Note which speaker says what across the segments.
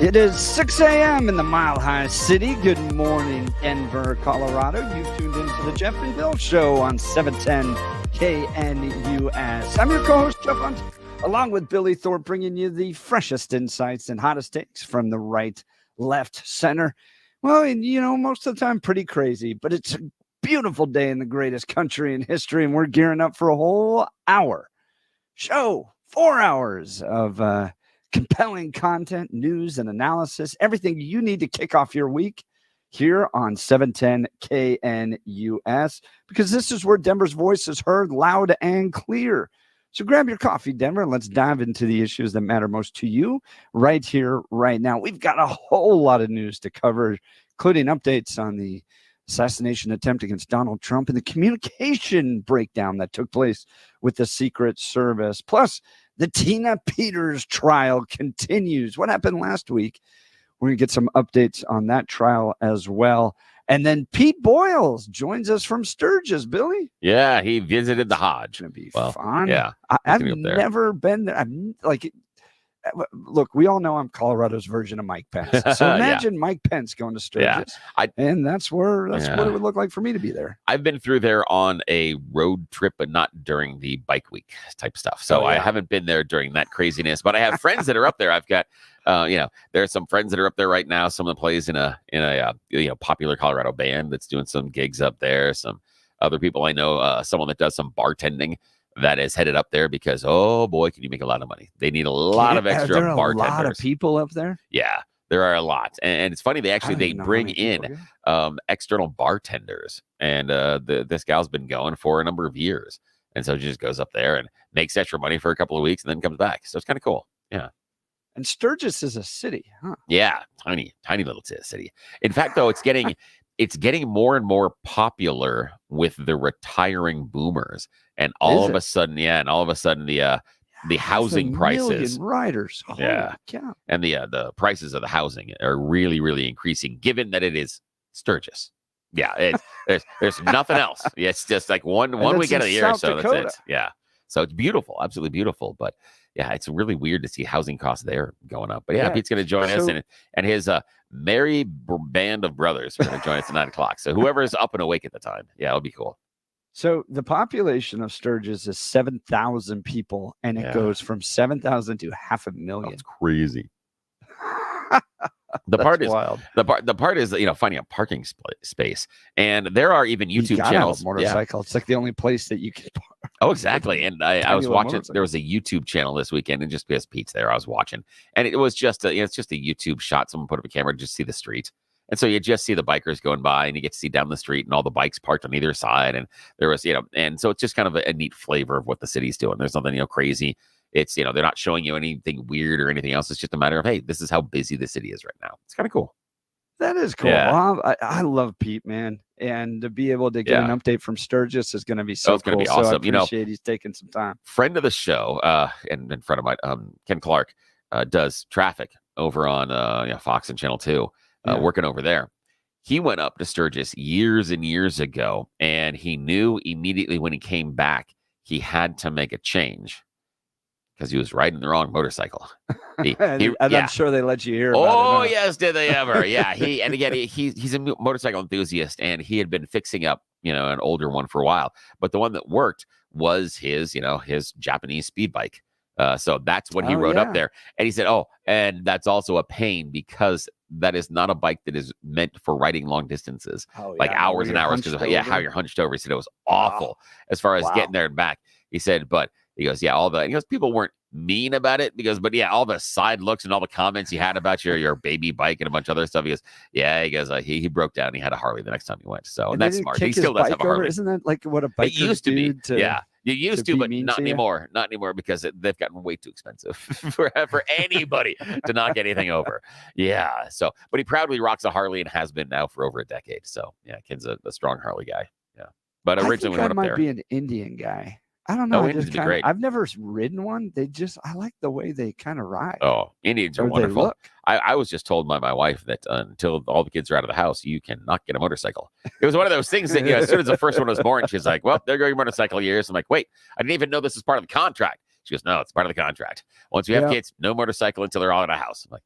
Speaker 1: It is 6 a.m. in the Mile High City. Good morning, Denver, Colorado. You tuned into the Jeff and Bill Show on 710 KNUS. I'm your co-host, Jeff Hunt, along with Billy Thorpe, bringing you the freshest insights and hottest takes from the right, left, center. Well, and, most of the time pretty crazy, but it's a beautiful day in the greatest country in history, and we're gearing up for a whole hour show, 4 hours of compelling content, news, and analysis, everything you need to kick off your week here on 710 KNUS, because this is where Denver's voice is heard loud and clear. So grab your coffee, Denver, and let's dive into the issues that matter most to you right here, right now. We've got a whole lot of news to cover, including updates on the assassination attempt against Donald Trump and the communication breakdown that took place with the Secret Service. Plus, the Tina Peters trial continues. What happened last week? We're going to get some updates on that trial as well. And then Pete Boyles joins us from Sturgis, Billy.
Speaker 2: Yeah, he visited the Hodge.
Speaker 1: It's going to be fun.
Speaker 2: Yeah.
Speaker 1: I've never been there. Look, we all know I'm Colorado's version of Mike Pence. So imagine Mike Pence going to Sturgis. And that's what it would look like for me to be there.
Speaker 2: I've been through there on a road trip, but not during the bike week type stuff. So I haven't been there during that craziness, but I have friends that are up there. I've got, there are some friends that are up there right now. Someone plays in a popular Colorado band that's doing some gigs up there. Some other people I know, someone that does some bartending that is headed up there because, oh boy, can you make a lot of money. They need a lot of extra bartenders.
Speaker 1: A lot of people up there?
Speaker 2: Yeah, there are a lot. And it's funny, they bring in external bartenders. And this gal's been going for a number of years. And so she just goes up there and makes extra money for a couple of weeks and then comes back. So it's kind of cool. Yeah.
Speaker 1: And Sturgis is a city, huh?
Speaker 2: Yeah, tiny little city. In fact, though, it's getting more and more popular with the retiring boomers. And all of a sudden, the housing prices,
Speaker 1: riders,
Speaker 2: cow. And the prices of the housing are really, really increasing, given that it is Sturgis. Yeah, there's nothing else. It's just like one weekend of the year, so that's it. Yeah, so it's beautiful, absolutely beautiful. But yeah, it's really weird to see housing costs there going up. But yeah, Pete's going to join us, and his merry band of brothers are going to join us at 9:00. So whoever is up and awake at the time, it'll be cool.
Speaker 1: So the population of Sturgis is 7,000 people, and it goes from 7,000 to 500,000.
Speaker 2: That's crazy. The part is finding a parking space, and there are even YouTube channels.
Speaker 1: Motorcycle, it's like the only place that you can park.
Speaker 2: Oh, exactly. And I was watching. There was a YouTube channel this weekend, and just because Pete's there, I was watching, and it was just it's just a YouTube shot. Someone put up a camera to just see the street. And so you just see the bikers going by, and you get to see down the street and all the bikes parked on either side. And there was, and so it's just kind of a neat flavor of what the city's doing. There's nothing, crazy. It's, they're not showing you anything weird or anything else. It's just a matter of, hey, this is how busy the city is right now. It's kind of cool.
Speaker 1: That is cool. Yeah. Well, I love Pete, man. And to be able to get an update from Sturgis is going to be so
Speaker 2: it's
Speaker 1: cool.
Speaker 2: Going to be awesome.
Speaker 1: So I appreciate he's taking some time.
Speaker 2: Friend of the show, and friend of mine, Ken Clark, does traffic over on Fox and Channel 2, working over there. He went up to Sturgis years and years ago, and he knew immediately when he came back, he had to make a change because he was riding the wrong motorcycle.
Speaker 1: I'm sure they let you hear about
Speaker 2: it. Oh,
Speaker 1: yes,
Speaker 2: did they ever? Yeah. He's a motorcycle enthusiast, and he had been fixing up, an older one for a while. But the one that worked was his Japanese speed bike. So that's when he rode up there. And he said, and that's also a pain because that is not a bike that is meant for riding long distances, like hours and hours. Because how you're hunched over. He said it was awful as far as getting there and back. He said, but he goes, people weren't mean about it but all the side looks and all the comments he had about your baby bike and a bunch of other stuff. He goes, he broke down. He had a Harley the next time he went. So and that's smart. He still does have a Harley.
Speaker 1: Isn't that like what a bike
Speaker 2: used to be? You used to, but not anymore. Not anymore because they've gotten way too expensive for anybody to knock anything over. Yeah. So, but he proudly rocks a Harley and has been now for over a decade. So, Ken's a strong Harley guy. Yeah. But originally
Speaker 1: I might be an Indian guy. I don't know.
Speaker 2: Great.
Speaker 1: I've never ridden one. I like the way they kind of ride.
Speaker 2: Oh, Indians are wonderful. I was just told by my wife that until all the kids are out of the house, you cannot get a motorcycle. It was one of those things that, as soon as the first one was born, she's like, well, there go your motorcycle years. I'm like, wait, I didn't even know this is part of the contract. She goes, no, it's part of the contract. Once you have kids, no motorcycle until they're all in a house. I'm like,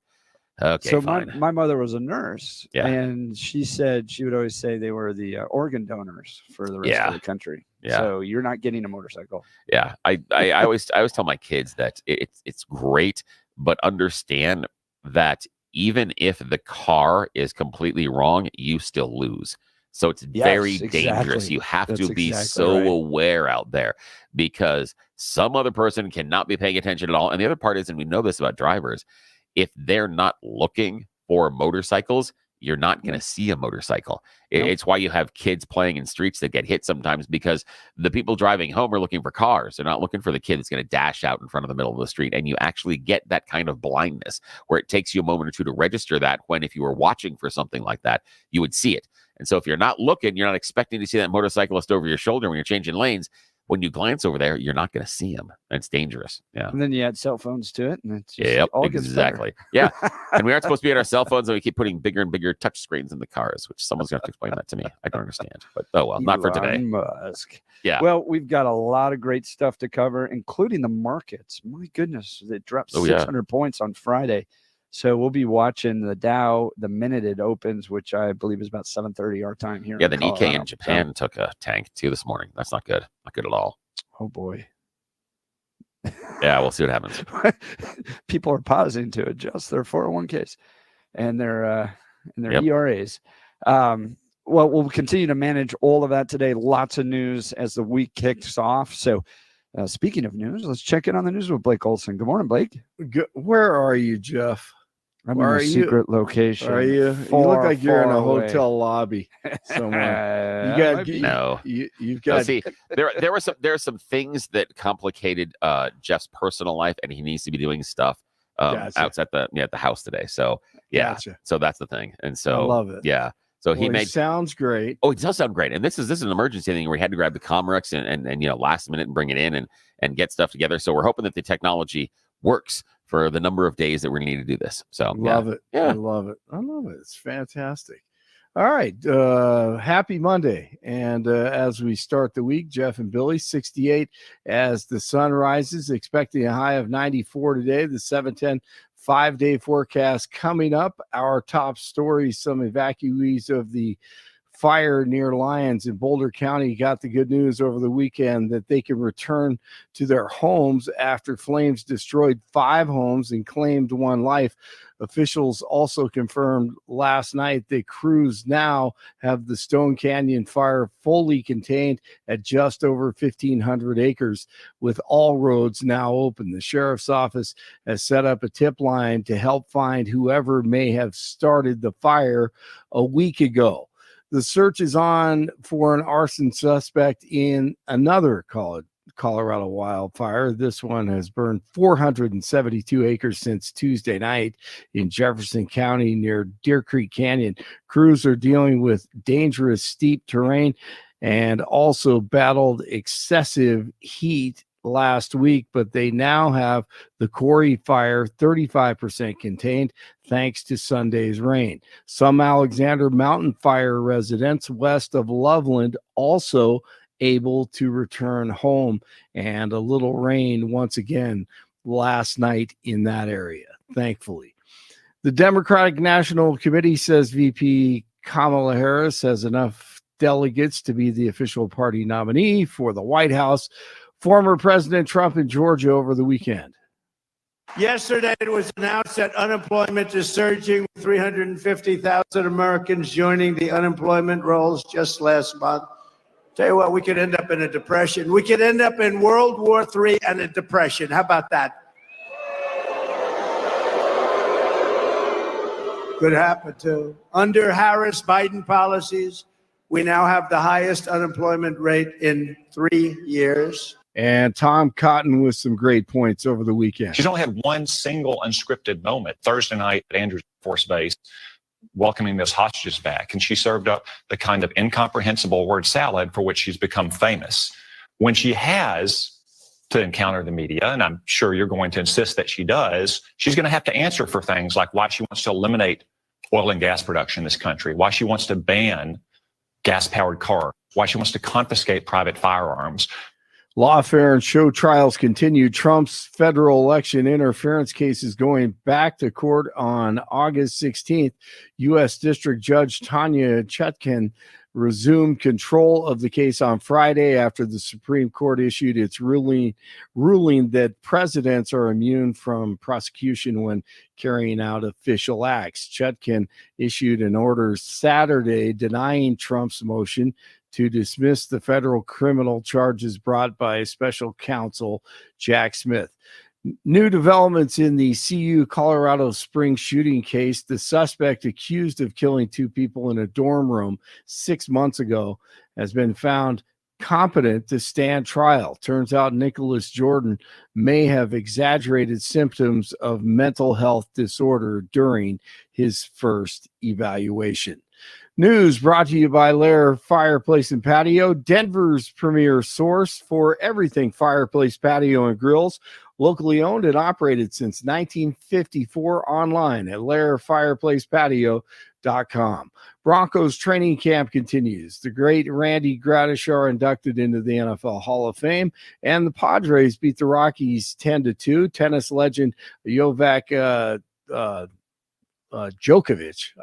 Speaker 2: Okay,
Speaker 1: So
Speaker 2: fine.
Speaker 1: my mother was a nurse,
Speaker 2: Yeah.
Speaker 1: and she said she would always say they were the organ donors for the rest of the country.
Speaker 2: Yeah.
Speaker 1: So you're not getting a motorcycle.
Speaker 2: Yeah. I always tell my kids that it's great, but understand that even if the car is completely wrong, you still lose. So it's very dangerous. You have to be so aware out there, because some other person cannot be paying attention at all. And the other part is, and we know this about drivers, if they're not looking for motorcycles, you're not going to see a motorcycle. It's why you have kids playing in streets that get hit sometimes, because the people driving home are looking for cars. They're not looking for the kid that's going to dash out in front of the middle of the street. And you actually get that kind of blindness where it takes you a moment or two to register that, when if you were watching for something like that, you would see it. And so if you're not looking, you're not expecting to see that motorcyclist over your shoulder when you're changing lanes. When you glance over there, you're not going to see him. It's dangerous. Yeah.
Speaker 1: And then you add cell phones to it, and it's just all
Speaker 2: exactly. Yeah. And we aren't supposed to be on our cell phones, and we keep putting bigger and bigger touch screens in the cars, which someone's going to have to explain that to me. I don't understand. But oh well, not for today.
Speaker 1: Musk.
Speaker 2: Yeah.
Speaker 1: Well, we've got a lot of great stuff to cover, including the markets. My goodness, it dropped 600 points on Friday. So we'll be watching the Dow the minute it opens, which I believe is about 7:30 our time here.
Speaker 2: Yeah, the Nikkei in Japan took a tank too this morning. That's not good. Not good at all.
Speaker 1: Oh boy.
Speaker 2: Yeah, we'll see what happens.
Speaker 1: People are pausing to adjust their 401ks and their ERAs. Well, we'll continue to manage all of that today. Lots of news as the week kicks off. So speaking of news, let's check in on the news with Blake Olson. Good morning, Blake.
Speaker 3: Where are you, Jeff?
Speaker 1: I'm in a secret location.
Speaker 3: Are you? You look like you're in a hotel lobby somewhere. You've got.
Speaker 2: See, there are some things that complicated Jeff's personal life, and he needs to be doing stuff outside the house today. So so that's the thing. And so
Speaker 3: I love it.
Speaker 2: Yeah. So he
Speaker 3: sounds great.
Speaker 2: Oh, it does sound great. And this is an emergency thing where he had to grab the Comrex and last minute and bring it in and get stuff together. So we're hoping that the technology works for the number of days that we're going to need to do this. So
Speaker 3: love it.
Speaker 2: Yeah.
Speaker 3: I love it. It's fantastic. All right. Happy Monday. And as we start the week, Jeff and Billy, 68 as the sun rises, expecting a high of 94 today. The 710 5-day forecast coming up. Our top story, some evacuees of the fire near Lyons in Boulder County got the good news over the weekend that they can return to their homes after flames destroyed 5 homes and claimed 1 life. Officials also confirmed last night that crews now have the Stone Canyon fire fully contained at just over 1,500 acres, with all roads now open. The sheriff's office has set up a tip line to help find whoever may have started the fire a week ago. The search is on for an arson suspect in another Colorado wildfire. This one has burned 472 acres since Tuesday night in Jefferson County near Deer Creek Canyon. Crews are dealing with dangerous steep terrain and also battled excessive heat last week, but they now have the Quarry fire 35% contained thanks to Sunday's rain. Some Alexander Mountain fire residents west of Loveland also able to return home, and a little rain once again last night in that area, thankfully. The Democratic National Committee says VP Kamala Harris has enough delegates to be the official party nominee for the White House. Former President Trump in Georgia over the weekend.
Speaker 4: Yesterday, it was announced that unemployment is surging, with 350,000 Americans joining the unemployment rolls just last month. Tell you what, we could end up in a depression. We could end up in World War III and a depression. How about that? Could happen too. Under Harris-Biden policies, we now have the highest unemployment rate in 3 years.
Speaker 3: And Tom Cotton with some great points over the weekend.
Speaker 5: She's only had one single unscripted moment Thursday night at Andrews Air Force Base, welcoming those hostages back. And she served up the kind of incomprehensible word salad for which she's become famous. When she has to encounter the media, and I'm sure you're going to insist that she does, she's going to have to answer for things like why she wants to eliminate oil and gas production in this country, why she wants to ban gas-powered cars, why she wants to confiscate private firearms.
Speaker 3: Lawfare and show trials continue. Trump's federal election interference case is going back to court on August 16th. U.S. District Judge Tanya Chutkan resumed control of the case on Friday after the Supreme Court issued its ruling that presidents are immune from prosecution when carrying out official acts. Chutkan issued an order Saturday denying Trump's motion to dismiss the federal criminal charges brought by special counsel Jack Smith. New developments in the CU Colorado Springs shooting case. The suspect accused of killing 2 people in a dorm room 6 months ago has been found competent to stand trial. Turns out Nicholas Jordan may have exaggerated symptoms of mental health disorder during his first evaluation. News brought to you by Eyre Fireplace and Patio, Denver's premier source for everything fireplace, patio, and grills. Locally owned and operated since 1954, online at lairfireplacepatio.com. Broncos training camp continues. The great Randy Gradishar inducted into the NFL Hall of Fame, and the Padres beat the Rockies 10-2. Tennis legend Novak Djokovic,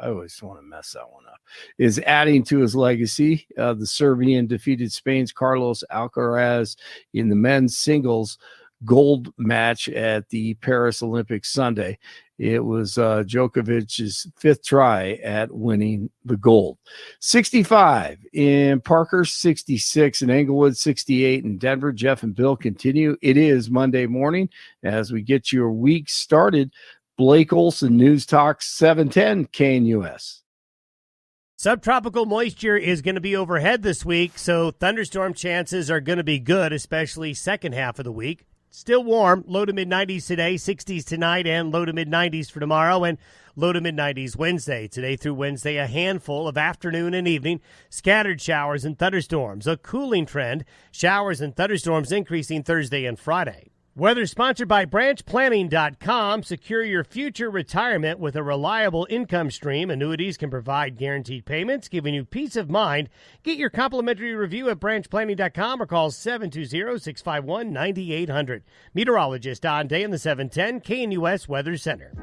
Speaker 3: I always want to mess that one up, is adding to his legacy. The Serbian defeated Spain's Carlos Alcaraz in the men's singles gold match at the Paris Olympics Sunday. It was Djokovic's 5th try at winning the gold. 65 in Parker, 66 in Englewood, 68 in Denver. Jeff and Bill continue. It is Monday morning as we get your week started. Blake Olson, News Talk 710 KNUS.
Speaker 6: Subtropical moisture is going to be overhead this week, so thunderstorm chances are going to be good, especially second half of the week. Still warm, low to mid-90s today, 60s tonight, and low to mid-90s for tomorrow, and low to mid-90s Wednesday. Today through Wednesday, a handful of afternoon and evening scattered showers and thunderstorms. A cooling trend, showers and thunderstorms increasing Thursday and Friday. Weather sponsored by BranchPlanning.com. Secure your future retirement with a reliable income stream. Annuities can provide guaranteed payments, giving you peace of mind. Get your complimentary review at BranchPlanning.com or call 720-651-9800. Meteorologist Don Day in the 710 KNUS Weather Center.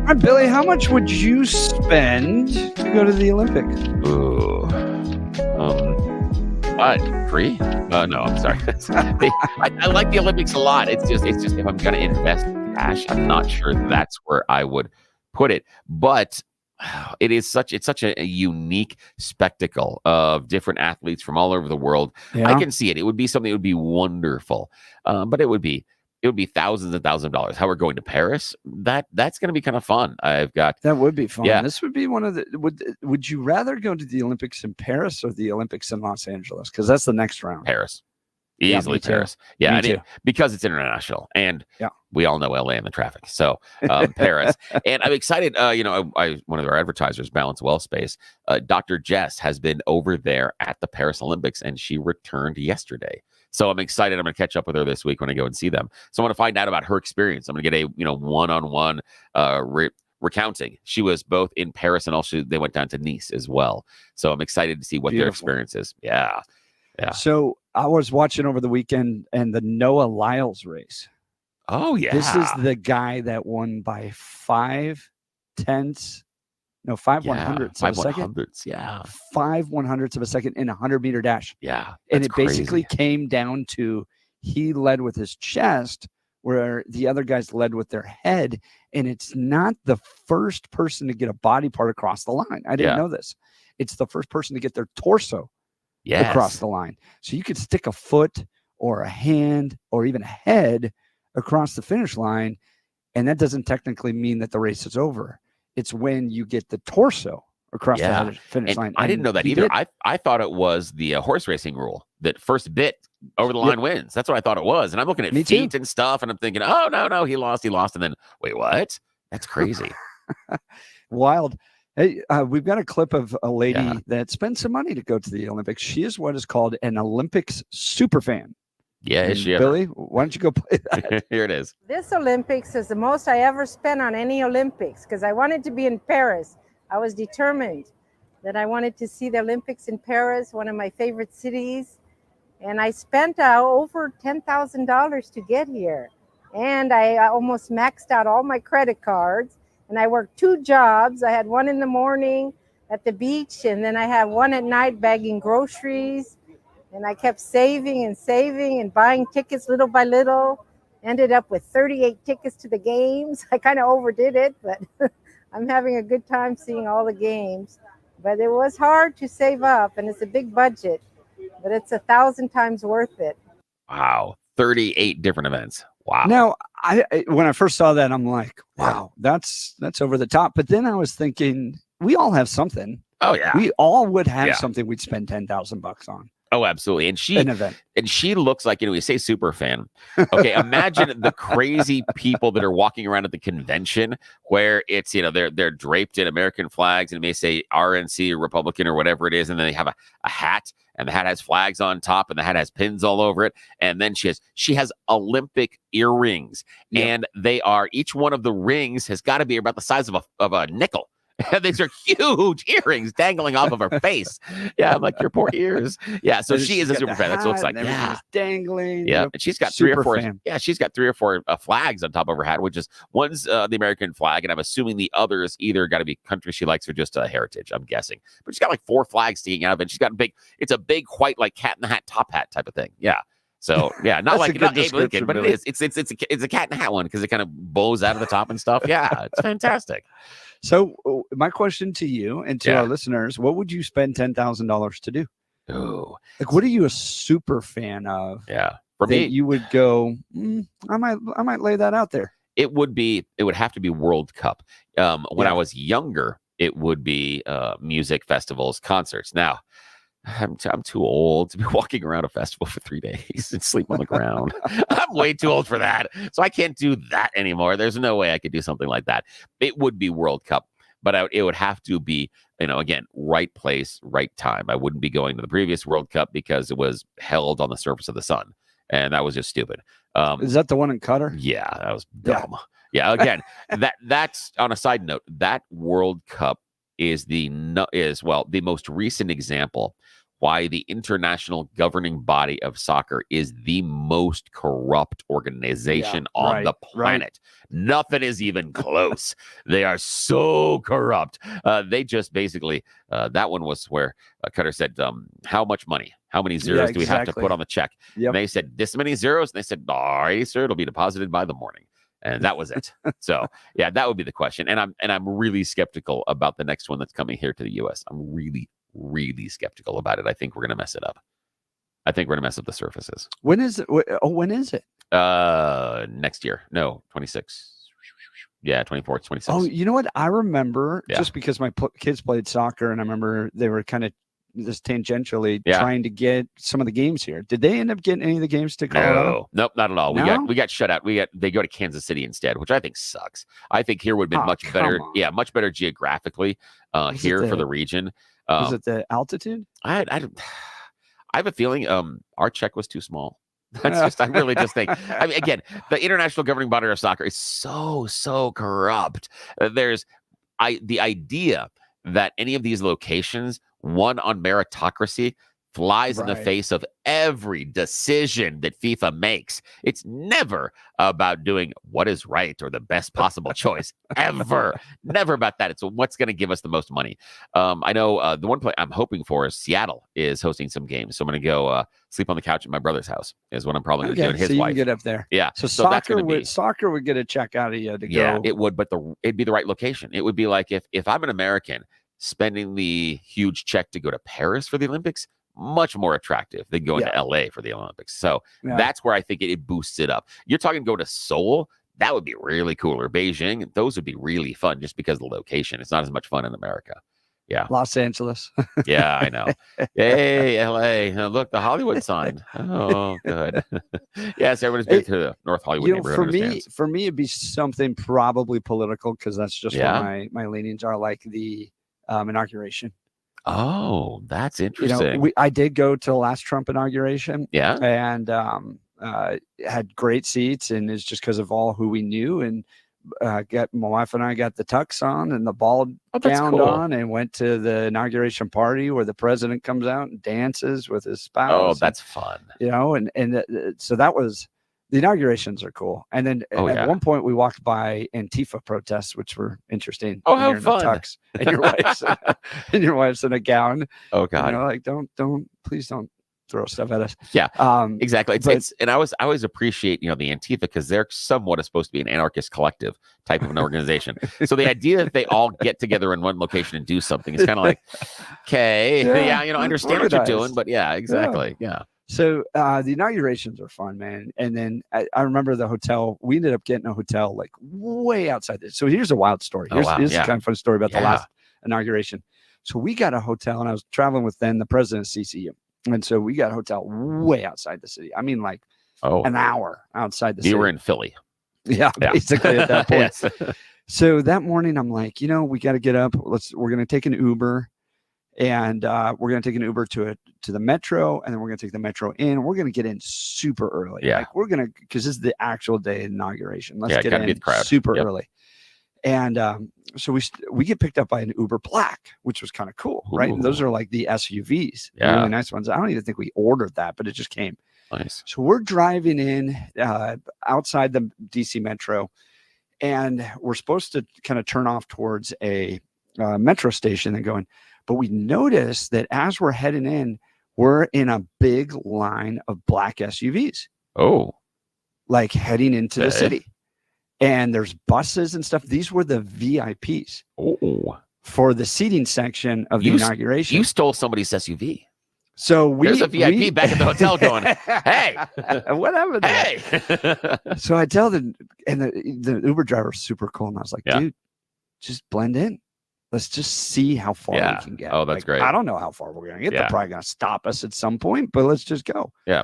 Speaker 1: All right, Billy, how much would you spend to go to the Olympics?
Speaker 2: Ooh. Free? No, I'm sorry. I like the Olympics a lot. It's just if I'm going to invest cash, I'm not sure that's where I would put it. But it's such a unique spectacle of different athletes from all over the world.
Speaker 1: Yeah.
Speaker 2: I can see it. It would be something that would be wonderful. But it would be thousands and thousands of dollars. How we're going to Paris, that's going to be kind of fun. That
Speaker 1: would be fun.
Speaker 2: Yeah.
Speaker 1: This would be one of the. Would you rather go to the Olympics in Paris or the Olympics in Los Angeles? Because that's the next round.
Speaker 2: Paris,
Speaker 1: Yeah,
Speaker 2: easily
Speaker 1: me too.
Speaker 2: Paris. Yeah,
Speaker 1: Me too.
Speaker 2: because it's international, and
Speaker 1: Yeah.
Speaker 2: we all know LA and the traffic. So Paris, and I'm excited. One of our advertisers, Balance Well Space, Dr. Jess has been over there at the Paris Olympics, and she returned yesterday. So I'm excited. I'm going to catch up with her this week when I go and see them. So I want to find out about her experience. I'm going to get a one-on-one recounting. She was both in Paris and also they went down to Nice as well. So I'm excited to see what their
Speaker 1: Beautiful.
Speaker 2: experience is. Yeah.
Speaker 1: So I was watching over the weekend and the Noah Lyles race.
Speaker 2: Oh yeah.
Speaker 1: This is the guy that won by 5/10, no, 5/100ths of a second.
Speaker 2: 5/100ths, yeah.
Speaker 1: 5/100ths of a second in a 100-meter dash.
Speaker 2: Yeah.
Speaker 1: And
Speaker 2: that's
Speaker 1: it basically
Speaker 2: crazy.
Speaker 1: came down to he led with his chest, where the other guys led with their head. And it's not the first person to get a body part across the line. I didn't
Speaker 2: Yeah.
Speaker 1: know this. It's the first person to get their torso
Speaker 2: Yes.
Speaker 1: across the line. So you could stick a foot or a hand or even a head across the finish line, and that doesn't technically mean that the race is over. It's when you get the torso across
Speaker 2: Yeah.
Speaker 1: the finish
Speaker 2: And
Speaker 1: line.
Speaker 2: I didn't
Speaker 1: And
Speaker 2: know that
Speaker 1: he
Speaker 2: either.
Speaker 1: did.
Speaker 2: I thought it was the horse racing rule that first bit over the line wins. That's what I thought it was. And I'm looking at
Speaker 1: Me too.
Speaker 2: feet and stuff, and I'm thinking, oh no, he lost. And then wait, what? That's crazy.
Speaker 1: Wild. Hey, we've got a clip of a lady
Speaker 2: Yeah.
Speaker 1: that spent some money to go to the Olympics. She is what is called an Olympics super fan.
Speaker 2: Yeah,
Speaker 1: And
Speaker 2: is she ever?
Speaker 1: Billy, why don't you go play that?
Speaker 2: Here it is.
Speaker 7: This Olympics is the most I ever spent on any Olympics because I wanted to be in Paris. I was determined that I wanted to see the Olympics in Paris, one of my favorite cities. And I spent over $10,000 to get here. And I almost maxed out all my credit cards. And I worked 2 jobs. I had one in the morning at the beach, and then I had one at night bagging groceries. And I kept saving and buying tickets little by little. Ended up with 38 tickets to the games. I kind of overdid it, but I'm having a good time seeing all the games. But it was hard to save up, and it's a big budget, but it's 1,000 times worth it.
Speaker 2: Wow. 38 different events. Wow.
Speaker 1: Now, when I first saw that, I'm like, wow, that's over the top. But then I was thinking, we all have something.
Speaker 2: Oh yeah.
Speaker 1: We all would have
Speaker 2: Yeah.
Speaker 1: something we'd spend $10,000 on
Speaker 2: Oh, absolutely. And
Speaker 1: an event.
Speaker 2: she looks like, you say super fan. Okay, imagine the crazy people that are walking around at the convention where it's, they're draped in American flags and it may say RNC or Republican or whatever it is, and then they have a hat, and the hat has flags on top, and the hat has pins all over it, and then she has Olympic earrings,
Speaker 1: Yep.
Speaker 2: and they are, each one of the rings has got to be about the size of a nickel. These are huge earrings dangling off of her face. Yeah, I'm like, your poor ears. Yeah, so
Speaker 1: And
Speaker 2: she
Speaker 1: she's
Speaker 2: is a
Speaker 1: got
Speaker 2: super
Speaker 1: the
Speaker 2: fan. That's what it looks
Speaker 1: hat
Speaker 2: like.
Speaker 1: and everything
Speaker 2: Yeah.
Speaker 1: is dangling.
Speaker 2: Yeah, and she's got 3 or
Speaker 1: Super
Speaker 2: 4.
Speaker 1: fan.
Speaker 2: Yeah, she's got 3 or 4 flags on top of her hat, which is one's the American flag, and I'm assuming the others either got to be country she likes or just heritage. I'm guessing, but she's got like 4 flags sticking out of it. She's got it's a big white like cat in the hat top hat type of thing. Yeah. So yeah, not
Speaker 1: That's
Speaker 2: like
Speaker 1: a good
Speaker 2: not Abe
Speaker 1: description,
Speaker 2: Lincoln, but
Speaker 1: Billy.
Speaker 2: it is. It's a cat in the hat one because it kind of bows out of the top and stuff. Yeah, it's fantastic.
Speaker 1: So my question to you and to
Speaker 2: Yeah.
Speaker 1: our listeners, what would you spend $10,000 to do?
Speaker 2: Ooh,
Speaker 1: Like, what are you a super fan of?
Speaker 2: yeah. For
Speaker 1: That
Speaker 2: me,
Speaker 1: you would go, I might lay that out there.
Speaker 2: it would have to be World Cup. When
Speaker 1: Yeah.
Speaker 2: I was younger, it would be music festivals, concerts. Now, I'm too old to be walking around a festival for 3 days and sleep on the ground. I'm way too old for that. So I can't do that anymore. There's no way I could do something like that. It would be World Cup, but it would have to be, again, right place, right time. I wouldn't be going to the previous World Cup because it was held on the surface of the sun. And that was just stupid.
Speaker 1: Is that the one in Qatar?
Speaker 2: Yeah, that was
Speaker 1: Yeah.
Speaker 2: dumb. Yeah, again, that's on a side note. That World Cup is the most recent example why the international governing body of soccer is the most corrupt organization on the planet. Nothing is even close. They are so corrupt. They just basically that one was where Qatar said, "How much money? How many zeros do we have to put on the check?"
Speaker 1: Yep.
Speaker 2: And they said, "This many zeros." And they said, "All right, sir, it'll be deposited by the morning." And that was it. So yeah, that would be the question. And I'm really skeptical about the next one that's coming here to the U.S. I'm really, really skeptical about it. I think we're gonna mess it up. I think we're gonna mess up the surfaces.
Speaker 1: When is it? When is it?
Speaker 2: Next year. No, 26. Yeah, 24, 26.
Speaker 1: Oh, you know what? I remember
Speaker 2: Yeah.
Speaker 1: just because my kids played soccer, and I remember they were kind of just tangentially
Speaker 2: Yeah.
Speaker 1: trying to get some of the games here. Did they end up getting any of the games to Colorado?
Speaker 2: Nope, not at all.
Speaker 1: No?
Speaker 2: We got shut out. They go to Kansas City instead, which I think sucks. I think here would have been
Speaker 1: Oh,
Speaker 2: much
Speaker 1: come
Speaker 2: better.
Speaker 1: on.
Speaker 2: Yeah, much better geographically
Speaker 1: Was it
Speaker 2: here for
Speaker 1: the-
Speaker 2: the region.
Speaker 1: Was it the altitude?
Speaker 2: I have a feeling our check was too small. That's just, I really just think, I mean, again, the international governing body of soccer is so corrupt. The idea that any of these locations won on meritocracy flies in the
Speaker 1: Right.
Speaker 2: face of every decision that FIFA makes. It's never about doing what is right or the best possible choice, ever. Never about that. It's what's going to give us the most money. I know the one place I'm hoping for is Seattle is hosting some games. So I'm going to go sleep on the couch at my brother's house is what I'm probably going to do. And his
Speaker 1: so you
Speaker 2: wife.
Speaker 1: can get up there.
Speaker 2: Yeah.
Speaker 1: So,
Speaker 2: that's
Speaker 1: soccer
Speaker 2: gonna be,
Speaker 1: would get a check out of you to
Speaker 2: yeah,
Speaker 1: go.
Speaker 2: it would, but it'd be the right location. It would be like if I'm an American spending the huge check to go to Paris for the Olympics, much more attractive than going to LA for the Olympics. So that's where I think it boosts it up. You're talking go to Seoul, that would be really cool, or Beijing. Those would be really fun just because of the location. It's not as much fun in America. Yeah.
Speaker 1: Los Angeles.
Speaker 2: Yeah, I know. Hey, LA. Look, the Hollywood sign. Oh, good. Yes, everybody's been to the North Hollywood neighborhood.
Speaker 1: For me, it'd be something probably political because that's just
Speaker 2: Yeah.
Speaker 1: where my leanings are, like the inauguration.
Speaker 2: Oh, that's interesting.
Speaker 1: I did go to the last Trump inauguration.
Speaker 2: Yeah.
Speaker 1: And had great seats, and it's just because of all who we knew. And got my wife and I got the tux on and the ball gown
Speaker 2: cool.
Speaker 1: on, and went to the inauguration party where the president comes out and dances with his spouse.
Speaker 2: Oh, that's fun.
Speaker 1: So that was, the inaugurations are cool. And then at one point we walked by Antifa protests, which were interesting.
Speaker 2: Oh,
Speaker 1: when
Speaker 2: how
Speaker 1: you're in a
Speaker 2: fun.
Speaker 1: tux and your wife's in a gown.
Speaker 2: Oh God.
Speaker 1: Like please don't throw stuff at us.
Speaker 2: Yeah, exactly. And I always appreciate, the Antifa, because they're somewhat supposed to be an anarchist collective type of an organization. So the idea that they all get together in one location and do something is kind of like, okay, I understand what you're doing, but yeah, exactly. Yeah.
Speaker 1: So the inaugurations are fun, man. And then I remember the hotel. We ended up getting a hotel like way outside this. So here's a wild story. Here's a kind of fun story about the last inauguration. So we got a hotel, and I was traveling with then the president of CCU. And so we got a hotel way outside the city. I mean, like an hour outside the city.
Speaker 2: You were in Philly.
Speaker 1: Yeah, basically at that point. So that morning, I'm like, we got to get up. We're going to take an Uber, and we're going to take an Uber to the metro, and then we're going to take the metro in. We're going to get in super early.
Speaker 2: Yeah.
Speaker 1: Like because this is the actual day of inauguration. Let's get in
Speaker 2: crowd.
Speaker 1: super early. And so we get picked up by an Uber Black, which was kind of cool, right? And those are like the SUVs, really nice ones. I don't even think we ordered that, but it just came.
Speaker 2: Nice.
Speaker 1: So we're driving in outside the DC Metro, and we're supposed to kind of turn off towards a metro station and going. But we noticed that as we're heading in, we're in a big line of black SUVs.
Speaker 2: Oh,
Speaker 1: like heading into the city. And there's buses and stuff. These were the VIPs for the seating section of the inauguration.
Speaker 2: You stole somebody's SUV.
Speaker 1: So
Speaker 2: there's a VIP back at the hotel going, hey,
Speaker 1: what happened?
Speaker 2: Hey.
Speaker 1: So I tell them, and the Uber driver is super cool. And I was like, dude, just blend in. Let's just see how far we can get.
Speaker 2: Oh, that's great.
Speaker 1: I don't know how far we're going to get. They're probably going to stop us at some point, but let's just go.
Speaker 2: Yeah.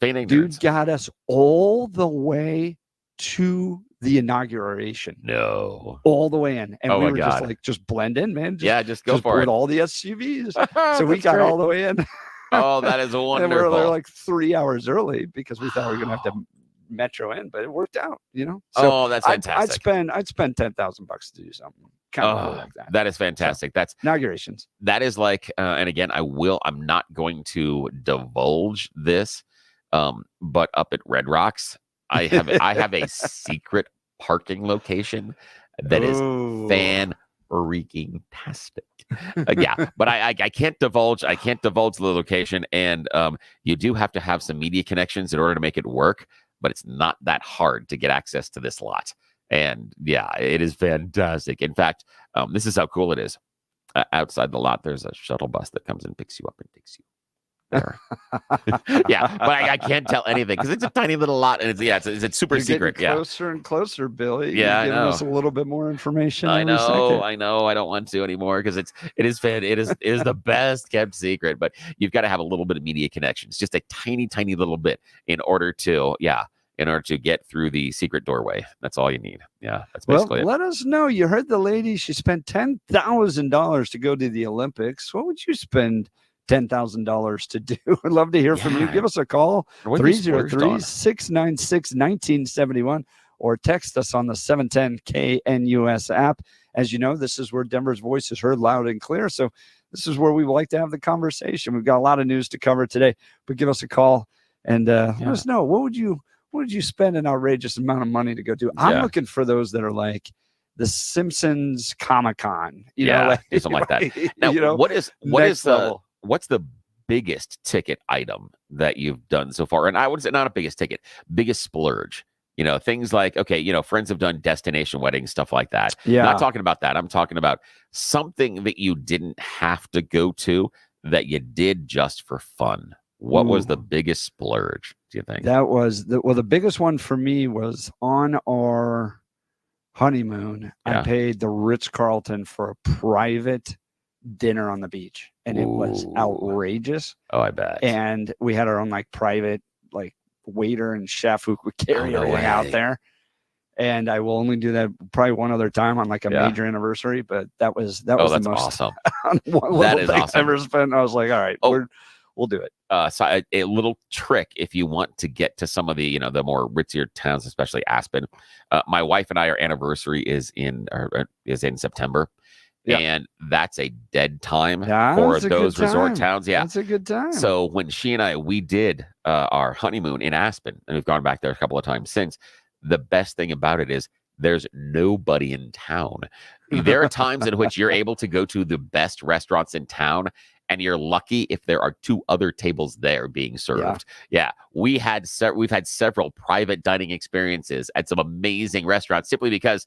Speaker 1: Dude got us all the way to the inauguration.
Speaker 2: No.
Speaker 1: All the way in. And we were
Speaker 2: God.
Speaker 1: just blend in, man.
Speaker 2: Just go for it.
Speaker 1: With all the SUVs. So we got all the way in.
Speaker 2: Oh, that is wonderful.
Speaker 1: And we're like 3 hours early because we thought we were going to have to metro in, but it worked out, So
Speaker 2: that's fantastic.
Speaker 1: I'd spend $10,000 to do something kind of cool like that.
Speaker 2: That is fantastic.
Speaker 1: So, that's inaugurations.
Speaker 2: That is like, and again, I'm not going to divulge this, but up at Red Rocks, I have a secret parking location that is fan-freaking-tastic. But I can't divulge. The location, and you do have to have some media connections in order to make it work. But it's not that hard to get access to this lot, and it is fantastic. In fact, this is how cool it is. Outside the lot, there's a shuttle bus that comes and picks you up and takes you there. But I can't tell anything because it's a tiny little lot, and it's super secret.
Speaker 1: Closer and closer, Billy.
Speaker 2: You're
Speaker 1: giving us a little bit more information.
Speaker 2: I know. I don't want to anymore because it is the best kept secret. But you've got to have a little bit of media connections, just a tiny little bit, in order to get through the secret doorway. That's all you need. Yeah, that's basically it.
Speaker 1: Let us know. You heard the lady. She spent $10,000 to go to the Olympics. What would you spend $10,000 to do? I'd love to hear from you. Give us a call, 303-696-1971, or text us on the 710 KNUS app. As you know, this is where Denver's voice is heard loud and clear. So this is where we like to have the conversation. We've got a lot of news to cover today, but give us a call and let us know what would you spend an outrageous amount of money to go do? I'm looking for those that are like the Simpsons Comic-Con, you know, like,
Speaker 2: something like that.
Speaker 1: right?
Speaker 2: Now,
Speaker 1: You know,
Speaker 2: what's the biggest ticket item that you've done so far? And I would say not a biggest ticket, biggest splurge. You know, things like, okay, you know, friends have done destination weddings, stuff like that.
Speaker 1: Yeah.
Speaker 2: Not talking about that. I'm talking about something that you didn't have to go to that you did just for fun. What was the biggest splurge, do you think?
Speaker 1: That was the biggest one for me was on our honeymoon. I paid the Ritz-Carlton for a private dinner on the beach, and it was outrageous.
Speaker 2: Oh, I bet.
Speaker 1: And we had our own like private like waiter and chef who would carry everything out there. And I will only do that probably one other time on like a major anniversary, but that was the most
Speaker 2: awesome.
Speaker 1: one
Speaker 2: That
Speaker 1: little
Speaker 2: is
Speaker 1: thing
Speaker 2: awesome.
Speaker 1: I've ever spent. I was like, all right, we'll do it.
Speaker 2: So a little trick if you want to get to some of the, you know, the more ritzier towns, especially Aspen. My wife and I, our anniversary is in September. Yeah. And that's a dead time for those resort towns. Yeah.
Speaker 1: That's a good time.
Speaker 2: So when she and we did our honeymoon in Aspen, and we've gone back there a couple of times since, the best thing about it is there's nobody in town. There are times in which you're able to go to the best restaurants in town, and you're lucky if there are 2 other tables there being served. Yeah. We've had several private dining experiences at some amazing restaurants simply because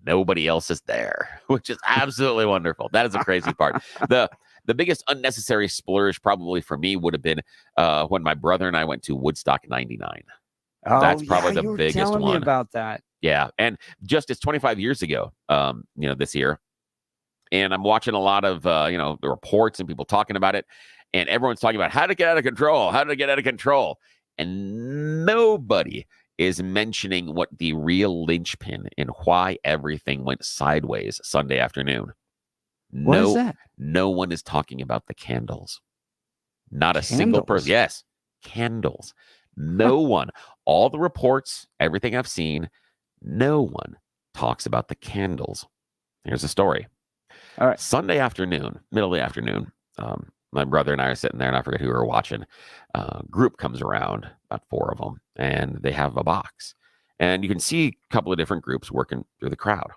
Speaker 2: nobody else is there, which is absolutely wonderful. That is a crazy part. The biggest unnecessary splurge probably for me would have been when my brother and I went to Woodstock 99. That's probably the biggest one.
Speaker 1: Me about that.
Speaker 2: Yeah. And it's 25 years ago, you know, this year. And I'm watching a lot of, you know, the reports and people talking about it. And everyone's talking about how to get out of control. And nobody is mentioning what the real linchpin and why everything went sideways Sunday afternoon.
Speaker 1: What is that?
Speaker 2: No one is talking about the candles. Not a single person. Yes, candles. No one. All the reports, everything I've seen, no one talks about the candles. Here's the story.
Speaker 1: All right.
Speaker 2: Sunday afternoon, middle of the afternoon, my brother and I are sitting there, and I forget who we were watching. Group comes around, about 4 of them, and they have a box. And you can see a couple of different groups working through the crowd.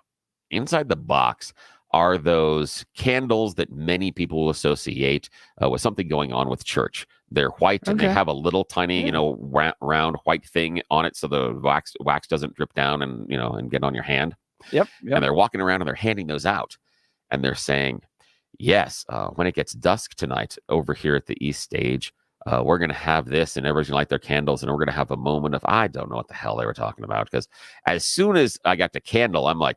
Speaker 2: Inside the box are those candles that many people will associate with something going on with church. They're white, and they have a little tiny, you know, round white thing on it, so the wax doesn't drip down and, you know, and get on your hand.
Speaker 1: Yep.
Speaker 2: And they're walking around and they're handing those out, and they're saying, yes, when it gets dusk tonight over here at the East Stage, we're going to have this, and everybody's going to light their candles, and we're going to have a moment of, I don't know what the hell they were talking about. Because as soon as I got the candle, I'm like,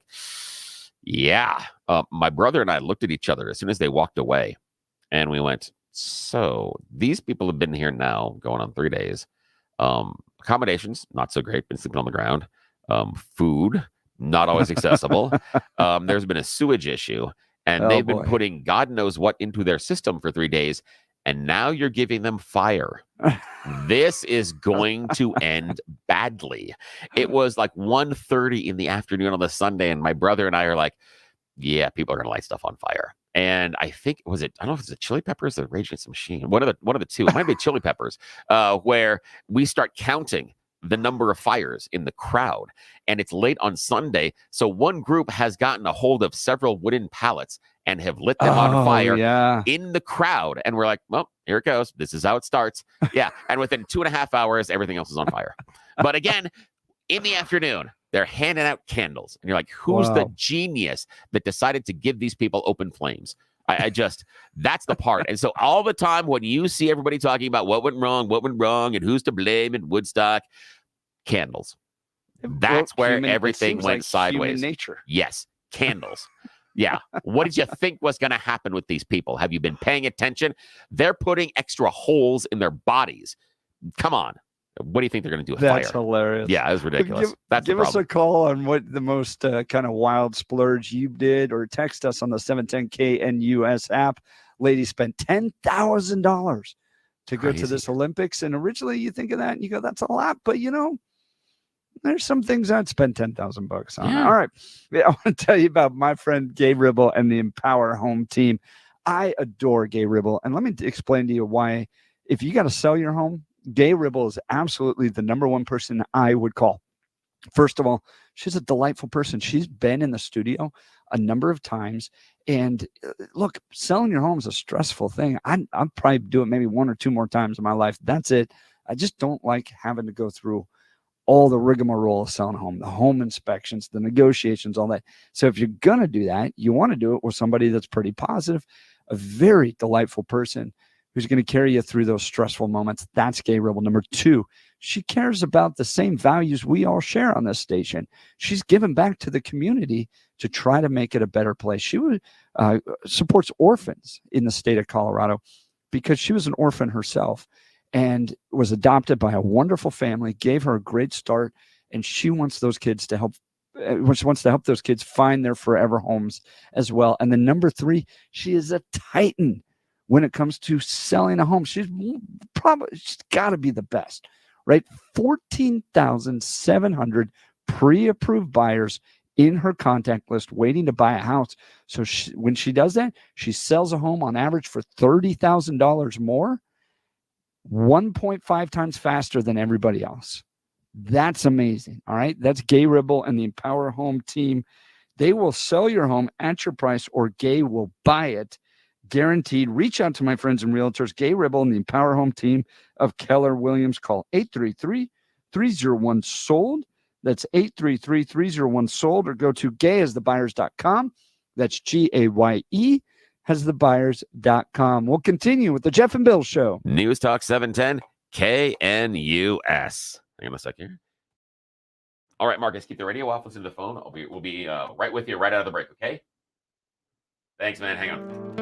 Speaker 2: yeah. My brother and I looked at each other as soon as they walked away, and we went, so these people have been here now going on 3 days. Accommodations, not so great, been sleeping on the ground. Food, not always accessible. There's been a sewage issue, and they've been putting God knows what into their system for 3 days. And now you're giving them fire. This is going to end badly. It was like 1:30 in the afternoon on the Sunday, and my brother and I are like, yeah, people are going to light stuff on fire. And I think, I don't know if it's the Chili Peppers or Rage Against the Machine. One of the two. It might be Chili Peppers, where we start counting the number of fires in the crowd. And it's late on Sunday. So one group has gotten a hold of several wooden pallets and have lit them on fire in the crowd. And we're like, well, here it goes. This is how it starts. Yeah. And within 2.5 hours, everything else is on fire. But again, in the afternoon, they're handing out candles. And you're like, who's the genius that decided to give these people open flames? I just, that's the part. And so all the time when you see everybody talking about what went wrong, and who's to blame in Woodstock, candles. That's where everything went sideways.
Speaker 1: Human nature.
Speaker 2: Yes, candles. Yeah. What did you think was going to happen with these people? Have you been paying attention? They're putting extra holes in their bodies. Come on. What do you think they're going to do with fire?
Speaker 1: That's hilarious.
Speaker 2: Yeah, it was ridiculous.
Speaker 1: Give us a call on what the most kind of wild splurge you did, or text us on the 710 KNUS app. Lady spent $10,000 to go to this Olympics. And originally you think of that and you go, that's a lot. But, you know, there's some things I'd spend $10,000 on. Yeah. All right. I want to tell you about my friend Gabe Ribble and the Empower Home team. I adore Gay Ribble. And let me explain to you why, if you got to sell your home, Gay Ribble is absolutely the number one person I would call. First of all, she's a delightful person. She's been in the studio a number of times. And look, selling your home is a stressful thing. I'll probably do it maybe 1 or 2 more times in my life. That's it. I just don't like having to go through all the rigmarole of selling a home, the home inspections, the negotiations, all that. So if you're going to do that, you want to do it with somebody that's pretty positive, a very delightful person who's going to carry you through those stressful moments. That's Gay Ribble. Number 2, she cares about the same values we all share on this station. She's given back to the community to try to make it a better place. She supports orphans in the state of Colorado because she was an orphan herself and was adopted by a wonderful family, gave her a great start, and she wants those kids to help. She wants to help those kids find their forever homes as well. And then number 3, she is a titan when it comes to selling a home. She's got to be the best, right? 14,700 pre-approved buyers in her contact list waiting to buy a house. So when she does that, she sells a home on average for $30,000 more, 1.5 times faster than everybody else. That's amazing. All right. That's Gay Ribble and the Empower Home team. They will sell your home at your price, or Gay will buy it. Guaranteed. Reach out to my friends and realtors, Gay Ribble and the Empower Home team of Keller Williams. Call 833-301-SOLD. That's 833-301-SOLD, or go to gayasthebuyers.com. That's GAYE hasthebuyers.com. We'll continue with the Jeff and Bill Show.
Speaker 2: News Talk 710 KNUS. Hang on a sec here. All right, Marcus, keep the radio off. Listen to the phone. We'll be right with you right out of the break, okay? Thanks, man. Hang on.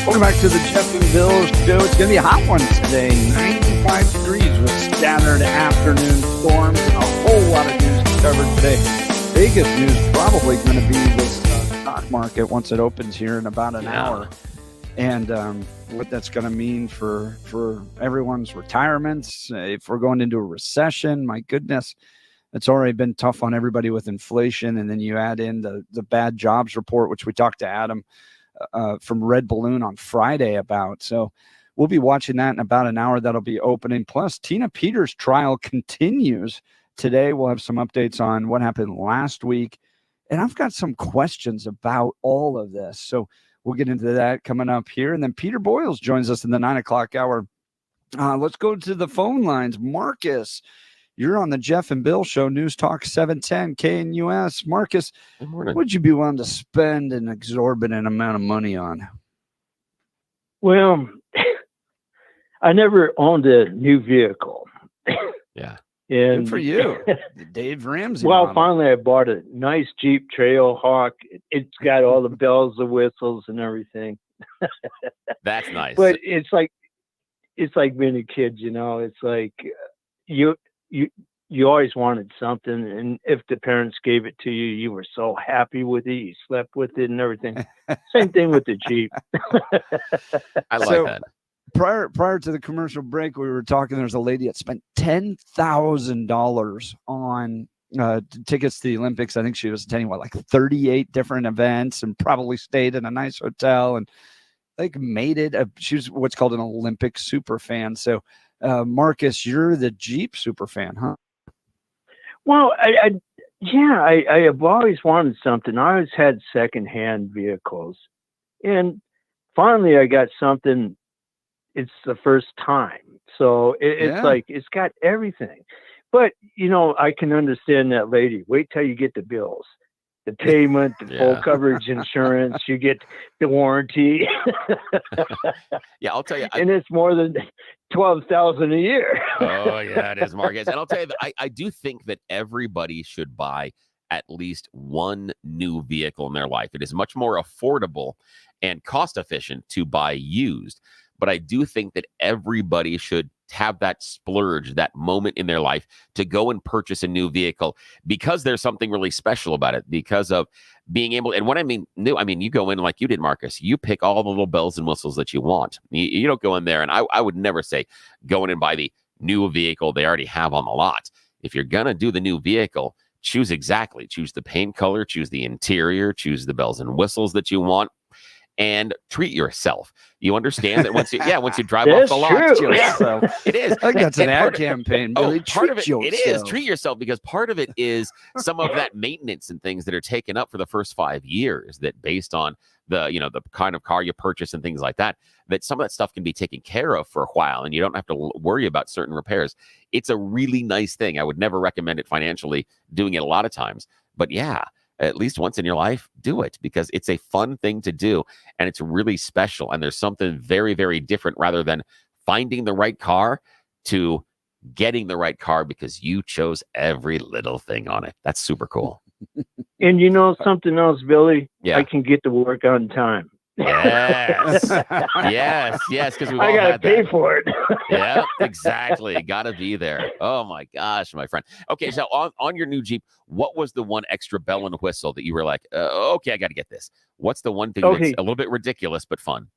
Speaker 1: Welcome back to the Jeff and Bill Show. It's going to be a hot one today. 95 degrees with scattered afternoon storms and a whole lot of news to cover today. Biggest news probably going to be this stock market once it opens here in about an hour. And what that's going to mean for everyone's retirements. If we're going into a recession, my goodness, it's already been tough on everybody with inflation. And then you add in the bad jobs report, which we talked to Adam from Red Balloon on Friday about. So we'll be watching that in about an hour. That'll be opening. Plus, Tina Peters' trial continues today. We'll have some updates on what happened last week. And I've got some questions about all of this. So we'll get into that coming up here. And then Peter Boyles joins us in the 9 o'clock hour. Let's go to the phone lines. Marcus, you're on the Jeff and Bill Show, News Talk 710 KNUS. Marcus, what would you be willing to spend an exorbitant amount of money on?
Speaker 8: Well, I never owned a new vehicle.
Speaker 2: Yeah.
Speaker 8: And
Speaker 1: good for you. Dave Ramsey.
Speaker 8: Well,
Speaker 1: model.
Speaker 8: finally I bought a nice Jeep Trailhawk. It's got all the bells and whistles and everything.
Speaker 2: That's nice.
Speaker 8: But it's like being a kid, you know. It's like you always wanted something, and if the parents gave it to you, you were so happy with it. You slept with it and everything. Same thing with the Jeep.
Speaker 2: I like that.
Speaker 1: Prior to the commercial break, we were talking. There's a lady that spent $10,000 on tickets to the Olympics. I think she was attending like 38 different events, and probably stayed in a nice hotel, and like made it. She was what's called an Olympic super fan. So, Marcus, you're the Jeep super fan, huh?
Speaker 8: Well, I have always wanted something. I always had secondhand vehicles, and finally I got something. It's the first time. So it's like, it's got everything. But, you know, I can understand that lady. Wait till you get the bills, the payment, the full coverage insurance, you get the warranty.
Speaker 2: Yeah, I'll tell you.
Speaker 8: And it's more than $12,000 a year.
Speaker 2: Oh, yeah, it is, Marcus. And I'll tell you that I do think that everybody should buy at least one new vehicle in their life. It is much more affordable and cost efficient to buy used. But I do think that everybody should have that splurge, that moment in their life to go and purchase a new vehicle, because there's something really special about it, because of being able. And what I mean new, I mean, you go in like you did, Marcus, you pick all the little bells and whistles that you want. You don't go in there. And I would never say go in and buy the new vehicle they already have on the lot. If you're going to do the new vehicle, choose the paint color, choose the interior, choose the bells and whistles that you want. And treat yourself. You understand that once you drive off the lot,
Speaker 1: So
Speaker 2: it is.
Speaker 1: I think that's an ad campaign. Billy.
Speaker 2: Part of it,
Speaker 1: Treat
Speaker 2: it is
Speaker 1: yourself.
Speaker 2: treat yourself, because part of it is some of that maintenance and things that are taken up for the first 5 years. That based on the kind of car you purchase and things like that, that some of that stuff can be taken care of for a while, and you don't have to worry about certain repairs. It's a really nice thing. I would never recommend it financially, doing it a lot of times, but yeah. At least once in your life, do it, because it's a fun thing to do, and it's really special. And there's something very, very different, rather than finding the right car to getting the right car because you chose every little thing on it. That's super cool.
Speaker 8: And you know something else, Billy?
Speaker 2: Yeah.
Speaker 8: I can get to work on time.
Speaker 2: Yes. yes, because
Speaker 8: I gotta pay for it.
Speaker 2: Yeah, exactly. Gotta be there. Oh my gosh, my friend. Okay, so on your new Jeep, what was the one extra bell and whistle that you were like, okay, I gotta get this? What's the one thing that's a little bit ridiculous but fun?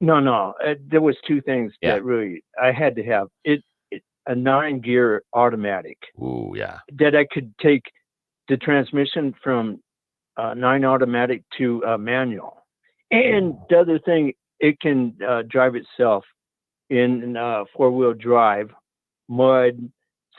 Speaker 8: No. There was two things that really I had to have. A 9-gear automatic.
Speaker 2: Ooh, yeah.
Speaker 8: That I could take the transmission from 9 automatic to manual. And the other thing, it can drive itself in 4-wheel drive, mud,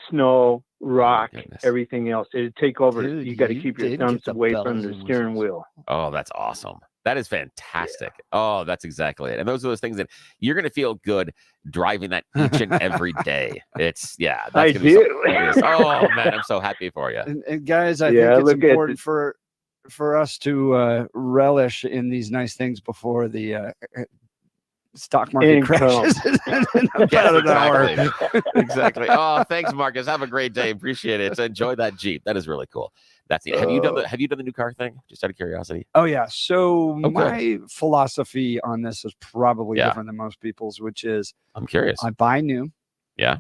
Speaker 8: snow, rock, everything else. It'd take over.
Speaker 1: Dude,
Speaker 8: you got to keep your thumbs away from the steering wheel.
Speaker 2: Oh, that's awesome. That is fantastic. Yeah. Oh, that's exactly it. And those are those things that you're going to feel good driving that each and every day. It's, that's
Speaker 8: I do.
Speaker 2: Oh, man, I'm so happy for you.
Speaker 1: And guys, I think it's important for us to relish in these nice things before the stock market crashes in about an hour.
Speaker 2: Exactly. Oh, thanks, Marcus. Have a great day. Appreciate it. Enjoy that Jeep. That is really cool. That's it. Have you done the new car thing? Just out of curiosity.
Speaker 1: Oh yeah. So
Speaker 2: Okay.
Speaker 1: my philosophy on this is probably
Speaker 2: Yeah.
Speaker 1: different than most people's, which is
Speaker 2: I'm curious.
Speaker 1: I buy new.
Speaker 2: Yeah.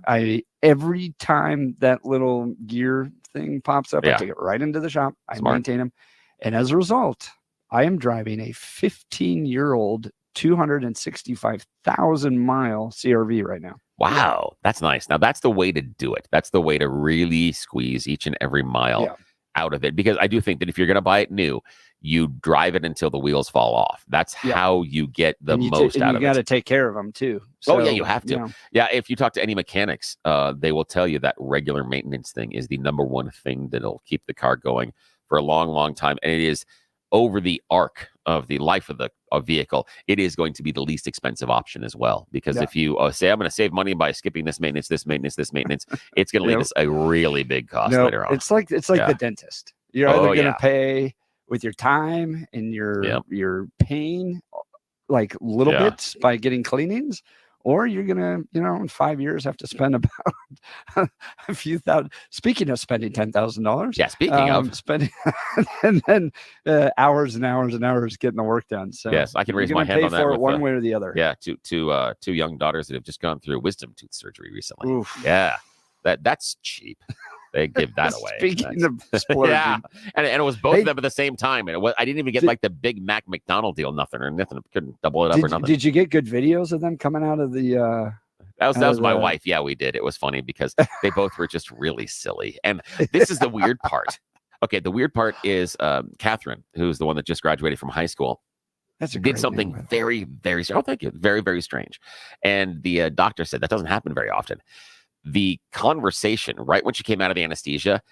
Speaker 1: Every time that little gear thing pops up,
Speaker 2: Yeah.
Speaker 1: I take it right into the shop. I
Speaker 2: Smart.
Speaker 1: maintain them. And as a result, I am driving a 15-year-old 265,000 mile CRV right now.
Speaker 2: Wow, that's nice. Now that's the way to do it. That's the way to really squeeze each and every mile out of it. Because I do think that if you're going to buy it new, you drive it until the wheels fall off. That's how you get the most out of it.
Speaker 1: You got to take care of them too.
Speaker 2: Oh yeah,
Speaker 1: So,
Speaker 2: you have to. Yeah, if you talk to any mechanics, they will tell you that regular maintenance thing is the number one thing that'll keep the car going for a long, long time. And it is over the arc of the life of the vehicle, it is going to be the least expensive option as well. Because if you say, I'm going to save money by skipping this maintenance, it's going to lead us a really big cost later on.
Speaker 1: It's like the dentist. You're either going to pay with your time and your pain, like little bits by getting cleanings, or you're going to, in 5 years have to spend about a few thousand. Speaking of spending $10,000.
Speaker 2: Yeah. Speaking of
Speaker 1: spending and then hours and hours and hours getting the work done. So
Speaker 2: yes, I can raise my hand on that.
Speaker 1: With one way or the other.
Speaker 2: Yeah. Two young daughters that have just gone through wisdom tooth surgery recently.
Speaker 1: Oof.
Speaker 2: Yeah. That's cheap. They give that away.
Speaker 1: Speaking of splurging.
Speaker 2: Yeah, and it was both of them at the same time. And I didn't even get like the Big Mac McDonald deal, nothing. Couldn't double it up or nothing.
Speaker 1: Did you get good videos of them coming out of the?
Speaker 2: That was my wife. Yeah, we did. It was funny because they both were just really silly. And this is the weird part. Okay, the weird part is Catherine, who's the one that just graduated from high school. Did something very, very. Oh, thank you. Very, very strange. And the doctor said that doesn't happen very often. The conversation, right when she came out of the anesthesia,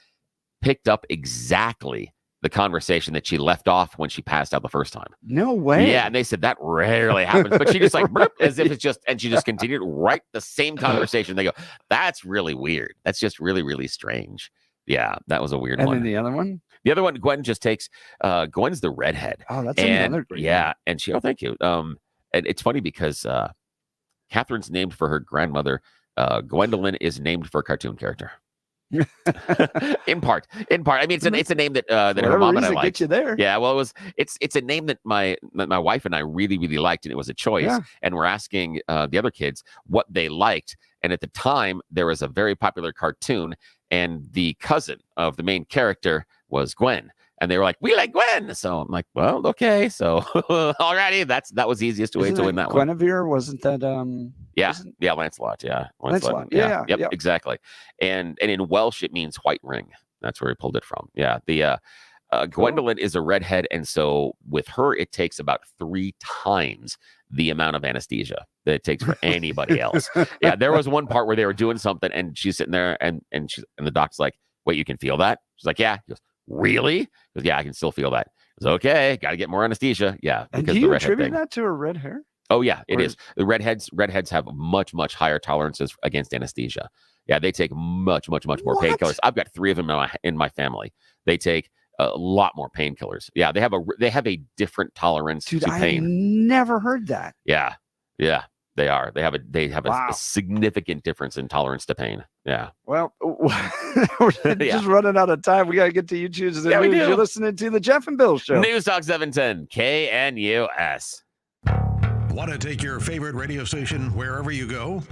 Speaker 2: picked up exactly the conversation that she left off when she passed out the first time.
Speaker 1: No way.
Speaker 2: Yeah, and they said that rarely happens, but she just like burp, as if it's just, and she just continued right the same conversation. They go, that's really weird. That's just really, really strange. Yeah, that was a weird one.
Speaker 1: And then the other one?
Speaker 2: The other one, Gwen just takes, Gwen's the redhead.
Speaker 1: Oh, that's another great one.
Speaker 2: And she, thank you. And it's funny because Catherine's named for her grandmother. Gwendolyn is named for a cartoon character. in part. I mean, it's a name that her mom and I liked.
Speaker 1: Get you there.
Speaker 2: Yeah, well, it's a name that my wife and I really, really liked, and it was a choice. Yeah. And we're asking the other kids what they liked. And at the time, there was a very popular cartoon, and the cousin of the main character was Gwen. And they were like, we like Gwen. So I'm like, well, okay. So alrighty, that was the easiest way to win that one.
Speaker 1: Guinevere, wasn't that
Speaker 2: Yeah, Lancelot. Yeah.
Speaker 1: Lancelot.
Speaker 2: Yeah. Yep, exactly. And in Welsh it means white ring. That's where he pulled it from. Yeah. The Gwendolyn is a redhead, and so with her it takes about 3 times the amount of anesthesia that it takes for anybody else. Yeah, there was one part where they were doing something and she's sitting there and the doc's like, wait, you can feel that? She's like, yeah. He goes, really? He goes, yeah, I can still feel that. He goes, okay, got to get more anesthesia. Yeah.
Speaker 1: And do you attribute that to her red hair?
Speaker 2: Oh yeah, it is. The redheads have much, much higher tolerances against anesthesia. Yeah, they take much, much, much more painkillers. I've got 3 of them in my family. They take a lot more painkillers. Yeah, they have a different tolerance to pain.
Speaker 1: I never heard that.
Speaker 2: Yeah, they are. They have a significant difference in tolerance to pain. Yeah.
Speaker 1: Well, we're just running out of time. We got to get to you choosing the news. You're listening to the Jeff and Bill Show.
Speaker 2: News Talk 710 KNUS.
Speaker 9: Want to take your favorite radio station wherever you go?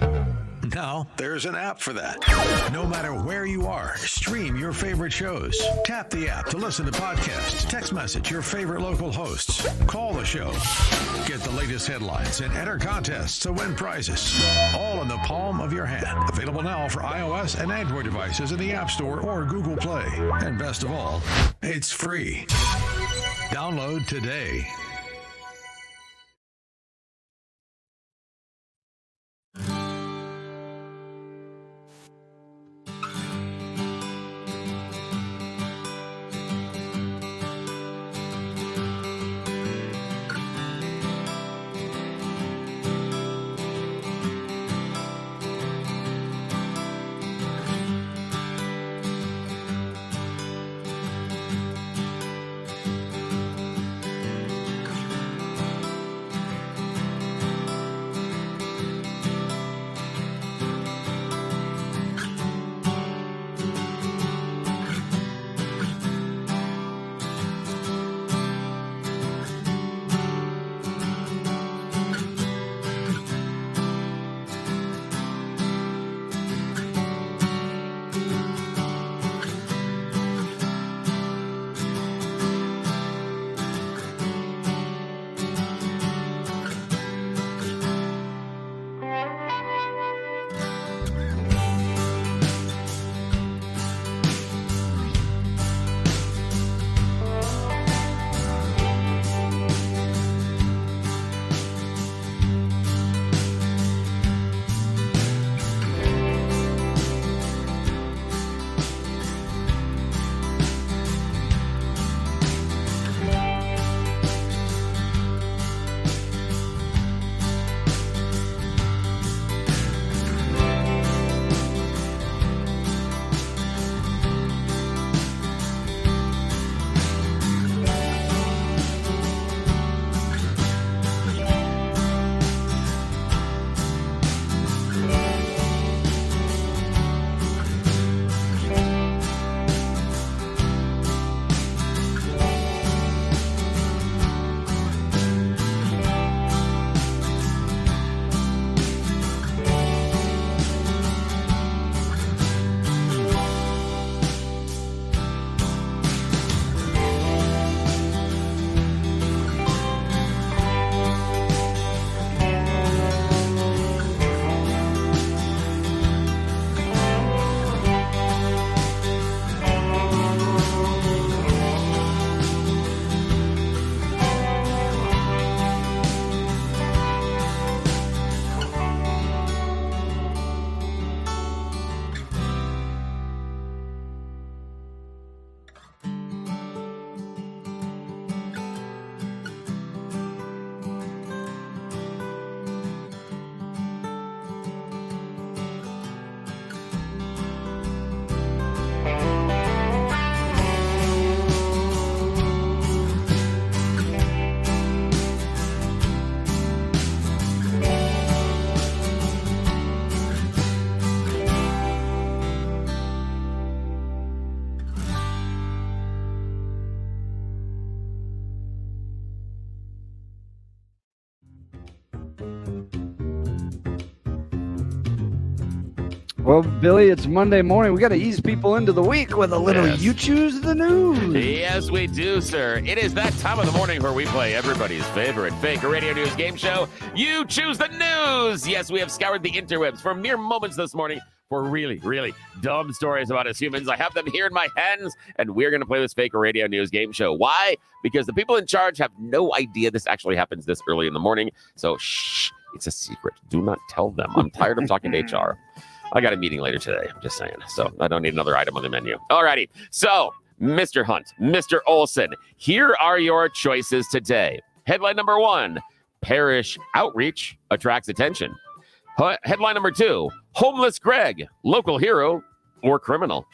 Speaker 9: Now, there's an app for that. No matter where you are, stream your favorite shows. Tap the app to listen to podcasts, text message your favorite local hosts, call the show, get the latest headlines, and enter contests to win prizes. All in the palm of your hand. Available now for iOS and Android devices in the App Store or Google Play. And best of all, it's free. Download today.
Speaker 1: Well, Billy, it's Monday morning. We got to ease people into the week with a little You Choose the News.
Speaker 2: Yes, we do, sir. It is that time of the morning where we play everybody's favorite fake radio news game show, You Choose the News. Yes, we have scoured the interwebs for mere moments this morning for really, really dumb stories about us humans. I have them here in my hands, and we're going to play this fake radio news game show. Why? Because the people in charge have no idea this actually happens this early in the morning. So, shh, it's a secret. Do not tell them. I'm tired of talking to HR. I got a meeting later today. I'm just saying. So I don't need another item on the menu. All righty. So, Mr. Hunt, Mr. Olson, here are your choices today. Headline number 1, parish outreach attracts attention. Headline number 2, homeless Greg, local hero or criminal.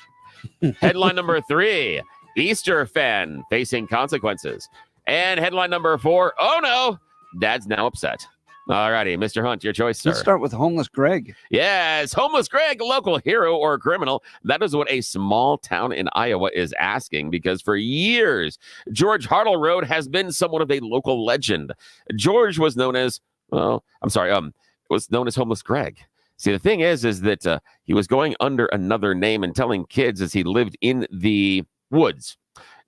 Speaker 2: Headline number 3, Easter fan facing consequences. And headline number 4, oh no, dad's now upset. All righty, Mr. Hunt, your choice, sir.
Speaker 1: Let's start with homeless Greg.
Speaker 2: Yes, homeless Greg, local hero or criminal. That is what a small town in Iowa is asking, because for years, George Hartle Road has been somewhat of a local legend. George was known as, was known as homeless Greg. See, the thing is that he was going under another name and telling kids as he lived in the woods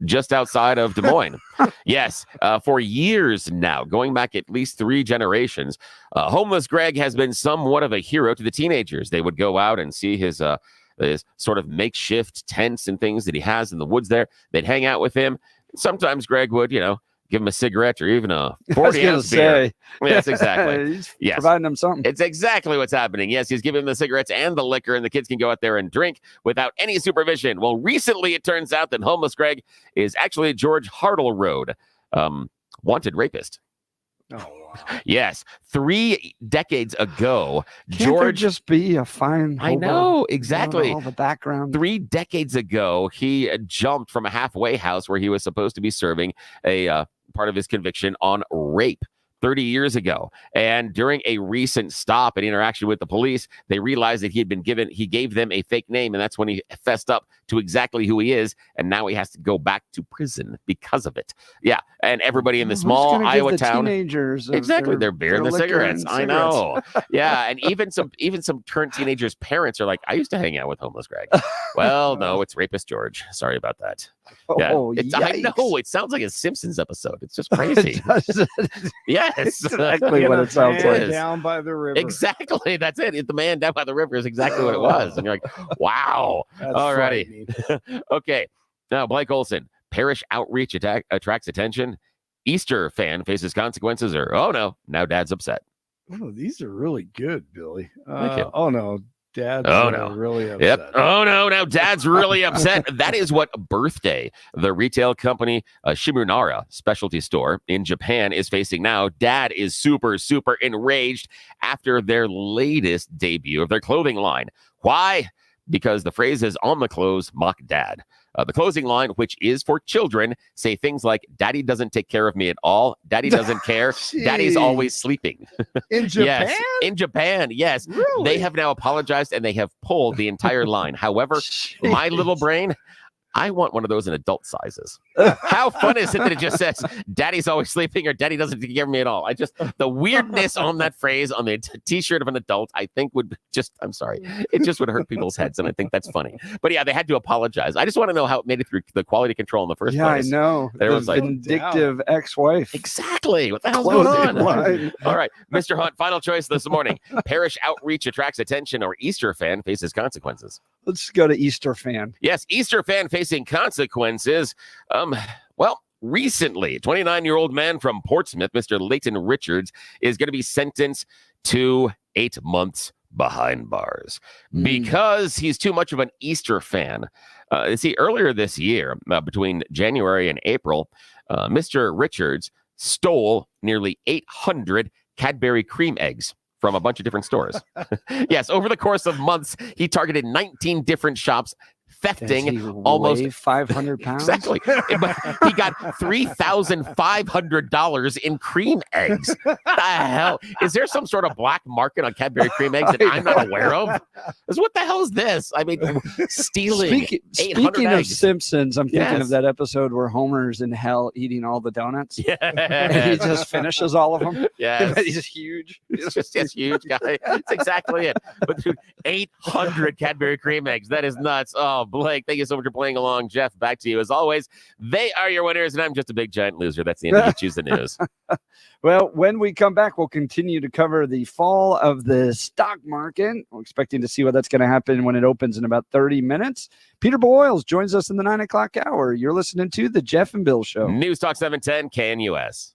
Speaker 2: just outside of Des Moines. Yes, for years now, going back at least 3 generations, homeless Greg has been somewhat of a hero to the teenagers. They would go out and see his sort of makeshift tents and things that he has in the woods there. They'd hang out with him. Sometimes Greg would, give him a cigarette or even a 40-ounce beer. Yes, exactly.
Speaker 1: He's providing them something.
Speaker 2: It's exactly what's happening. Yes, he's giving them the cigarettes and the liquor, and the kids can go out there and drink without any supervision. Well, recently it turns out that homeless Greg is actually George Hartle Road, wanted rapist.
Speaker 3: Oh, wow.
Speaker 2: Yes, 3 decades ago,
Speaker 1: Can't there just be a fine hobo?
Speaker 2: I know, exactly.
Speaker 1: All the background.
Speaker 2: 3 decades ago, he jumped from a halfway house where he was supposed to be serving a part of his conviction on rape 30 years ago. And during a recent stop and interaction with the police, they realized that he gave them a fake name, and that's when he fessed up to exactly who he is, and now he has to go back to prison because of it. Yeah, and everybody in the small Iowa town,
Speaker 1: teenagers
Speaker 2: exactly, they're beer and the cigarettes. I know. Yeah, and even some current teenagers' parents are like, I used to hang out with homeless Greg. Well, no, it's rapist George. Sorry about that. Yeah,
Speaker 1: Oh,
Speaker 2: I know. It sounds like a Simpsons episode. It's just crazy. Yes,
Speaker 1: exactly what it sounds
Speaker 2: It
Speaker 1: like.
Speaker 2: is.
Speaker 3: Down by the river.
Speaker 2: Exactly. That's it. The man down by the river is exactly what it was. And you're like, wow.
Speaker 3: That's
Speaker 2: Alrighty.
Speaker 3: frightening.
Speaker 2: Okay. Now, Blake Olson, parish outreach attracts attention. Easter fan faces consequences, or oh no, now dad's upset.
Speaker 3: Oh, these are really good, Billy.
Speaker 2: Thank you.
Speaker 3: Oh no, Dad's really upset.
Speaker 2: Yep. Oh no, now dad's really upset. That is what Birthday, the retail company, Shimunara specialty store in Japan, is facing now. Dad is super, super enraged after their latest debut of their clothing line. Why? Because the phrases on the clothes mock dad. The clothing line, which is for children, say things like, Daddy doesn't take care of me at all. Daddy doesn't care. Daddy's always sleeping.
Speaker 3: In Japan?
Speaker 2: Yes, in Japan, yes.
Speaker 3: Really?
Speaker 2: They have now apologized and they have pulled the entire line. However, my little brain, I want one of those in adult sizes. How fun is it that it just says, Daddy's always sleeping or Daddy doesn't take care of me at all? The weirdness on that phrase on the t-shirt of an adult, I think would just, I'm sorry, it just would hurt people's heads. And I think that's funny. But yeah, they had to apologize. I just want to know how it made it through the quality control in the first place.
Speaker 1: Yeah, I know.
Speaker 2: There was like
Speaker 1: vindictive ex-wife.
Speaker 2: Exactly. What the hell's going on?
Speaker 1: Line.
Speaker 2: All right, Mr. Hunt, final choice this morning. Parish outreach attracts attention or Easter fan faces consequences.
Speaker 1: Let's go to Easter fan.
Speaker 2: Yes, Easter fan facing consequences. Well, recently, 29-year-old man from Portsmouth, Mr. Leighton Richards, is going to be sentenced to 8 months behind bars because he's too much of an Easter fan. See, earlier this year, between January and April, Mr. Richards stole nearly 800 Cadbury cream eggs from a bunch of different stores. Yes, over the course of months, he targeted 19 different shops, infecting
Speaker 1: Does he
Speaker 2: almost
Speaker 1: weigh 500 pounds.
Speaker 2: Exactly. But he got $3,500 in cream eggs. What the hell? Is there some sort of black market on Cadbury cream eggs that I'm not aware of? What the hell is this? I mean, stealing
Speaker 1: Speaking of
Speaker 2: eggs.
Speaker 1: Simpsons, I'm thinking
Speaker 2: Yes.
Speaker 1: of that episode where Homer's in hell eating all the donuts.
Speaker 2: Yeah.
Speaker 1: And he just finishes all of them.
Speaker 2: Yes.
Speaker 1: He's huge.
Speaker 2: It's just this huge guy. That's exactly it. But dude, 800 Cadbury cream eggs. That is nuts. Oh, Blake, thank you so much for playing along. Jeff, back to you. As always, they are your winners, and I'm just a big giant loser. That's the end of You Choose the News.
Speaker 1: Well, when we come back, we'll continue to cover the fall of the stock market. We're expecting to see what that's going to happen when it opens in about 30 minutes. Peter Boyles joins us in the 9 o'clock hour. You're listening to The Jeff and Bill Show.
Speaker 2: News Talk 710 KNUS.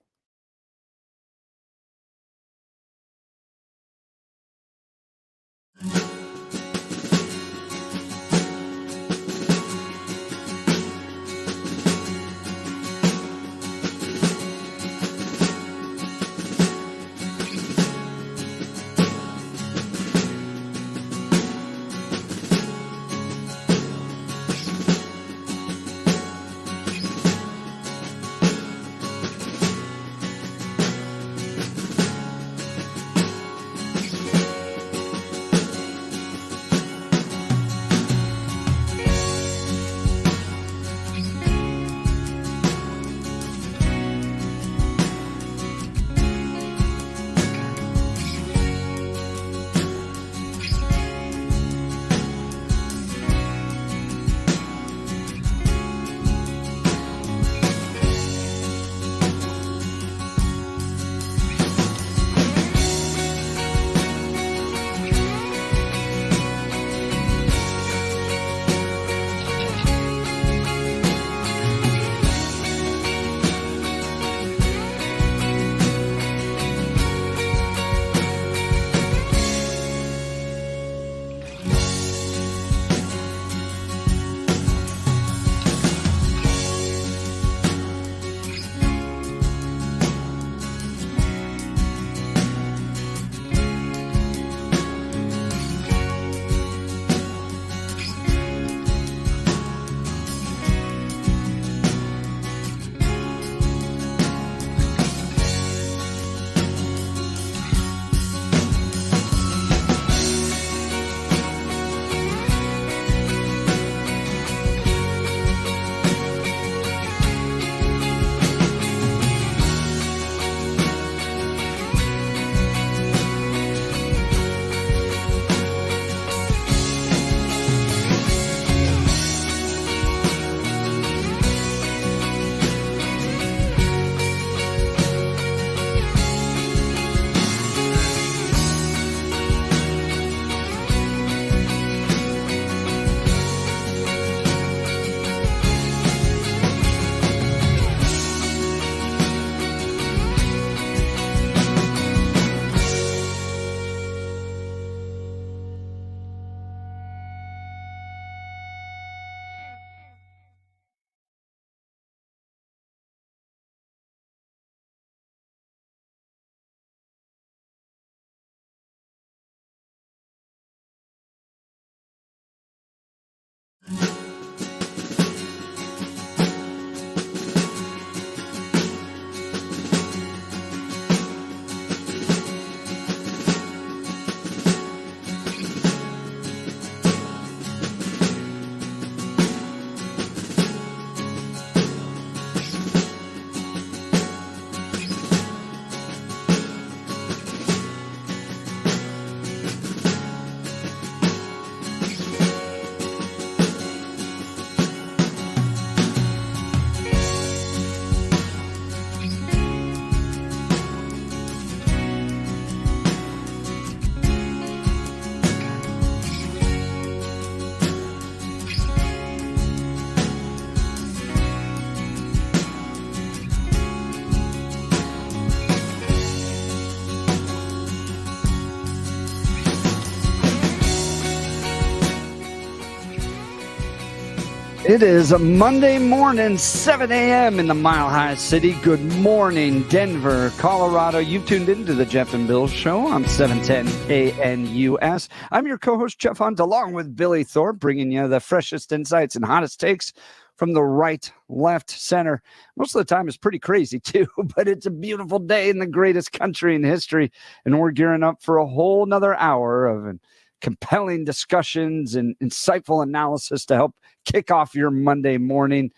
Speaker 1: It is a Monday morning, 7 a.m. in the Mile High City. Good morning, Denver, Colorado. You've tuned into the Jeff and Bill Show on 710 KNUS. I'm your co-host, Jeff Hunt, along with Billy Thorpe, bringing you the freshest insights and hottest takes from the right, left, center. Most of the time it's pretty crazy too, but it's a beautiful day in the greatest country in history, and we're gearing up for a whole nother hour of compelling discussions and insightful analysis to help kick off your Monday morning.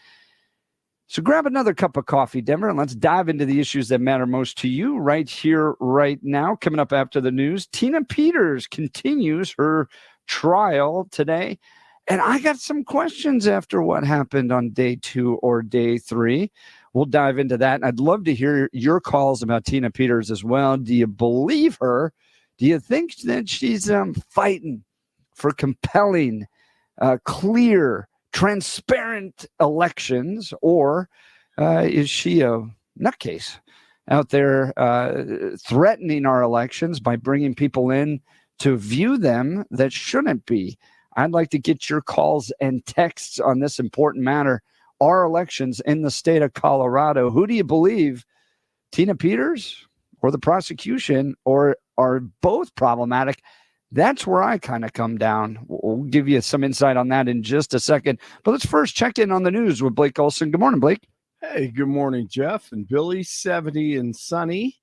Speaker 1: So grab another cup of coffee, Denver, and let's dive into the issues that matter most to you right here, right now. Coming up after the news, Tina Peters continues her trial today. And I got some questions after what happened on day 2 or day 3. We'll dive into that. And I'd love to hear your calls about Tina Peters as well. Do you believe her? Do you think that she's fighting for compelling, clear, transparent elections? Or is she a nutcase out there threatening our elections by bringing people in to view them that shouldn't be? I'd like to get your calls and texts on this important matter. Our elections in the state of Colorado. Who do you believe, Tina Peters or the prosecution, or are both problematic? That's where I kind of come down. We'll give you some insight on that in just a second. But let's first check in on the news with Blake Olson. Good morning, Blake.
Speaker 3: Hey, good morning, Jeff and Billy. 70 and sunny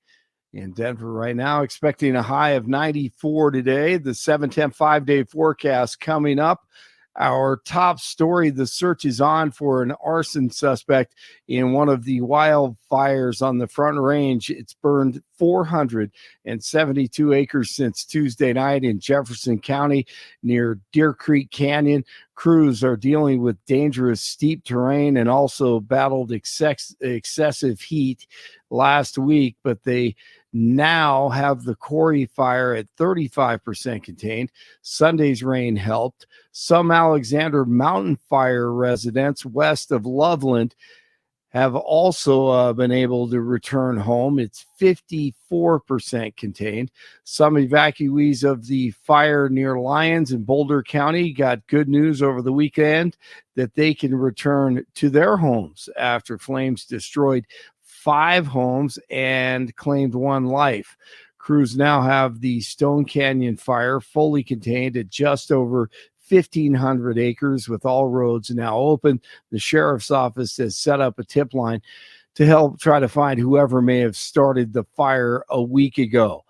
Speaker 3: in Denver right now, expecting a high of 94 today. The 7-10 5-day forecast coming up. Our top story, the search is on for an arson suspect in one of the wildfires on the Front Range. It's burned 472 acres since Tuesday night in Jefferson County near Deer Creek Canyon. Crews are dealing with dangerous steep terrain and also battled excessive heat last week, but they now have the Corey fire at 35% contained. Sunday's rain helped. Some Alexander Mountain Fire residents west of Loveland have also been able to return home. It's 54% contained. Some evacuees of the fire near Lyons in Boulder County got good news over the weekend that they can return to their homes after flames destroyed 5 homes and claimed 1 life. Crews now have the Stone Canyon fire fully contained at just over 1,500 acres with all roads now open. The sheriff's office has set up a tip line to help try to find whoever may have started the fire a week ago.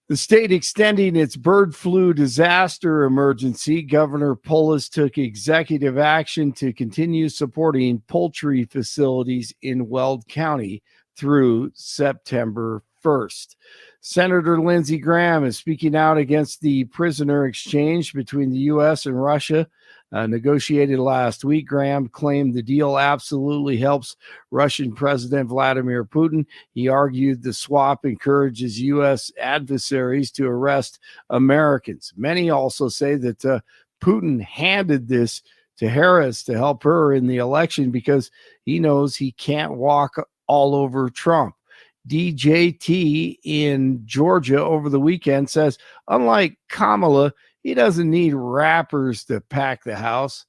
Speaker 3: The state extending its bird flu disaster emergency. Governor Polis took executive action to continue supporting poultry facilities in Weld County through September 1st. Senator Lindsey Graham is speaking out against the prisoner exchange between the U.S. and Russia. Negotiated last week. Graham claimed the deal absolutely helps Russian President Vladimir Putin. He argued the swap encourages U.S. adversaries to arrest Americans. Many also say that Putin handed this to Harris to help her in the election because he knows he can't walk all over Trump. DJT in Georgia over the weekend says, unlike Kamala, he doesn't need rappers to pack the house.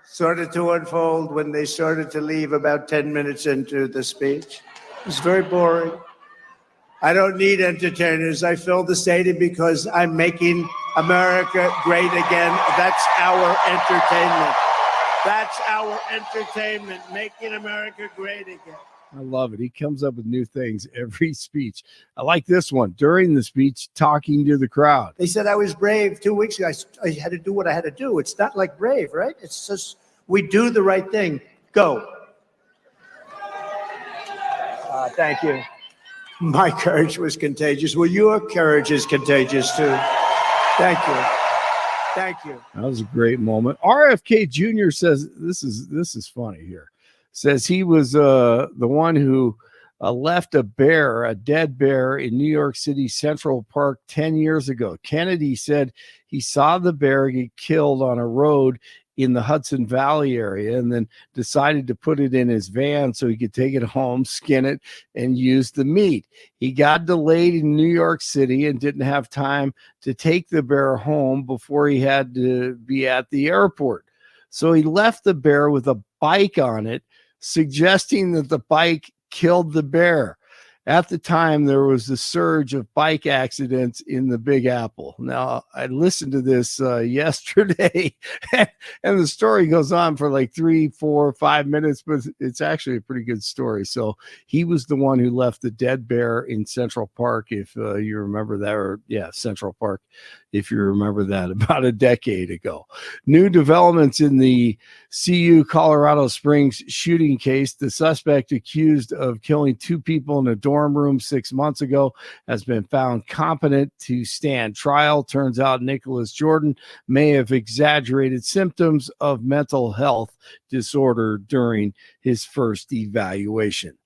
Speaker 4: Started to unfold when they started to leave about 10 minutes into the speech. It was very boring. I don't need entertainers. I fill the stadium because I'm making America great again. That's our entertainment. That's our entertainment, making America great again.
Speaker 3: I love it. He comes up with new things every speech. I like this one. During the speech, talking to the crowd.
Speaker 4: They said I was brave 2 weeks ago. I had to do what I had to do. It's not like brave, right? It's just we do the right thing. Go.
Speaker 1: Thank you.
Speaker 4: My courage was contagious. Well, your courage is contagious too. Thank you. Thank you.
Speaker 3: That was a great moment. RFK Jr. says, this is funny here. Says he was the one who left a dead bear in New York City Central Park 10 years ago. Kennedy said he saw the bear get killed on a road in the Hudson Valley area and then decided to put it in his van so he could take it home, skin it, and use the meat. He got delayed in New York City and didn't have time to take the bear home before he had to be at the airport. So he left the bear with a bike on it, suggesting that the bike killed the bear. At the time, there was a surge of bike accidents in the Big Apple. Now, I listened to this yesterday, and the story goes on for like 3, 4, 5 minutes, but it's actually a pretty good story. So he was the one who left the dead bear in Central Park, if you remember that, or Central Park, if you remember that, about a decade ago. New developments in the CU Colorado Springs shooting case. The suspect accused of killing 2 people in a dorm room 6 months ago has been found competent to stand trial. Turns out Nicholas Jordan may have exaggerated symptoms of mental health disorder during his first evaluation.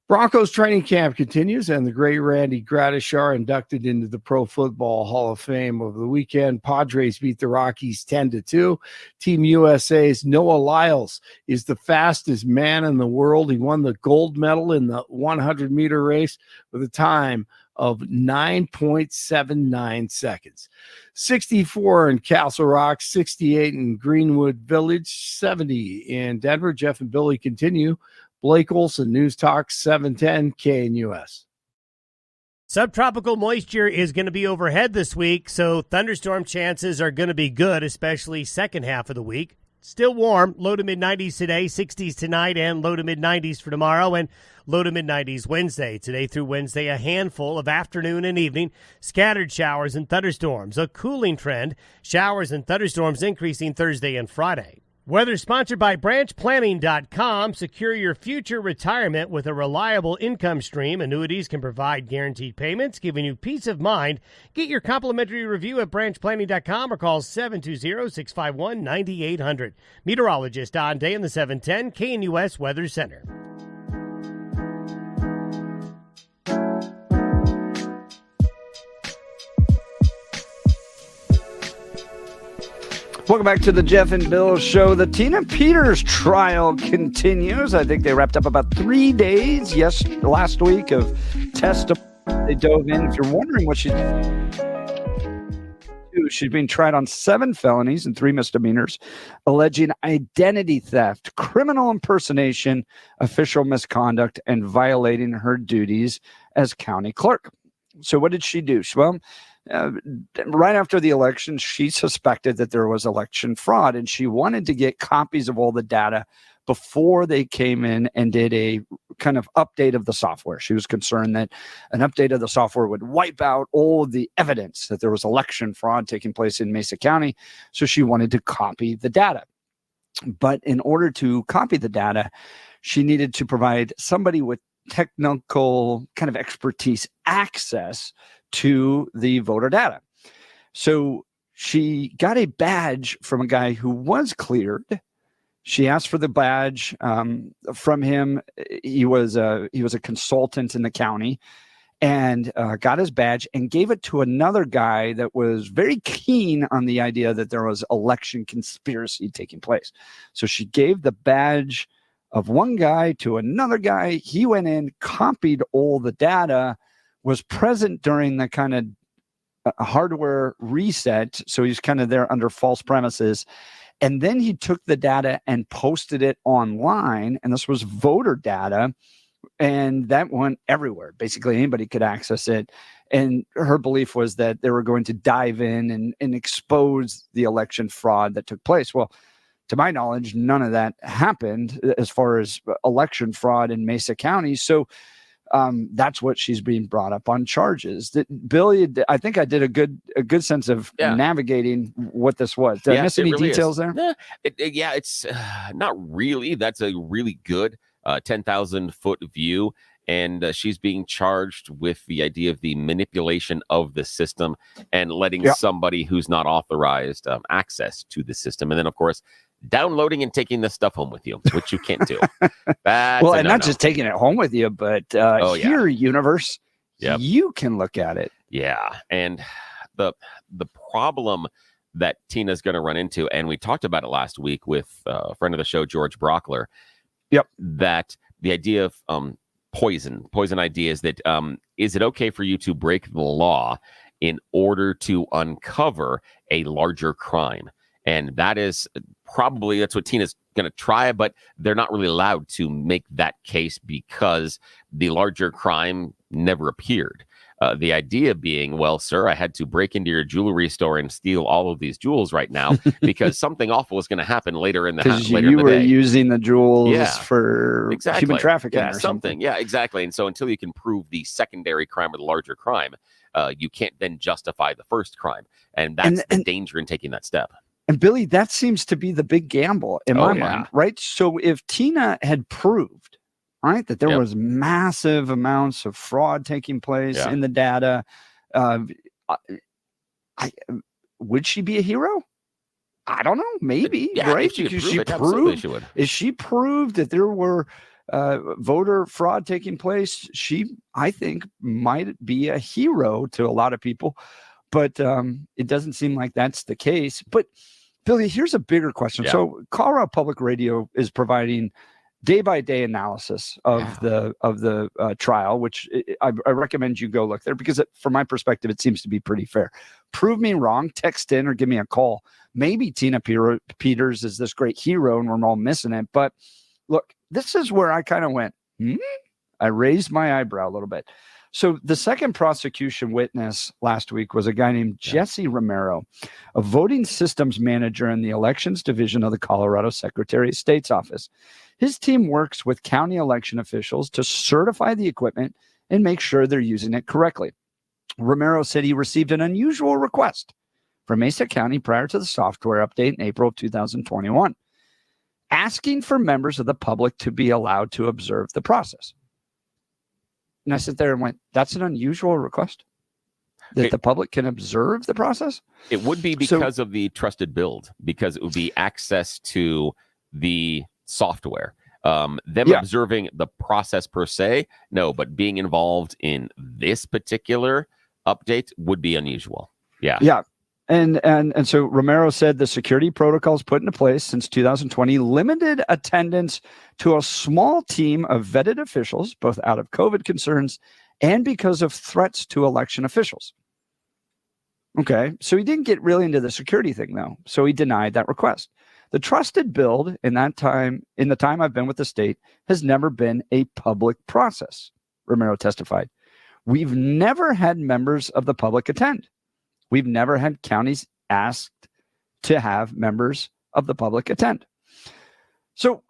Speaker 3: Broncos training camp continues, and the great Randy Gradishar inducted into the Pro Football Hall of Fame over the weekend. Padres beat the Rockies 10-2. Team USA's Noah Lyles is the fastest man in the world. He won the gold medal in the 100-meter race with a time of 9.79 seconds. 64 in Castle Rock, 68 in Greenwood Village, 70 in Denver. Jeff and Billy continue. Blake Olson, News Talk 710 KNUS.
Speaker 6: Subtropical moisture is going to be overhead this week, so thunderstorm chances are going to be good, especially second half of the week. Still warm, low to mid-90s today, 60s tonight, and low to mid-90s for tomorrow, and low to mid-90s Wednesday. Today through Wednesday, a handful of afternoon and evening scattered showers and thunderstorms. A cooling trend, showers and thunderstorms increasing Thursday and Friday. Weather sponsored by BranchPlanning.com. Secure your future retirement with a reliable income stream. Annuities can provide guaranteed payments, giving you peace of mind. Get your complimentary review at BranchPlanning.com or call 720-651-9800. Meteorologist Don Day in the 710 KNUS Weather Center.
Speaker 1: Welcome back to the Jeff and Bill Show. The Tina Peters trial continues. I think they wrapped up about 3 days last week of testimony. They dove in. If you're wondering what she's being tried on 7 felonies and 3 misdemeanors, alleging identity theft, criminal impersonation, official misconduct, and violating her duties as county clerk. So what did she do? Well, right after the election, she suspected that there was election fraud, and she wanted to get copies of all the data before they came in and did a kind of update of the software. She was concerned that an update of the software would wipe out all of the evidence that there was election fraud taking place in Mesa County. So she wanted to copy the data. But in order to copy the data, she needed to provide somebody with technical kind of expertise access to the voter data. So she got a badge from a guy who was cleared. She asked for the badge from him. He was a consultant in the county, and got his badge and gave it to another guy that was very keen on the idea that there was election conspiracy taking place. So she gave the badge of one guy to another guy. He went in, copied all the data, was present during the kind of hardware reset. So he's kind of there under false premises. And then he took the data and posted it online. And this was voter data. And that went everywhere. Basically, anybody could access it. And her belief was that they were going to dive in and expose the election fraud that took place. Well, to my knowledge, none of that happened as far as election fraud in Mesa County. So that's what she's being brought up on charges. Billy, I think I did a good sense of navigating what this was. Did I miss any details there?
Speaker 2: It's not really. That's a really good 10,000-foot view. And she's being charged with the idea of the manipulation of the system and letting somebody who's not authorized access to the system. And then, of course, downloading and taking this stuff home with you, which you can't do.
Speaker 1: Well, and not just taking it home with you, but here, universe, you can look at it.
Speaker 2: Yeah. And the problem that Tina's going to run into, and we talked about it last week with a friend of the show, George Brockler, that the idea of poison ideas that is it okay for you to break the law in order to uncover a larger crime? And that is probably, that's what Tina's going to try, but they're not really allowed to make that case because the larger crime never appeared. The idea being, well, sir, I had to break into your jewelry store and steal all of these jewels right now because something awful is going to happen later in the
Speaker 1: Because
Speaker 2: later in
Speaker 1: you
Speaker 2: the
Speaker 1: were
Speaker 2: day.
Speaker 1: using the jewels
Speaker 2: Yeah,
Speaker 1: for
Speaker 2: exactly.
Speaker 1: human trafficking
Speaker 2: Yeah,
Speaker 1: or something.
Speaker 2: Yeah, exactly. And so until you can prove the secondary crime or the larger crime, you can't then justify the first crime. And that's the danger in taking that step.
Speaker 1: And Billy, that seems to be the big gamble in my
Speaker 2: yeah.
Speaker 1: mind, right? So if Tina had proved, right, that there was massive amounts of fraud taking place in the data, would she be a hero? I don't know. Maybe, right?
Speaker 2: If she could prove it, absolutely she would.
Speaker 1: If she proved that there were voter fraud taking place, she, I think, might be a hero to a lot of people. But it doesn't seem like that's the case. But Billy, here's a bigger question.
Speaker 2: Yeah.
Speaker 1: So Colorado Public Radio is providing day-by-day analysis of the trial, which I recommend you go look there because from my perspective, it seems to be pretty fair. Prove me wrong, text in or give me a call. Maybe Tina Peters is this great hero and we're all missing it. But look, this is where I kind of went, I raised my eyebrow a little bit. So the second prosecution witness last week was a guy named Jesse Romero, a voting systems manager in the elections division of the Colorado Secretary of State's office. His team works with county election officials to certify the equipment and make sure they're using it correctly. Romero said he received an unusual request from Mesa County prior to the software update in April of 2021, asking for members of the public to be allowed to observe the process. And I sit there and went, that's an unusual request that the public can observe the process.
Speaker 2: It would be because of the trusted build, because it would be access to the software. Observing the process per se, no, but being involved in this particular update would be unusual. Yeah.
Speaker 1: And so Romero said the security protocols put into place since 2020 limited attendance to a small team of vetted officials, both out of COVID concerns and because of threats to election officials. Okay, so he didn't get really into the security thing, though. So he denied that request. The trusted build in the time I've been with the state has never been a public process, Romero testified. We've never had members of the public attend. We've never had counties asked to have members of the public attend. So,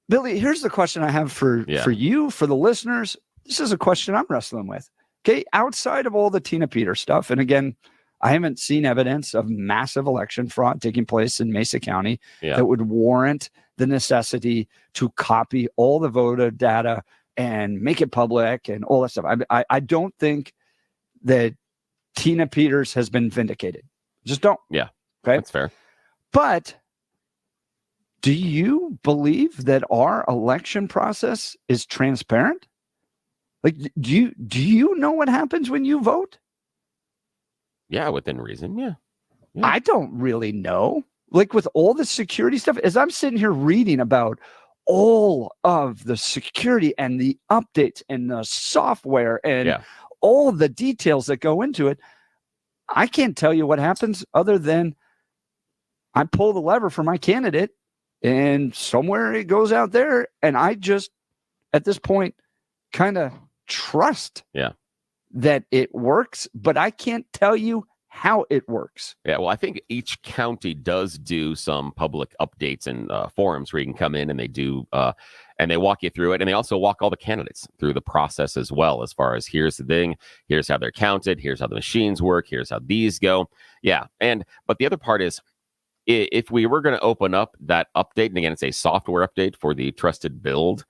Speaker 1: Billy, here's the question I have for you, for the listeners. This is a question I'm wrestling with. Okay, outside of all the Tina Peters stuff, and again, I haven't seen evidence of massive election fraud taking place in Mesa County that would warrant the necessity to copy all the voter data and make it public and all that stuff. I don't think that Tina Peters has been vindicated. Just don't.
Speaker 2: Yeah.
Speaker 1: Okay.
Speaker 2: That's fair.
Speaker 1: But do you believe that our election process is transparent? Like, do you know what happens when you vote?
Speaker 2: Yeah, within reason. Yeah.
Speaker 1: I don't really know. Like with all the security stuff, as I'm sitting here reading about all of the security and the updates and the software and all the details that go into it, I can't tell you what happens other than I pull the lever for my candidate and somewhere it goes out there. And I just, at this point, kind of trust that it works, but I can't tell you how it works.
Speaker 2: Yeah, well, I think each county does do some public updates and forums where you can come in and they do and they walk you through it. And they also walk all the candidates through the process as well, as far as here's the thing, here's how they're counted, here's how the machines work, here's how these go. Yeah. But the other part is, if we were going to open up that update, and again, it's a software update for the trusted build,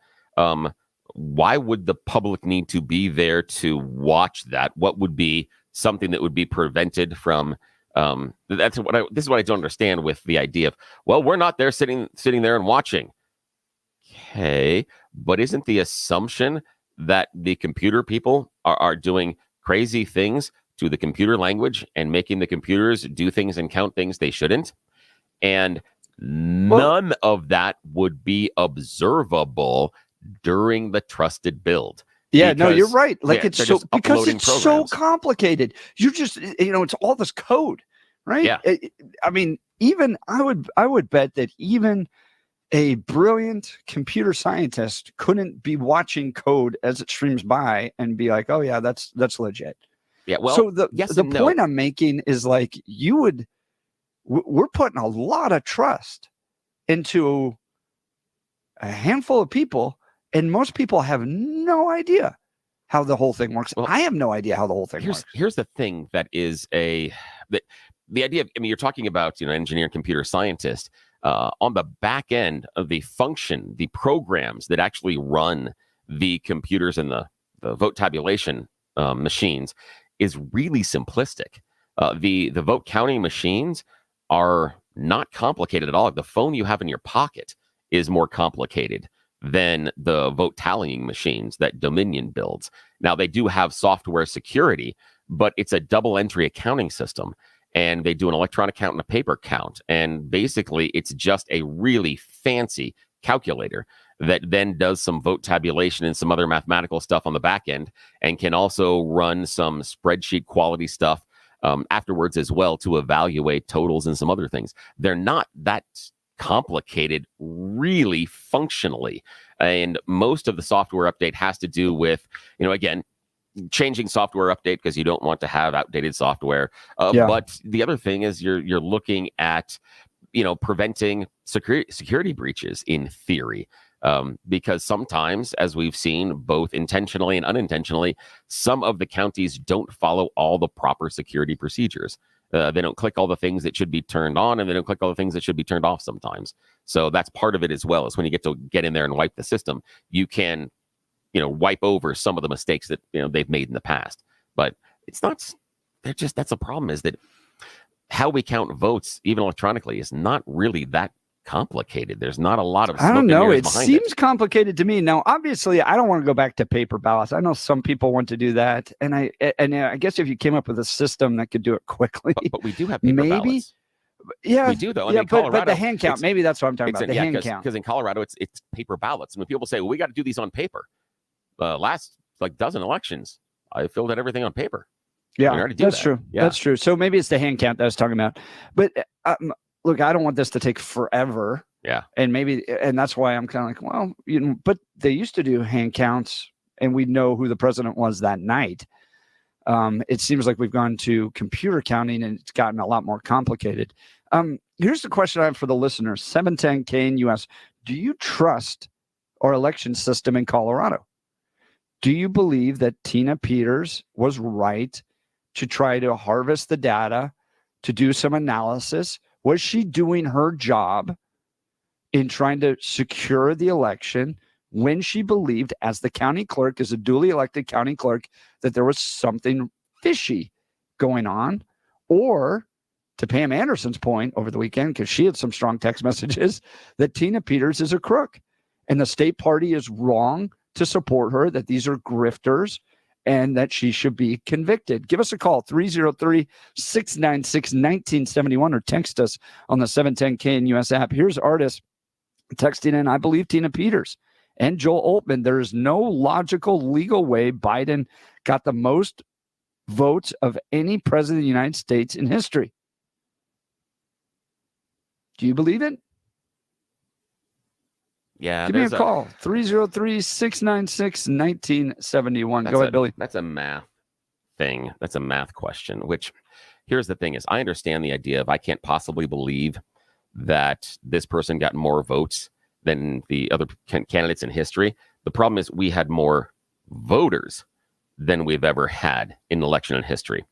Speaker 2: why would the public need to be there to watch that? What would be something that would be prevented from this is what I don't understand with the idea of, well, we're not there sitting there and watching. Okay, but isn't the assumption that the computer people are doing crazy things to the computer language and making the computers do things and count things they shouldn't? And none of that would be observable during the trusted build.
Speaker 1: Yeah, no, you're right. Like it's so, because it's
Speaker 2: programs.
Speaker 1: so complicated. You just, it's all this code, right?
Speaker 2: Yeah.
Speaker 1: I mean, even I would bet that even a brilliant computer scientist couldn't be watching code as it streams by and be like, oh yeah, that's legit.
Speaker 2: Yeah. Well,
Speaker 1: so the
Speaker 2: and no.
Speaker 1: point I'm making is like we're putting a lot of trust into a handful of people, and most people have no idea how the whole thing works.
Speaker 2: Well,
Speaker 1: I have no idea how the whole thing works.
Speaker 2: Here's the thing that is the idea of, I mean, you're talking about, engineer, computer scientist, on the back end of the function, the programs that actually run the computers and the vote tabulation machines is really simplistic. The vote counting machines are not complicated at all. The phone you have in your pocket is more complicated than the vote tallying machines that Dominion builds. Now, they do have software security, but it's a double entry accounting system. And they do an electronic count and a paper count. And basically, it's just a really fancy calculator that then does some vote tabulation and some other mathematical stuff on the back end, and can also run some spreadsheet quality stuff afterwards as well to evaluate totals and some other things. They're not that complicated really functionally. And most of the software update has to do with, again, changing software update because you don't want to have outdated software. But the other thing is you're looking at, preventing security breaches in theory. Because sometimes, as we've seen, both intentionally and unintentionally, some of the counties don't follow all the proper security procedures. They don't click all the things that should be turned on, and they don't click all the things that should be turned off sometimes. So that's part of it as well, is when you get in there and wipe the system, you can, wipe over some of the mistakes that, they've made in the past. But it's not, that's a problem, is that how we count votes, even electronically, is not really that complicated. There's not a lot of
Speaker 1: I don't know. It
Speaker 2: behind
Speaker 1: seems complicated to me. Now, obviously, I don't want to go back to paper ballots. I know some people want to do that, and I guess if you came up with a system that could do it quickly,
Speaker 2: but we do have paper ballots.
Speaker 1: Yeah,
Speaker 2: we do though.
Speaker 1: Yeah,
Speaker 2: Colorado,
Speaker 1: but the hand count, maybe that's what I'm talking about. The hand count,
Speaker 2: because in Colorado, it's paper ballots, and when people say, "Well, we got to do these on paper," last dozen elections, I filled out everything on paper.
Speaker 1: Yeah, that's true. Yeah. That's true. So maybe it's the hand count that I was talking about. But look, I don't want this to take forever.
Speaker 2: Yeah.
Speaker 1: And that's why I'm kind of like, well, but they used to do hand counts and we know who the president was that night. It seems like we've gone to computer counting and it's gotten a lot more complicated. Here's the question I have for the listeners. 710 KNUS. Do you trust our election system in Colorado? Do you believe that Tina Peters was right to try to harvest the data, to do some analysis? Was she doing her job in trying to secure the election when she believed, as the county clerk, as a duly elected county clerk, that there was something fishy going on? Or, to Pam Anderson's point over the weekend, because she had some strong text messages, that Tina Peters is a crook and the state party is wrong to support her, that these are grifters, and that she should be convicted. Give us a call, 303-696-1971, or text us on the 710 KNUS app. Here's Artis texting in, I believe Tina Peters and Joel Altman. There is no logical, legal way Biden got the most votes of any president of the United States in history. Do you believe it?
Speaker 2: Yeah.
Speaker 1: Give me a call, 303-696-1971. Go ahead, Billy.
Speaker 2: That's a math thing. That's a math question, which, here's the thing is, I understand the idea of, I can't possibly believe that this person got more votes than the other candidates in history. The problem is we had more voters than we've ever had in election in history.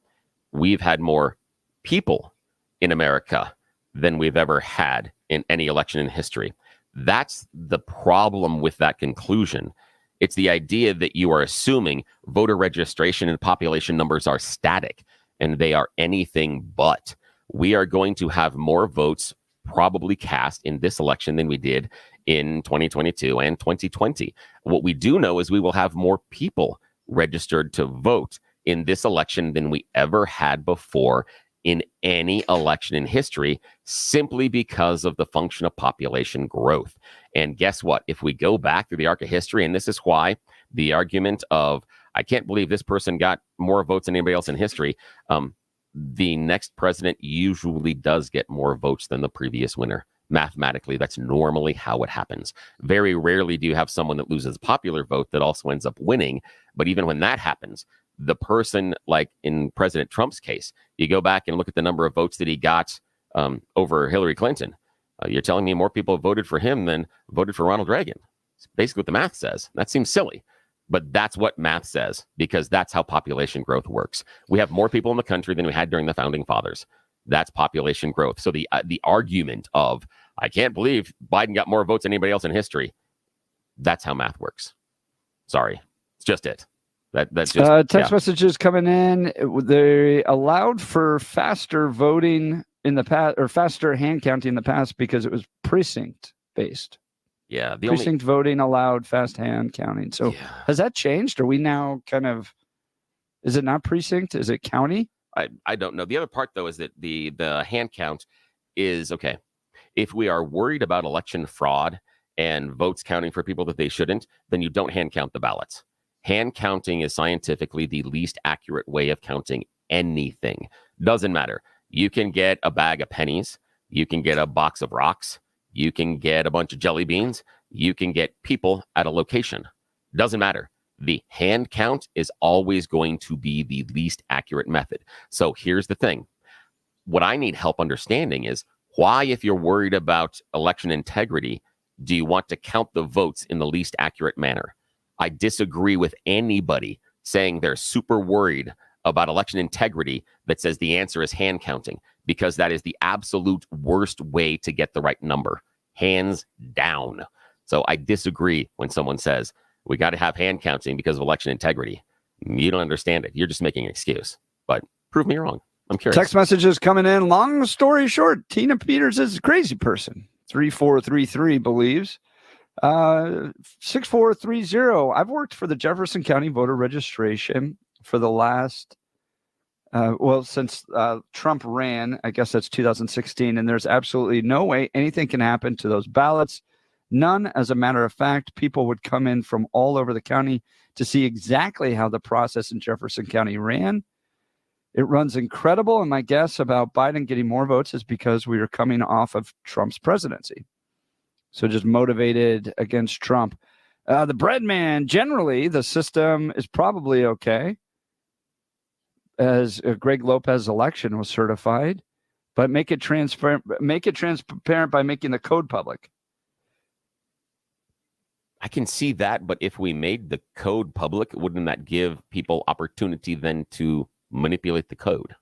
Speaker 2: We've had more people in America than we've ever had in any election in history. That's the problem with that conclusion. It's the idea that you are assuming voter registration and population numbers are static, and they are anything but. We are going to have more votes probably cast in this election than we did in 2022 and 2020. What we do know is we will have more people registered to vote in this election than we ever had before in any election in history, simply because of the function of population growth. And guess what? If we go back through the arc of history, and this is why the argument of, I can't believe this person got more votes than anybody else in history, the next president usually does get more votes than the previous winner. Mathematically, that's normally how it happens. Very rarely do you have someone that loses a popular vote that also ends up winning. But even when that happens, the person, like in President Trump's case, you go back and look at the number of votes that he got over Hillary Clinton. You're telling me more people voted for him than voted for Ronald Reagan. It's basically what the math says. That seems silly, but that's what math says, because that's how population growth works. We have more people in the country than we had during the founding fathers. That's population growth. So the argument of, I can't believe Biden got more votes than anybody else in history, that's how math works. Sorry. It's just it. That's just
Speaker 1: text messages coming in. They allowed for faster voting in the past, or faster hand counting in the past, because it was precinct based.
Speaker 2: Yeah.
Speaker 1: Precinct voting allowed fast hand counting. So has that changed? Are we now kind of, is it not precinct? Is it county?
Speaker 2: I don't know. The other part, though, is that the hand count is, okay, if we are worried about election fraud and votes counting for people that they shouldn't, then you don't hand count the ballots. Hand counting is scientifically the least accurate way of counting anything. Doesn't matter. You can get a bag of pennies. You can get a box of rocks. You can get a bunch of jelly beans. You can get people at a location. Doesn't matter. The hand count is always going to be the least accurate method. So here's the thing. What I need help understanding is why, if you're worried about election integrity, do you want to count the votes in the least accurate manner? I disagree with anybody saying they're super worried about election integrity that says the answer is hand counting, because that is the absolute worst way to get the right number. Hands down. So I disagree when someone says, we got to have hand counting because of election integrity. You don't understand it. You're just making an excuse. But prove me wrong. I'm curious.
Speaker 1: Text messages coming in. Long story short, Tina Peters is a crazy person. 3433 believes. 6430. I've worked for the Jefferson County voter registration for the last, since Trump ran. I guess that's 2016. And there's absolutely no way anything can happen to those ballots. None. As a matter of fact, people would come in from all over the county to see exactly how the process in Jefferson County ran. It runs incredible. And my guess about Biden getting more votes is because we are coming off of Trump's presidency. So just motivated against Trump. The bread man, generally, the system is probably okay, as Greg Lopez's election was certified, but make it transparent by making the code public.
Speaker 2: I can see that, but if we made the code public, wouldn't that give people opportunity then to manipulate the code?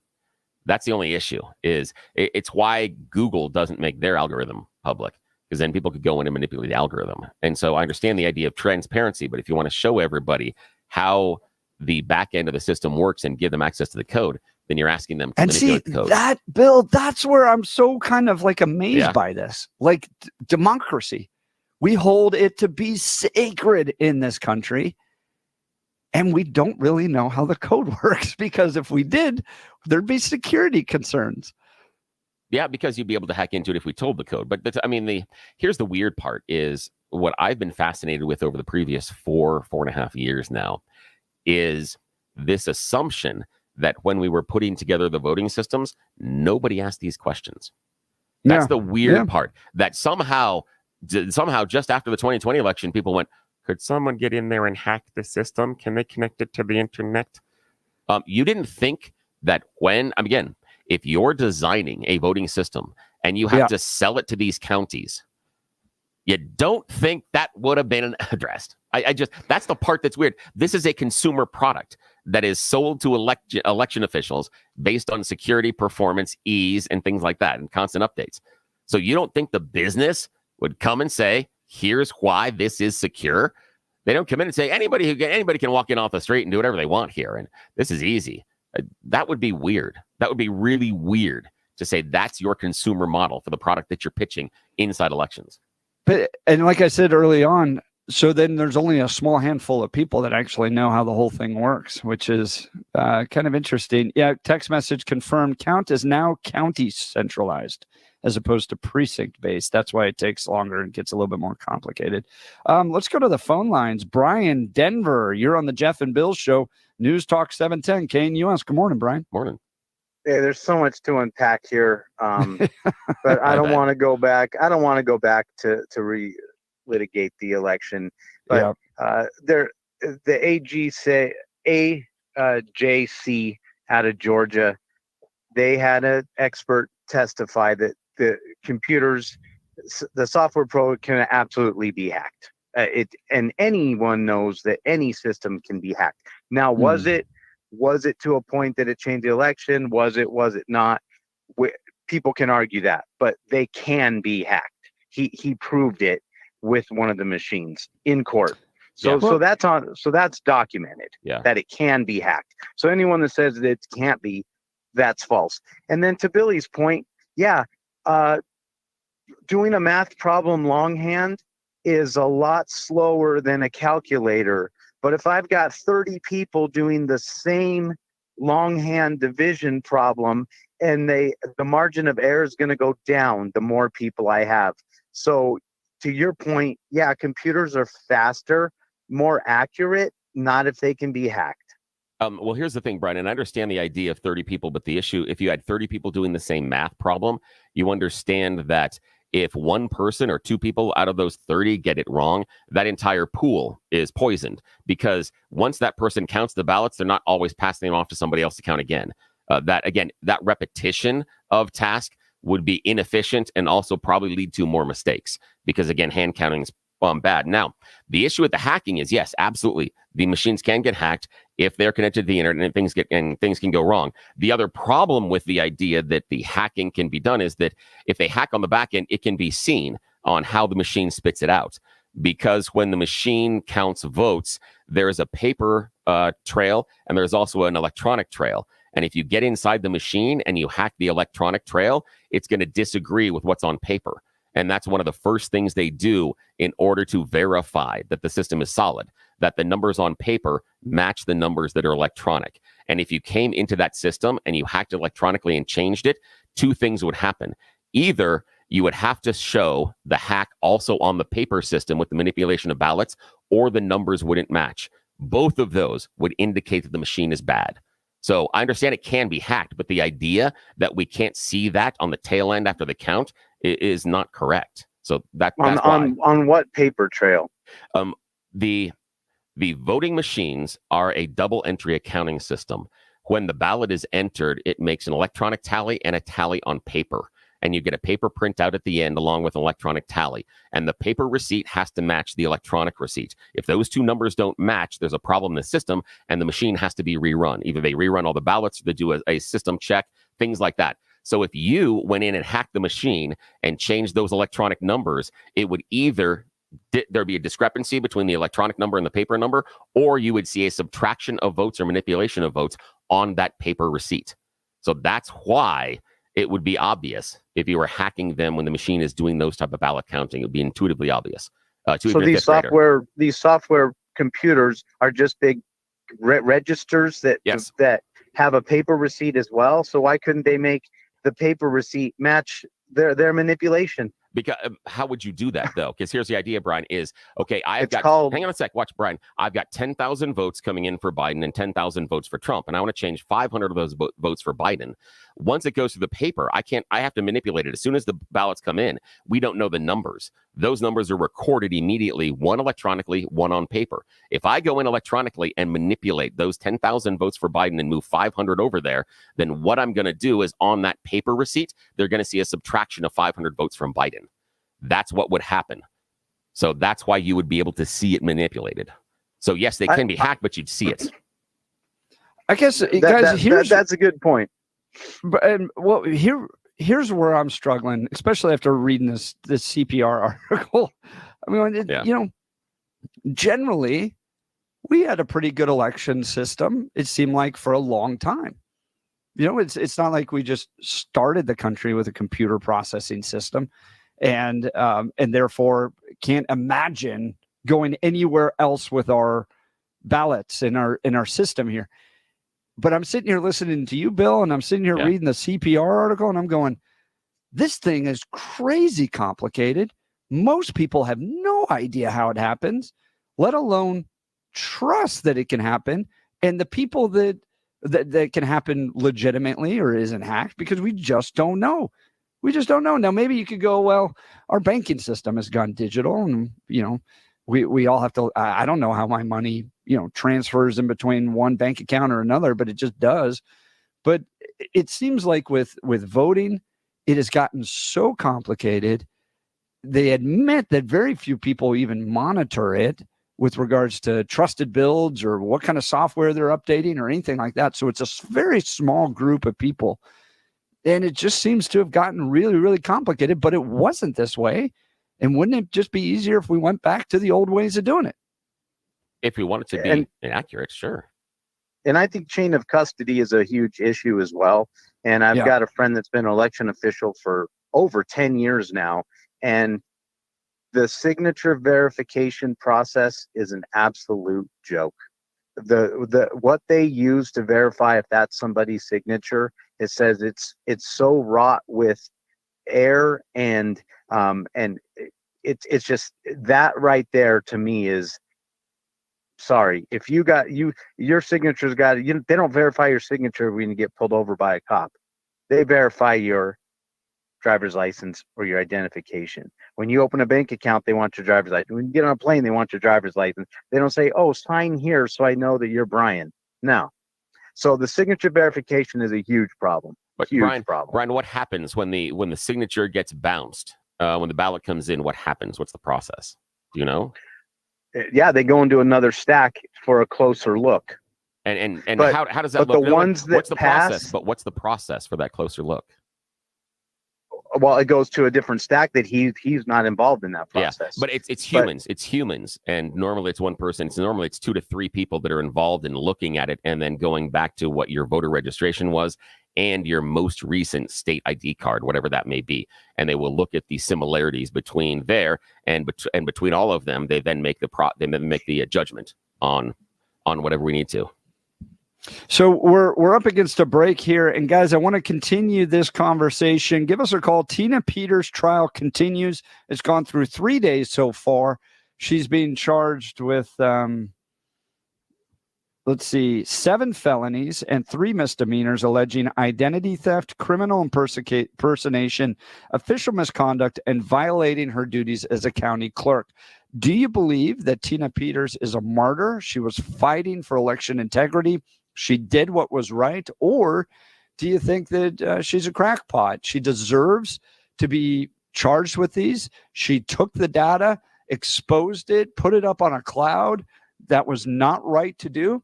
Speaker 2: That's the only issue. It's why Google doesn't make their algorithm public, because then people could go in and manipulate the algorithm. And so I understand the idea of transparency, but if you want to show everybody how the back end of the system works and give them access to the code, then you're asking them to manipulate the code.
Speaker 1: That, Bill, that's where I'm so kind of like amazed by this. Like democracy. We hold it to be sacred in this country, and we don't really know how the code works, because if we did, there'd be security concerns.
Speaker 2: Yeah, because you'd be able to hack into it if we told the code. But here's the weird part is what I've been fascinated with over the previous 4.5 years now is this assumption that when we were putting together the voting systems, nobody asked these questions. That's the weird part, that somehow just after the 2020 election, people went, could someone get in there and hack the system? Can they connect it to the internet? You didn't think that if you're designing a voting system and you have to sell it to these counties, you don't think that would have been addressed. That's the part that's weird. This is a consumer product that is sold to election officials based on security, performance, ease, and things like that, and constant updates. So you don't think the business would come and say, here's why this is secure? They don't come in and say, anybody can walk in off the street and do whatever they want here, and this is easy. That would be weird. That would be really weird to say that's your consumer model for the product that you're pitching inside elections.
Speaker 1: And like I said early on, so then there's only a small handful of people that actually know how the whole thing works, which is kind of interesting. Yeah, text message confirmed. Count is now county centralized as opposed to precinct based. That's why it takes longer and gets a little bit more complicated. Let's go to the phone lines. Brian, Denver, you're on the Jeff and Bill show. News Talk 710 KNUS. Good morning, Brian.
Speaker 2: Morning.
Speaker 10: there's so much to unpack here, but I don't want to go back. I don't want to go back to relitigate the election. But the AJC out of Georgia, they had an expert testify that the computers, the software program can absolutely be hacked. And anyone knows that any system can be hacked. Now, was it to a point that it changed the election? Was it not? People can argue that, but they can be hacked. He proved it with one of the machines in court. So that's documented that it can be hacked. So anyone that says that it can't be, that's false. And then to Billy's point, doing a math problem longhand is a lot slower than a calculator. But if I've got 30 people doing the same longhand division problem, and the margin of error is going to go down the more people I have. So to your point, computers are faster, more accurate, not if they can be hacked.
Speaker 2: Well, here's the thing, Brian, and I understand the idea of 30 people, but the issue, if you had 30 people doing the same math problem, you understand that if one person or two people out of those 30 get it wrong, that entire pool is poisoned, because once that person counts the ballots, they're not always passing them off to somebody else to count again. That repetition of task would be inefficient and also probably lead to more mistakes, because again, hand counting is bad. Now, the issue with the hacking is, yes, absolutely, the machines can get hacked if they're connected to the internet, and things can go wrong. The other problem with the idea that the hacking can be done is that if they hack on the back end, it can be seen on how the machine spits it out. Because when the machine counts votes, there is a paper trail and there's also an electronic trail. And if you get inside the machine and you hack the electronic trail, it's going to disagree with what's on paper. And that's one of the first things they do in order to verify that the system is solid, that the numbers on paper match the numbers that are electronic. And if you came into that system and you hacked electronically and changed it, two things would happen. Either you would have to show the hack also on the paper system with the manipulation of ballots, or the numbers wouldn't match. Both of those would indicate that the machine is bad. So I understand it can be hacked, but the idea that we can't see that on the tail end after the count is not correct. So that's why.
Speaker 10: On what paper trail?
Speaker 2: The voting machines are a double entry accounting system. When the ballot is entered, it makes an electronic tally and a tally on paper. And you get a paper printout at the end along with an electronic tally. And the paper receipt has to match the electronic receipt. If those two numbers don't match, there's a problem in the system, and the machine has to be rerun. Either they rerun all the ballots, or they do a system check, things like that. So if you went in and hacked the machine and changed those electronic numbers, it would either there'd be a discrepancy between the electronic number and the paper number, or you would see a subtraction of votes or manipulation of votes on that paper receipt. So that's why it would be obvious if you were hacking them when the machine is doing those type of ballot counting. It would be intuitively obvious.
Speaker 10: So these software computers are just big registers that have a paper receipt as well. So why couldn't they make the paper receipt match their manipulation?
Speaker 2: Because how would you do that, though? Because here's the idea, Brian, is, okay, hang on a sec, watch, Brian. I've got 10,000 votes coming in for Biden and 10,000 votes for Trump, and I want to change 500 of those votes for Biden. Once it goes through the paper, I have to manipulate it. As soon as the ballots come in, we don't know the numbers. Those numbers are recorded immediately, one electronically, one on paper. If I go in electronically and manipulate those 10,000 votes for Biden and move 500 over there, then what I'm going to do is on that paper receipt, they're going to see a subtraction of 500 votes from Biden. That's what would happen. So that's why you would be able to see it manipulated. So yes, they can be hacked, but you'd see it.
Speaker 3: I guess, guys,
Speaker 10: that's a good point.
Speaker 3: But here's where I'm struggling, especially after reading this CPR article. I mean, generally, we had a pretty good election system. It seemed like for a long time. It's not like we just started the country with a computer processing system, and therefore can't imagine going anywhere else with our ballots in our system here. But I'm sitting here listening to you, Bill, and I'm sitting here reading the CPR article, and I'm going, this thing is crazy complicated. Most people have no idea how it happens, let alone trust that it can happen. And the people that
Speaker 1: that can happen legitimately or isn't hacked, because we just don't know. We just don't know. Now, maybe you could go, well, our banking system has gone digital, and, we all have to, I don't know how my money, transfers in between one bank account or another, but it just does. But it seems like with voting, it has gotten so complicated. They admit that very few people even monitor it with regards to trusted builds or what kind of software they're updating or anything like that. So it's a very small group of people. And it just seems to have gotten really, really complicated, but it wasn't this way. And wouldn't it just be easier if we went back to the old ways of doing it?
Speaker 2: If we want it to be inaccurate, sure.
Speaker 10: And I think chain of custody is a huge issue as well. And I've got a friend that's been an election official for over 10 years now. And the signature verification process is an absolute joke. What they use to verify if that's somebody's signature, it says it's so wrought with error and it's just that right there to me is, sorry, if you got your signature's got they don't verify your signature when you get pulled over by a cop. They verify your driver's license or your identification. When you open a bank account, they want your driver's license. When you get on a plane, they want your driver's license. They don't say, oh, sign here so I know that you're Brian. No. So the signature verification is a huge problem.
Speaker 2: But
Speaker 10: huge
Speaker 2: Brian, what happens when the signature gets bounced? When the ballot comes in, what happens? What's the process? Do you know?
Speaker 10: Yeah, they go into another stack for a closer look.
Speaker 2: And
Speaker 10: but,
Speaker 2: how does that
Speaker 10: but
Speaker 2: look?
Speaker 10: The ones that
Speaker 2: what's the
Speaker 10: pass,
Speaker 2: process? But what's the process for that closer look?
Speaker 10: Well, it goes to a different stack that he's not involved in that process.
Speaker 2: Yeah, but it's humans. It's humans, and normally it's one person. Normally it's 2 to 3 people that are involved in looking at it, and then going back to what your voter registration was and your most recent state ID card, whatever that may be, and they will look at the similarities between there and between all of them. They then make the judgment on whatever we need to.
Speaker 1: So we're up against a break here, and guys, I want to continue this conversation. Give us a call. Tina Peters' trial continues. It's gone through 3 days so far. She's being charged with 7 felonies and 3 misdemeanors alleging identity theft, criminal impersonation, official misconduct, and violating her duties as a county clerk. Do you believe that Tina Peters is a martyr? She was fighting for election integrity. She did what was right. Or do you think that she's a crackpot? She deserves to be charged with these. She took the data, exposed it, put it up on a cloud. That was not right to do.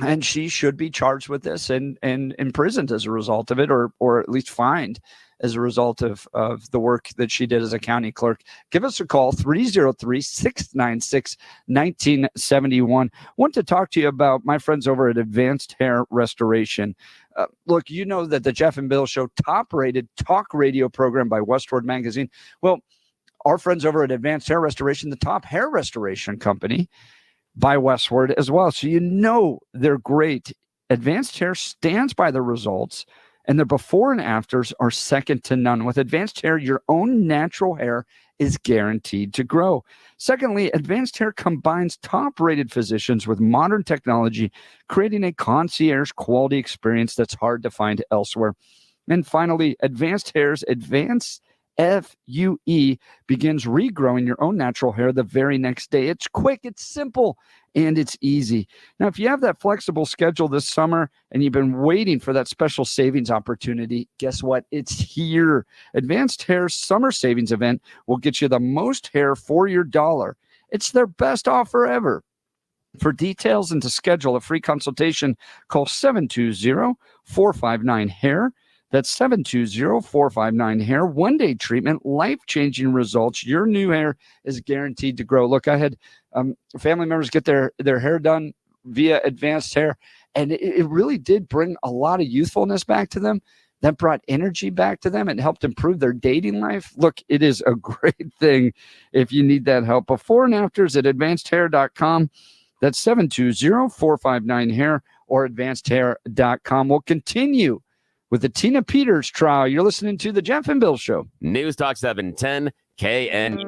Speaker 1: And she should be charged with this and imprisoned as a result of it, or at least fined as a result of the work that she did as a county clerk. Give us a call, 303-696-1971. Want to talk to you about my friends over at Advanced Hair Restoration. Look, you know that the Jeff and Bill Show, top-rated talk radio program by Westward Magazine. Well, our friends over at Advanced Hair Restoration, the top hair restoration company by Westward as well. So you know they're great. Advanced Hair stands by the results, and their before and afters are second to none. With Advanced Hair, your own natural hair is guaranteed to grow. Secondly, Advanced Hair combines top-rated physicians with modern technology, creating a concierge quality experience that's hard to find elsewhere. And finally, Advanced Hair's Advanced FUE begins regrowing your own natural hair the very next day. It's quick, it's simple, and it's easy. Now, if you have that flexible schedule this summer and you've been waiting for that special savings opportunity, guess what? It's here. Advanced Hair's summer savings event will get you the most hair for your dollar. It's their best offer ever. For details and to schedule a free consultation, call 720-459-HAIR. That's 720-459-HAIR. One-day treatment, life-changing results. Your new hair is guaranteed to grow. Look, I had family members get their hair done via Advanced Hair, and it really did bring a lot of youthfulness back to them. That brought energy back to them and helped improve their dating life. Look, it is a great thing if you need that help. Before and afters at advancedhair.com. That's 720-459-HAIR or advancedhair.com. We'll continue with the Tina Peters trial. You're listening to the Jeff and Bill Show.
Speaker 2: News Talk 710 KNUS.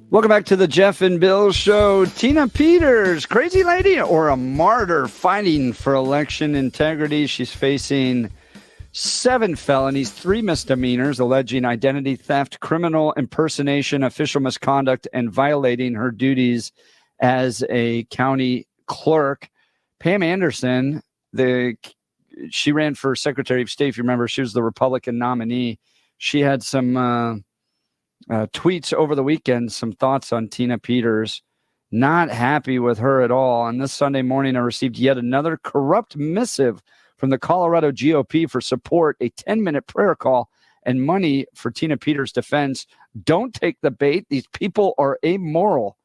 Speaker 1: Welcome back to the Jeff and Bill Show. Tina Peters, crazy lady or a martyr fighting for election integrity? She's facing 7 felonies, 3 misdemeanors, alleging identity theft, criminal impersonation, official misconduct, and violating her duties as a county clerk. Pam Anderson, she ran for Secretary of State. If you remember, she was the Republican nominee. She had some tweets over the weekend, some thoughts on Tina Peters. Not happy with her at all. And this Sunday morning, I received yet another corrupt missive from the Colorado GOP for support, a 10-minute prayer call, and money for Tina Peters' defense. Don't take the bait. These people are amoral,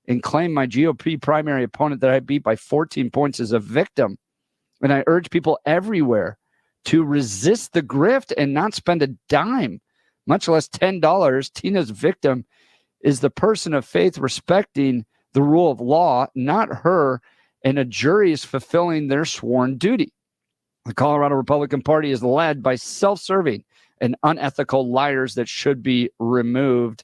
Speaker 1: and claim my GOP primary opponent that I beat by 14 points as a victim. And I urge people everywhere to resist the grift and not spend a dime, much less $10. Tina's victim is the person of faith respecting the rule of law, not her, and a jury is fulfilling their sworn duty. The Colorado Republican Party is led by self-serving and unethical liars that should be removed.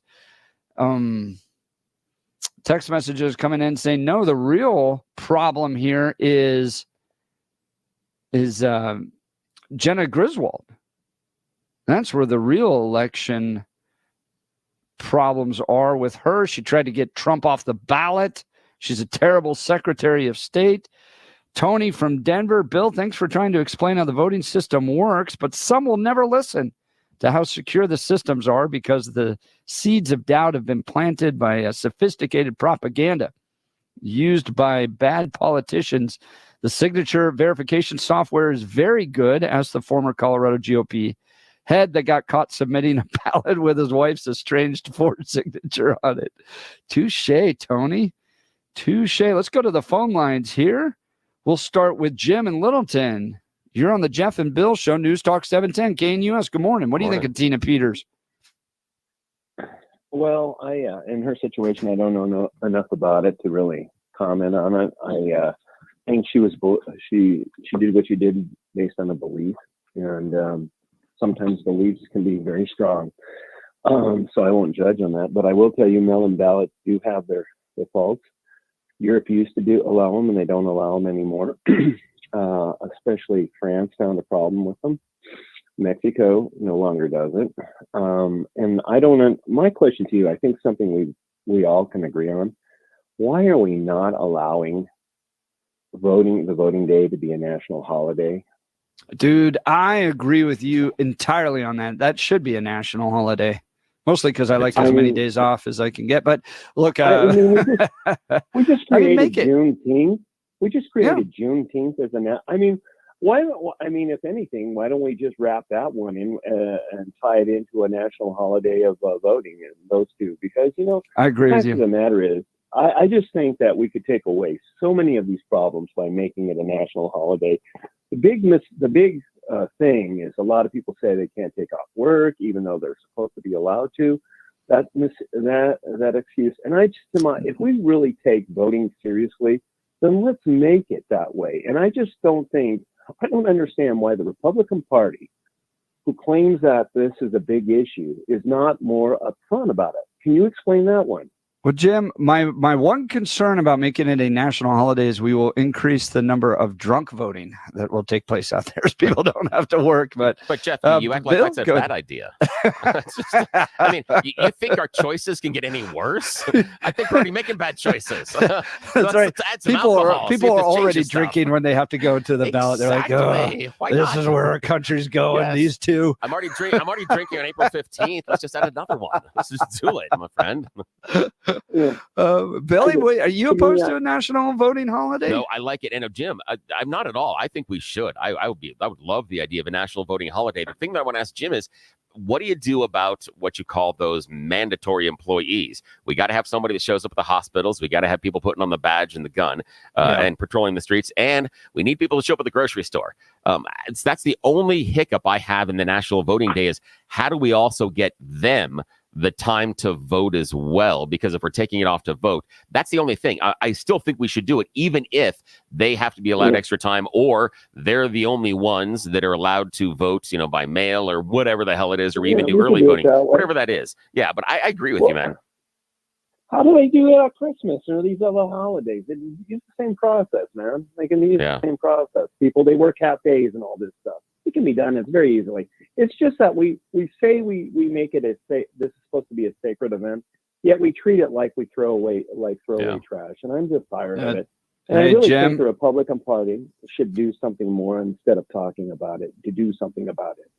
Speaker 1: Text messages coming in saying, no, the real problem here is Jenna Griswold. That's where the real election problems are with her. She tried to get Trump off the ballot. She's a terrible Secretary of State. Tony from Denver. Bill, thanks for trying to explain how the voting system works, but some will never listen to how secure the systems are because the seeds of doubt have been planted by a sophisticated propaganda used by bad politicians. The signature verification software is very good, asked the former Colorado GOP head that got caught submitting a ballot with his wife's estranged Ford signature on it. Touche, Tony. Touche. Let's go to the phone lines here. We'll start with Jim in Littleton. You're on the Jeff and Bill Show, News Talk 710 KNUS. Good morning. What do you think of Tina Peters?
Speaker 11: Well, in her situation, I don't know enough about it to really comment on it. I think she did what she did based on a belief, and sometimes beliefs can be very strong. So I won't judge on that, but I will tell you, mail-in ballots do have their faults. Europe used to allow them, and they don't allow them anymore. Especially France found a problem with them. Mexico no longer does it. And my question to you, I think something we all can agree on. Why are we not allowing the voting day to be a national holiday?
Speaker 1: Dude, I agree with you entirely on that. That should be a national holiday. Mostly because I like as many days off as I can get. But look,
Speaker 11: we just created Juneteenth. We just created Juneteenth as if anything, why don't we just wrap that one in and tie it into a national holiday of voting and those two? Because,
Speaker 1: I agree with you.
Speaker 11: The matter is, I just think that we could take away so many of these problems by making it a national holiday. The big thing is a lot of people say they can't take off work, even though they're supposed to be allowed to. That excuse. And if we really take voting seriously, then let's make it that way. And I don't understand why the Republican Party, who claims that this is a big issue, is not more upfront about it. Can you explain that one?
Speaker 1: Well, Jim, my one concern about making it a national holiday is we will increase the number of drunk voting that will take place out there as people don't have to work. But
Speaker 2: Jeff, you act like that's a bad idea. You think our choices can get any worse? I think we're already making bad choices.
Speaker 1: That's right. People are already drinking when they have to go to the ballot. They're like, this is where our country's going. Yes. These two.
Speaker 2: I'm already drinking on April 15th. Let's just add another one. Let's just do it, my friend.
Speaker 1: Yeah. Billy, are you opposed to a national voting holiday?
Speaker 2: No, I like it. And Jim, I'm not at all. I think we should. I would love the idea of a national voting holiday. The thing that I want to ask Jim is, what do you do about what you call those mandatory employees? We got to have somebody that shows up at the hospitals. We got to have people putting on the badge and the gun and patrolling the streets. And we need people to show up at the grocery store. That's the only hiccup I have in the national voting day is how do we also get them the time to vote as well? Because if we're taking it off to vote, that's the only thing. I still think we should do it, even if they have to be allowed extra time or they're the only ones that are allowed to vote, by mail or whatever the hell it is, or even do early voting, whatever that is. Yeah, but I agree with you, man.
Speaker 11: how do they do it at Christmas or these other holidays? It's the same process, man. They can use the same process. People, they work half days and all this stuff. It can be done. It's very easily. It's just that we say we make it this is supposed to be a sacred event, yet we treat it like we throw away trash. And I'm just tired of it. And I really think the Republican Party should do something more instead of talking about it, to do something about it.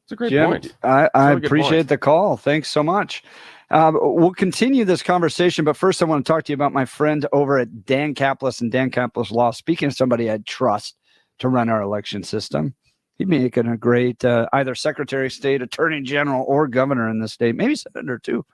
Speaker 2: It's a great
Speaker 1: Jim,
Speaker 2: point.
Speaker 1: I appreciate the call. Thanks so much. We'll continue this conversation, but first I want to talk to you about my friend over at Dan Caplis and Dan Caplis Law. Speaking of somebody I'd trust to run our election system, he'd be making a great either Secretary of State, Attorney General, or Governor in the state, maybe Senator too.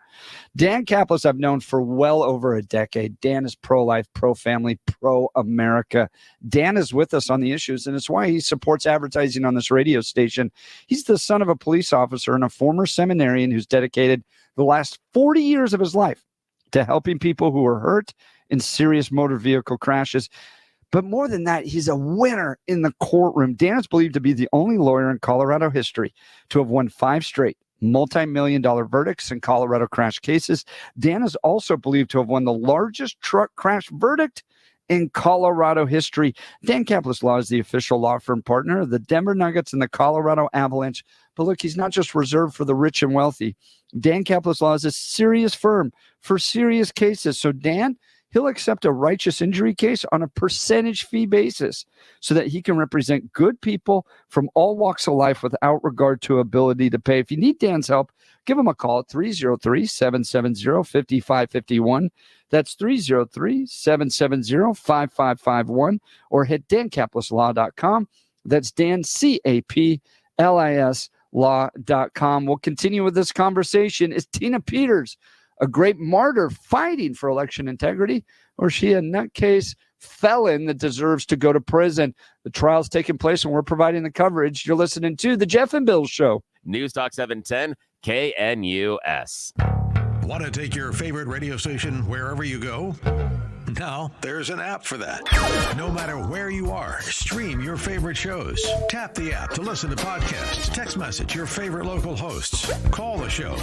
Speaker 1: Dan Caplis I've known for well over a decade. Dan is pro-life, pro-family, pro-America. Dan is with us on the issues, and it's why he supports advertising on this radio station. He's the son of a police officer and a former seminarian who's dedicated the last 40 years of his life to helping people who are hurt in serious motor vehicle crashes. But more than that, he's a winner in the courtroom. Dan is believed to be the only lawyer in Colorado history to have won 5 straight multi-million-dollar verdicts in Colorado crash cases. Dan is also believed to have won the largest truck crash verdict in Colorado history. Dan Caplis Law is the official law firm partner of the Denver Nuggets and the Colorado Avalanche. But look, he's not just reserved for the rich and wealthy. Dan Caplis Law is a serious firm for serious cases. So Dan, he'll accept a righteous injury case on a percentage fee basis so that he can represent good people from all walks of life without regard to ability to pay. If you need Dan's help, give him a call at 303-770-5551. That's 303-770-5551, or hit dancaplisLaw.com. That's Dan, CAPLIS law.com. We'll continue with this conversation. Is Tina Peters a great martyr fighting for election integrity, or is she a nutcase felon that deserves to go to prison? The trial's taking place, and we're providing the coverage. You're listening to The Jeff and Bill Show.
Speaker 2: News Talk 710 KNUS.
Speaker 9: Want to take your favorite radio station wherever you go? Now, there's an app for that. No matter where you are, stream your favorite shows. Tap the app to listen to podcasts, text message your favorite local hosts, call the show,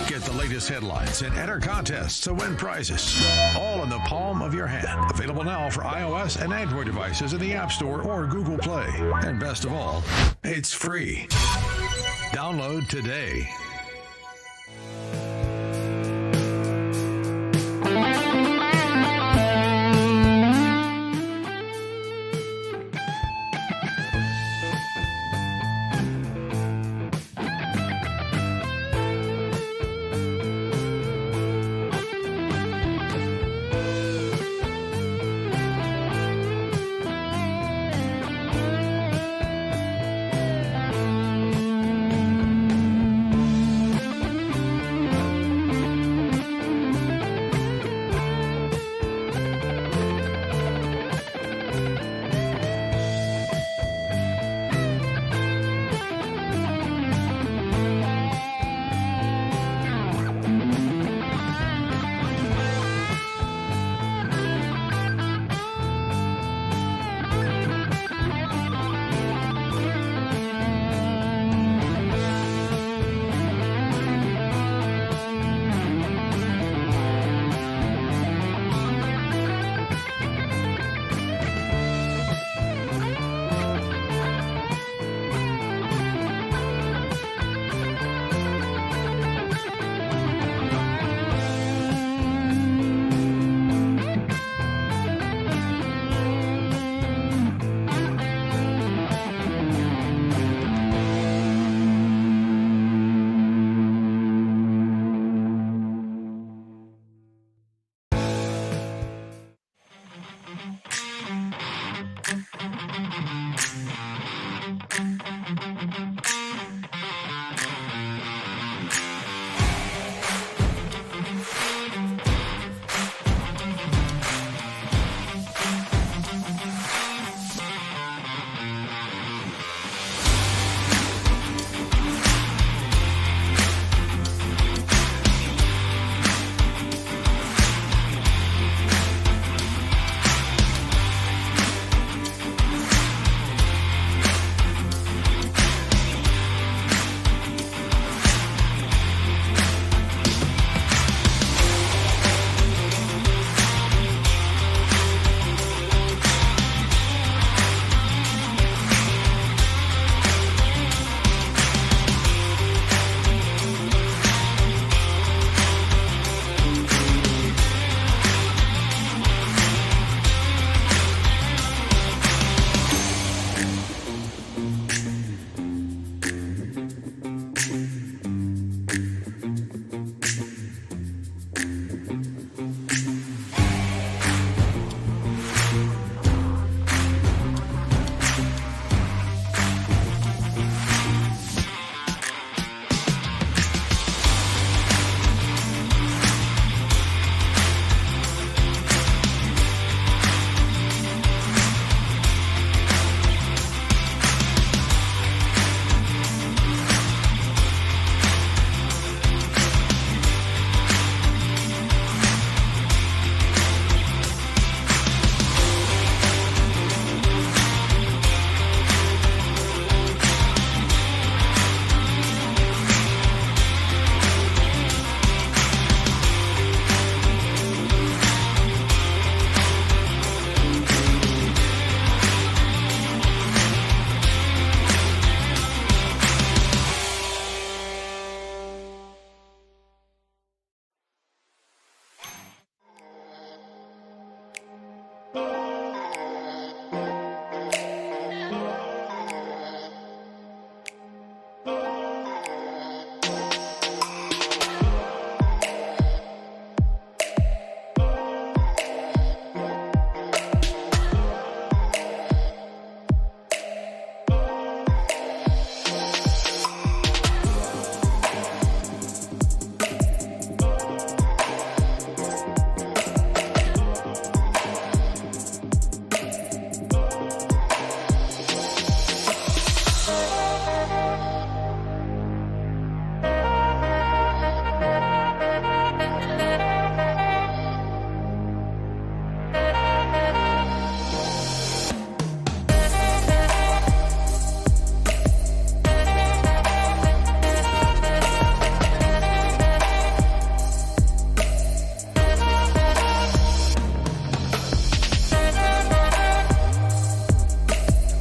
Speaker 9: get the latest headlines, and enter contests to win prizes. All in the palm of your hand. Available now for iOS and Android devices in the App Store or Google Play. And best of all, it's free. Download today.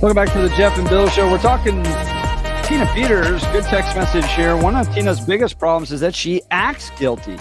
Speaker 1: Welcome back to the Jeff and Bill Show. We're talking Tina Peters. Good text message here. One of Tina's biggest problems is that she acts guilty.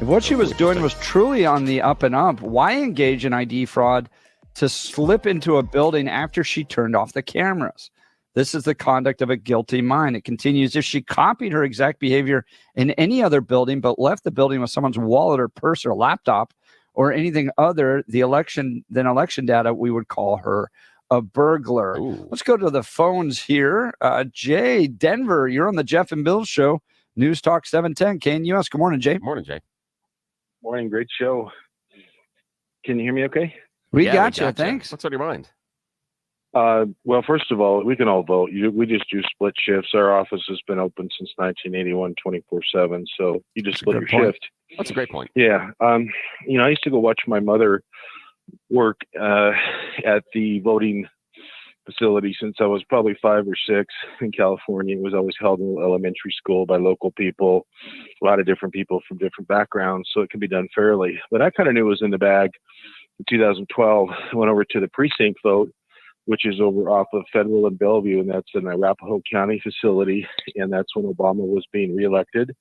Speaker 1: If what she was doing was truly on the up and up, why engage in ID fraud to slip into a building after she turned off the cameras? This is the conduct of a guilty mind. It continues, if she copied her exact behavior in any other building but left the building with someone's wallet or purse or laptop or anything other than election data, we would call her a burglar.
Speaker 2: Ooh.
Speaker 1: Let's go to the phones here. Jay, Denver, you're on the Jeff and Bill Show. News Talk 710 KNUS. Good morning, Jay.
Speaker 2: Good morning, Jay.
Speaker 11: Morning, great show. Can you hear me okay?
Speaker 1: We got you. Thanks.
Speaker 2: What's on your mind?
Speaker 11: Well, first of all, we can all vote. We just do split shifts. Our office has been open since 1981, 24/7. So you just split your shift.
Speaker 2: That's a great point.
Speaker 11: Yeah. I used to go watch my mother work at the voting facility since I was probably 5 or 6 in California. It was always held in elementary school by local people, a lot of different people from different backgrounds, so it can be done fairly. But I kind of knew it was in the bag. In 2012, I went over to the precinct vote, which is over off of Federal and Bellevue, and that's an Arapahoe County facility, and that's when Obama was being reelected.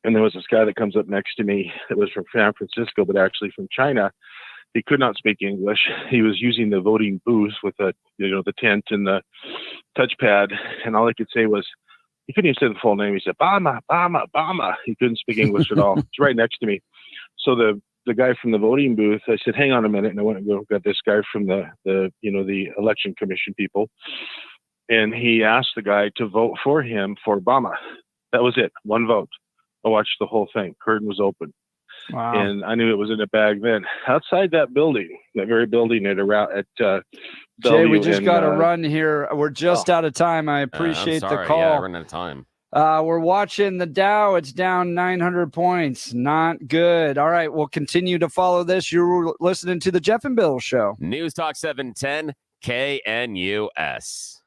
Speaker 11: And there was this guy that comes up next to me that was from San Francisco, but actually from China. He could not speak English. He was using the voting booth with the tent and the touchpad, and all he could say was, he couldn't even say the full name. He said, Bama, Bama, Bama. He couldn't speak English at all. It's right next to me. So the guy from the voting booth, I said, hang on a minute. And I went and got this guy from the election commission people. And he asked the guy to vote for him for Obama. That was it. One vote. I watched the whole thing. Curtain was open.
Speaker 1: Wow.
Speaker 11: And I knew it was in a bag then. Outside that building, that very building at
Speaker 1: Jay,
Speaker 11: Bellevue
Speaker 1: we just
Speaker 11: and,
Speaker 1: got to run here. We're just out of time. I appreciate the call.
Speaker 2: Yeah, we're running out of time.
Speaker 1: We're watching the Dow. It's down 900 points. Not good. All right, we'll continue to follow this. You're listening to the Jeff and Bill Show.
Speaker 2: News Talk 710 KNUS.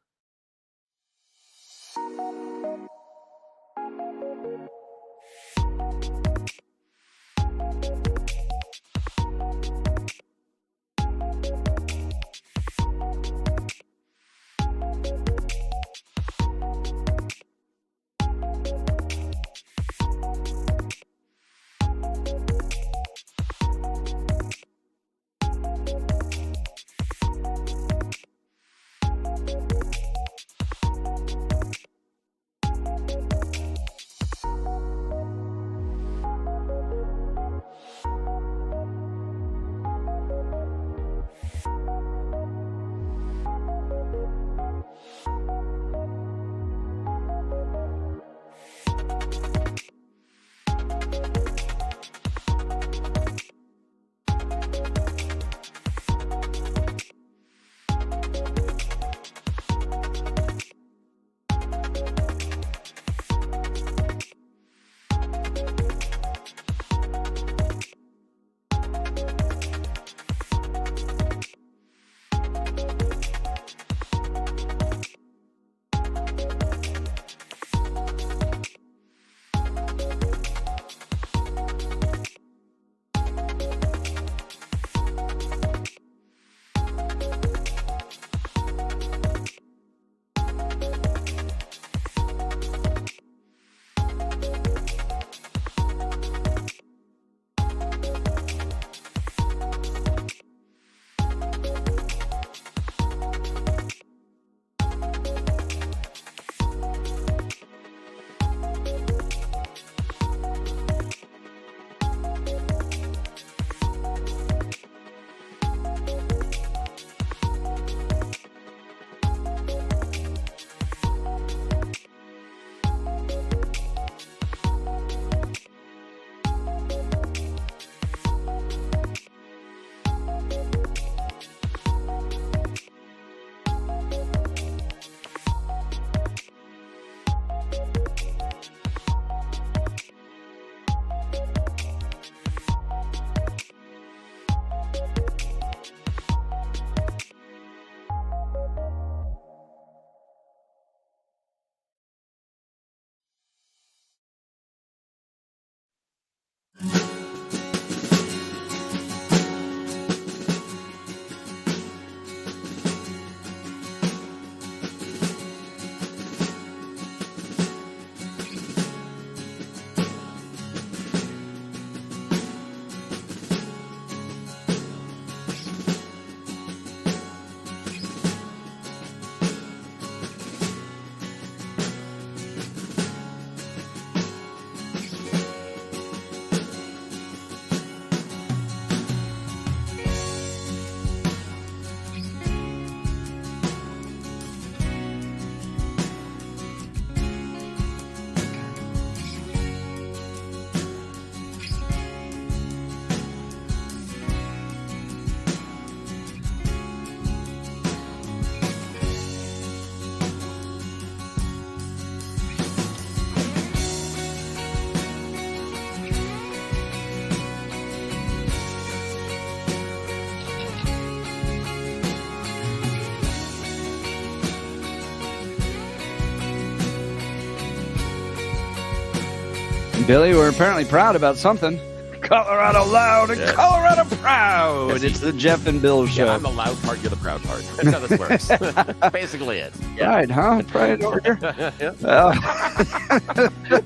Speaker 1: Billy, we're apparently proud about something. Colorado loud and Colorado proud.
Speaker 2: Yes,
Speaker 1: It's the Jeff and Bill show.
Speaker 2: Yeah, I'm the loud part, you're the proud part. That's how this works. That's basically it.
Speaker 1: Pride, huh? Pride over here.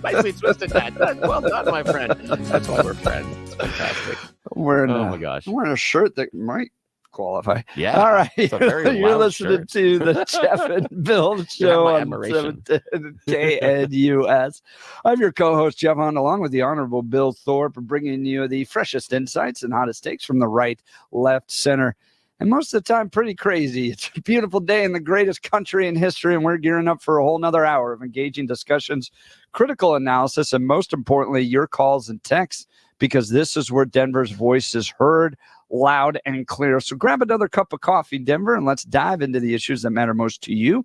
Speaker 2: Nicely twisted that. Well done, my friend. That's why we're friends. It's fantastic.
Speaker 1: I'm wearing,
Speaker 2: Oh my gosh.
Speaker 1: I'm wearing a shirt that might qualify.
Speaker 2: Yeah.
Speaker 1: All right.
Speaker 2: It's a very
Speaker 1: You're
Speaker 2: loud
Speaker 1: listening
Speaker 2: shirt.
Speaker 1: to the Jeff and Bill show
Speaker 2: my
Speaker 1: on
Speaker 2: admiration.
Speaker 1: 710 KNUS. I'm your co-host, Jeff Hunt, along with the Honorable Bill Thorpe, bringing you the freshest insights and hottest takes from the right, left, center, and most of the time pretty crazy. It's a beautiful day in the greatest country in history, and we're gearing up for a whole nother hour of engaging discussions, critical analysis, and most importantly, your calls and texts, because this is where Denver's voice is heard loud and clear. So grab another cup of coffee, Denver, and let's dive into the issues that matter most to you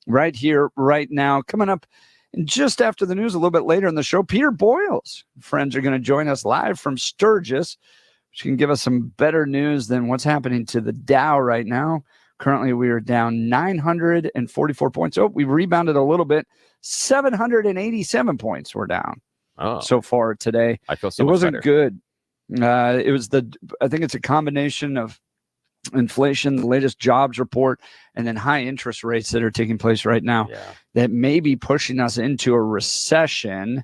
Speaker 1: right here, right now. Coming up just after the news, a little bit later in the show, Peter Boyles. Friends are going to join us live from Sturgis, which can give us some better news than what's happening to the Dow right now. Currently, we are down 944 points. Oh, we rebounded a little bit. 787 points we're down so far today.
Speaker 2: I feel so
Speaker 1: it
Speaker 2: much
Speaker 1: wasn't
Speaker 2: better.
Speaker 1: good. It was I think it's a combination of inflation, the latest jobs report, and then high interest rates that are taking place right now that may be pushing us into a recession.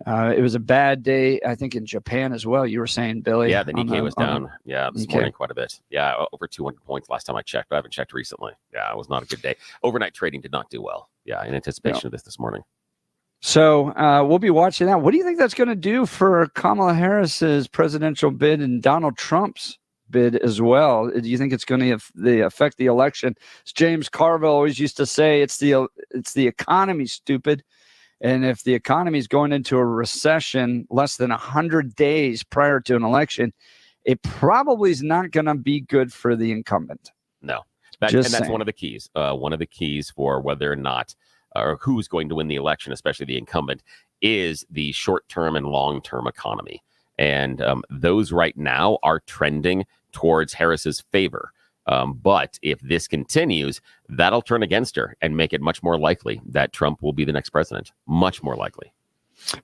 Speaker 1: It was a bad day, I think, in Japan as well. You were saying, Billy.
Speaker 2: Yeah, the Nikkei was down. This
Speaker 1: Okay.
Speaker 2: morning quite a bit. Yeah, over 200 points last time I checked. I haven't checked recently. Yeah, it was not a good day. Overnight trading did not do well. Yeah, in anticipation of this morning.
Speaker 1: So we'll be watching that. What do you think that's going to do for Kamala Harris's presidential bid and Donald Trump's bid as well? Do you think it's going to affect the election? As James Carville always used to say, it's the economy, stupid. And if the economy is going into a recession less than 100 days prior to an election, it probably is not going to be good for the incumbent.
Speaker 2: No, that's one of the keys. One of the keys for whether or not or who's going to win the election, especially the incumbent, is the short-term and long-term economy. And those right now are trending towards Harris's favor. But if this continues, that'll turn against her and make it much more likely that Trump will be the next president. Much more likely.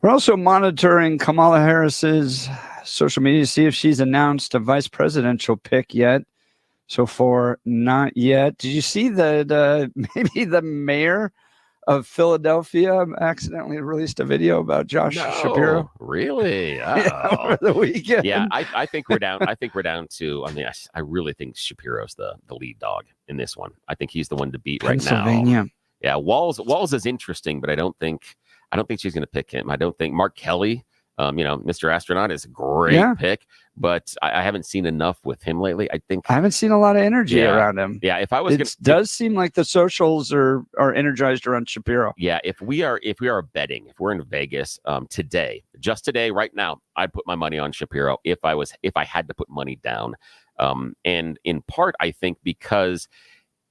Speaker 1: We're also monitoring Kamala Harris's social media to see if she's announced a vice presidential pick yet. So far, not yet. Did you see that maybe the mayor of Philadelphia accidentally released a video about Josh Shapiro?
Speaker 2: Really?
Speaker 1: Yeah, over the weekend.
Speaker 2: Yeah, I think we're down. I think we're down to. I mean, I really think Shapiro's the lead dog in this one. I think he's the one to beat right now.
Speaker 1: Pennsylvania.
Speaker 2: Yeah, Walls is interesting, but I don't think she's going to pick him. I don't think Mark Kelly, Mr. Astronaut, is a great pick, but I haven't seen enough with him lately. I haven't
Speaker 1: seen a lot of energy around him.
Speaker 2: Yeah, if I was,
Speaker 1: it does seem like the socials are energized around Shapiro.
Speaker 2: Yeah, if we are betting, if we're in Vegas just today, right now, I'd put my money on Shapiro if I had to put money down, and in part, I think because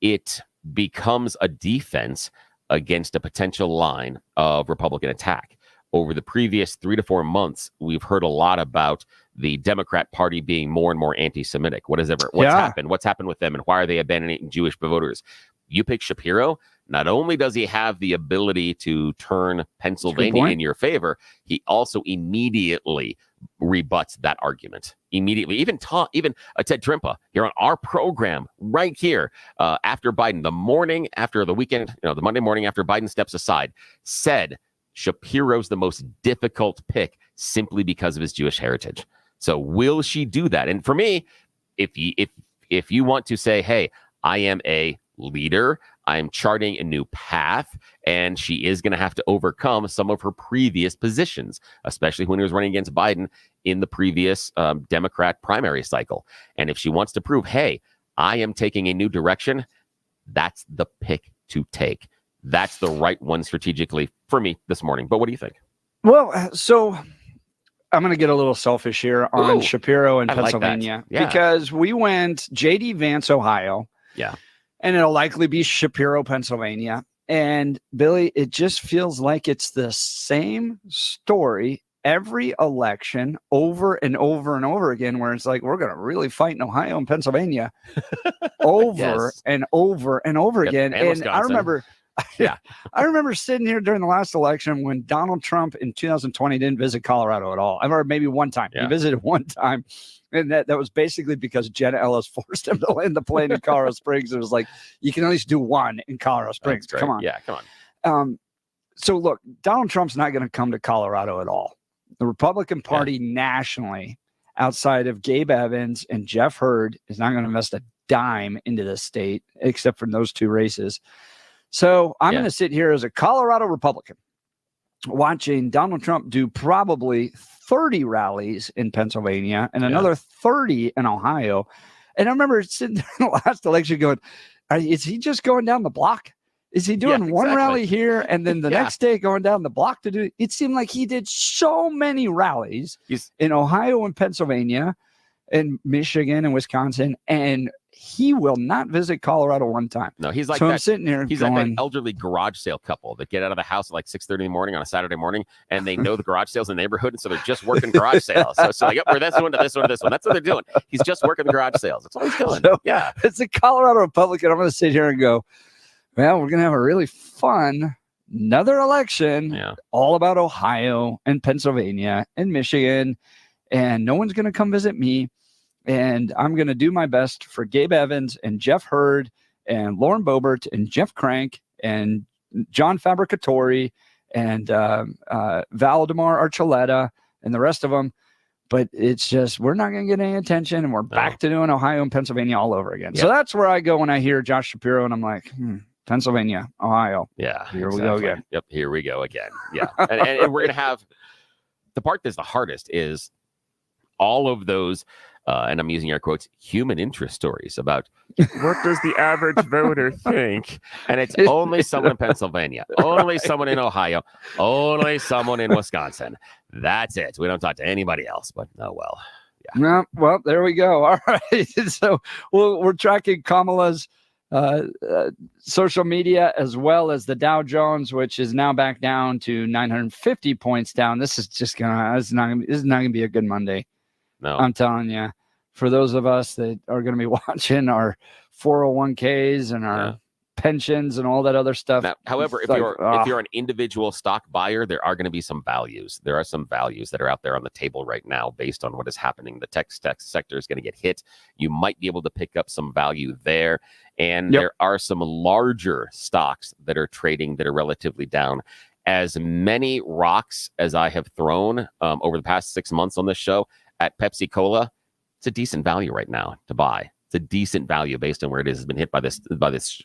Speaker 2: it becomes a defense against a potential line of Republican attack. Over the previous 3 to 4 months, we've heard a lot about the Democrat Party being more and more anti-Semitic. What's happened? What's happened with them, and why are they abandoning Jewish voters? You pick Shapiro. Not only does he have the ability to turn Pennsylvania in your favor, he also immediately rebuts that argument. Immediately, even Ted Trimpa here on our program right here after Biden, the morning after the weekend, the Monday morning after Biden steps aside, said Shapiro's the most difficult pick simply because of his Jewish heritage. So will she do that? And for me, if you want to say, hey, I am a leader, I'm charting a new path, and she is going to have to overcome some of her previous positions, especially when he was running against Biden in the previous Democrat primary cycle. And if she wants to prove, hey, I am taking a new direction, that's the pick to take. That's the right one strategically for me this morning. But what do you think?
Speaker 1: Well, so I'm going to get a little selfish here on Shapiro in Pennsylvania, because we went J.D. Vance, Ohio.
Speaker 2: Yeah.
Speaker 1: And it'll likely be Shapiro, Pennsylvania. And Billy, it just feels like it's the same story every election over and over and over again, where it's like, we're going to really fight in Ohio and Pennsylvania over and over and over again. And I remember
Speaker 2: Yeah.
Speaker 1: I remember sitting here during the last election when Donald Trump in 2020 didn't visit Colorado at all. I remember maybe one time.
Speaker 2: Yeah.
Speaker 1: He visited one time. And that was basically because Jenna Ellis forced him to land the plane in Colorado Springs. It was like, you can at least do one in Colorado Springs.
Speaker 2: That's
Speaker 1: Come
Speaker 2: right.
Speaker 1: on.
Speaker 2: Yeah, come on.
Speaker 1: So look, Donald Trump's not going to come to Colorado at all. The Republican Party nationally, outside of Gabe Evans and Jeff Hurd, is not going to invest a dime into this state, except for those two races. So I'm going to sit here as a Colorado Republican watching Donald Trump do probably 30 rallies in Pennsylvania and another 30 in Ohio. And I remember sitting there in the last election going, is he just going down the block? Is he doing one rally here and then the next day going down the block to do? It seemed like he did so many rallies in Ohio and Pennsylvania and Michigan and Wisconsin, and he will not visit Colorado one time.
Speaker 2: No, he's like
Speaker 1: so
Speaker 2: that.
Speaker 1: I'm sitting there
Speaker 2: He's
Speaker 1: going,
Speaker 2: like that elderly garage sale couple that get out of the house at like 6:30 in the morning on a Saturday morning, and they know the garage sales in the neighborhood, and so they're just working garage sales. So like, we're this one to this one to this one. That's what they're doing. He's just working the garage sales. That's all he's doing.
Speaker 1: So,
Speaker 2: yeah.
Speaker 1: It's a Colorado Republican. I'm going to sit here and go, well, we're going to have a really fun another election all about Ohio and Pennsylvania and Michigan, and no one's going to come visit me. And I'm going to do my best for Gabe Evans and Jeff Hurd and Lauren Boebert and Jeff Crank and John Fabricatori and Valdemar Archuleta and the rest of them. But it's just, we're not going to get any attention, and we're back to doing Ohio and Pennsylvania all over again. So that's where I go when I hear Josh Shapiro, and I'm like, Pennsylvania, Ohio.
Speaker 2: Yeah.
Speaker 1: Here we go again.
Speaker 2: Yep. Here we go again. Yeah. and we're going to have the part that's the hardest is all of those, and I'm using air quotes, human interest stories about what does the average voter think? And it's only someone in Pennsylvania, only someone in Ohio, only someone in Wisconsin. That's it. We don't talk to anybody else, but oh well. Yeah.
Speaker 1: No, well, there we go. All right. So we're tracking Kamala's social media as well as the Dow Jones, which is now back down to 950 points down. This is just this is not gonna be a good Monday.
Speaker 2: No,
Speaker 1: I'm telling you. For those of us that are going to be watching our 401ks and our pensions and all that other stuff.
Speaker 2: Now, however, if you're an individual stock buyer, there are going to be some values. There are some values that are out there on the table right now based on what is happening. The tech sector is going to get hit. You might be able to pick up some value there. And there are some larger stocks that are trading that are relatively down. As many rocks as I have thrown over the past 6 months on this show at Pepsi Cola, it's a decent value right now to buy. It's a decent value based on where it is. It's been hit by this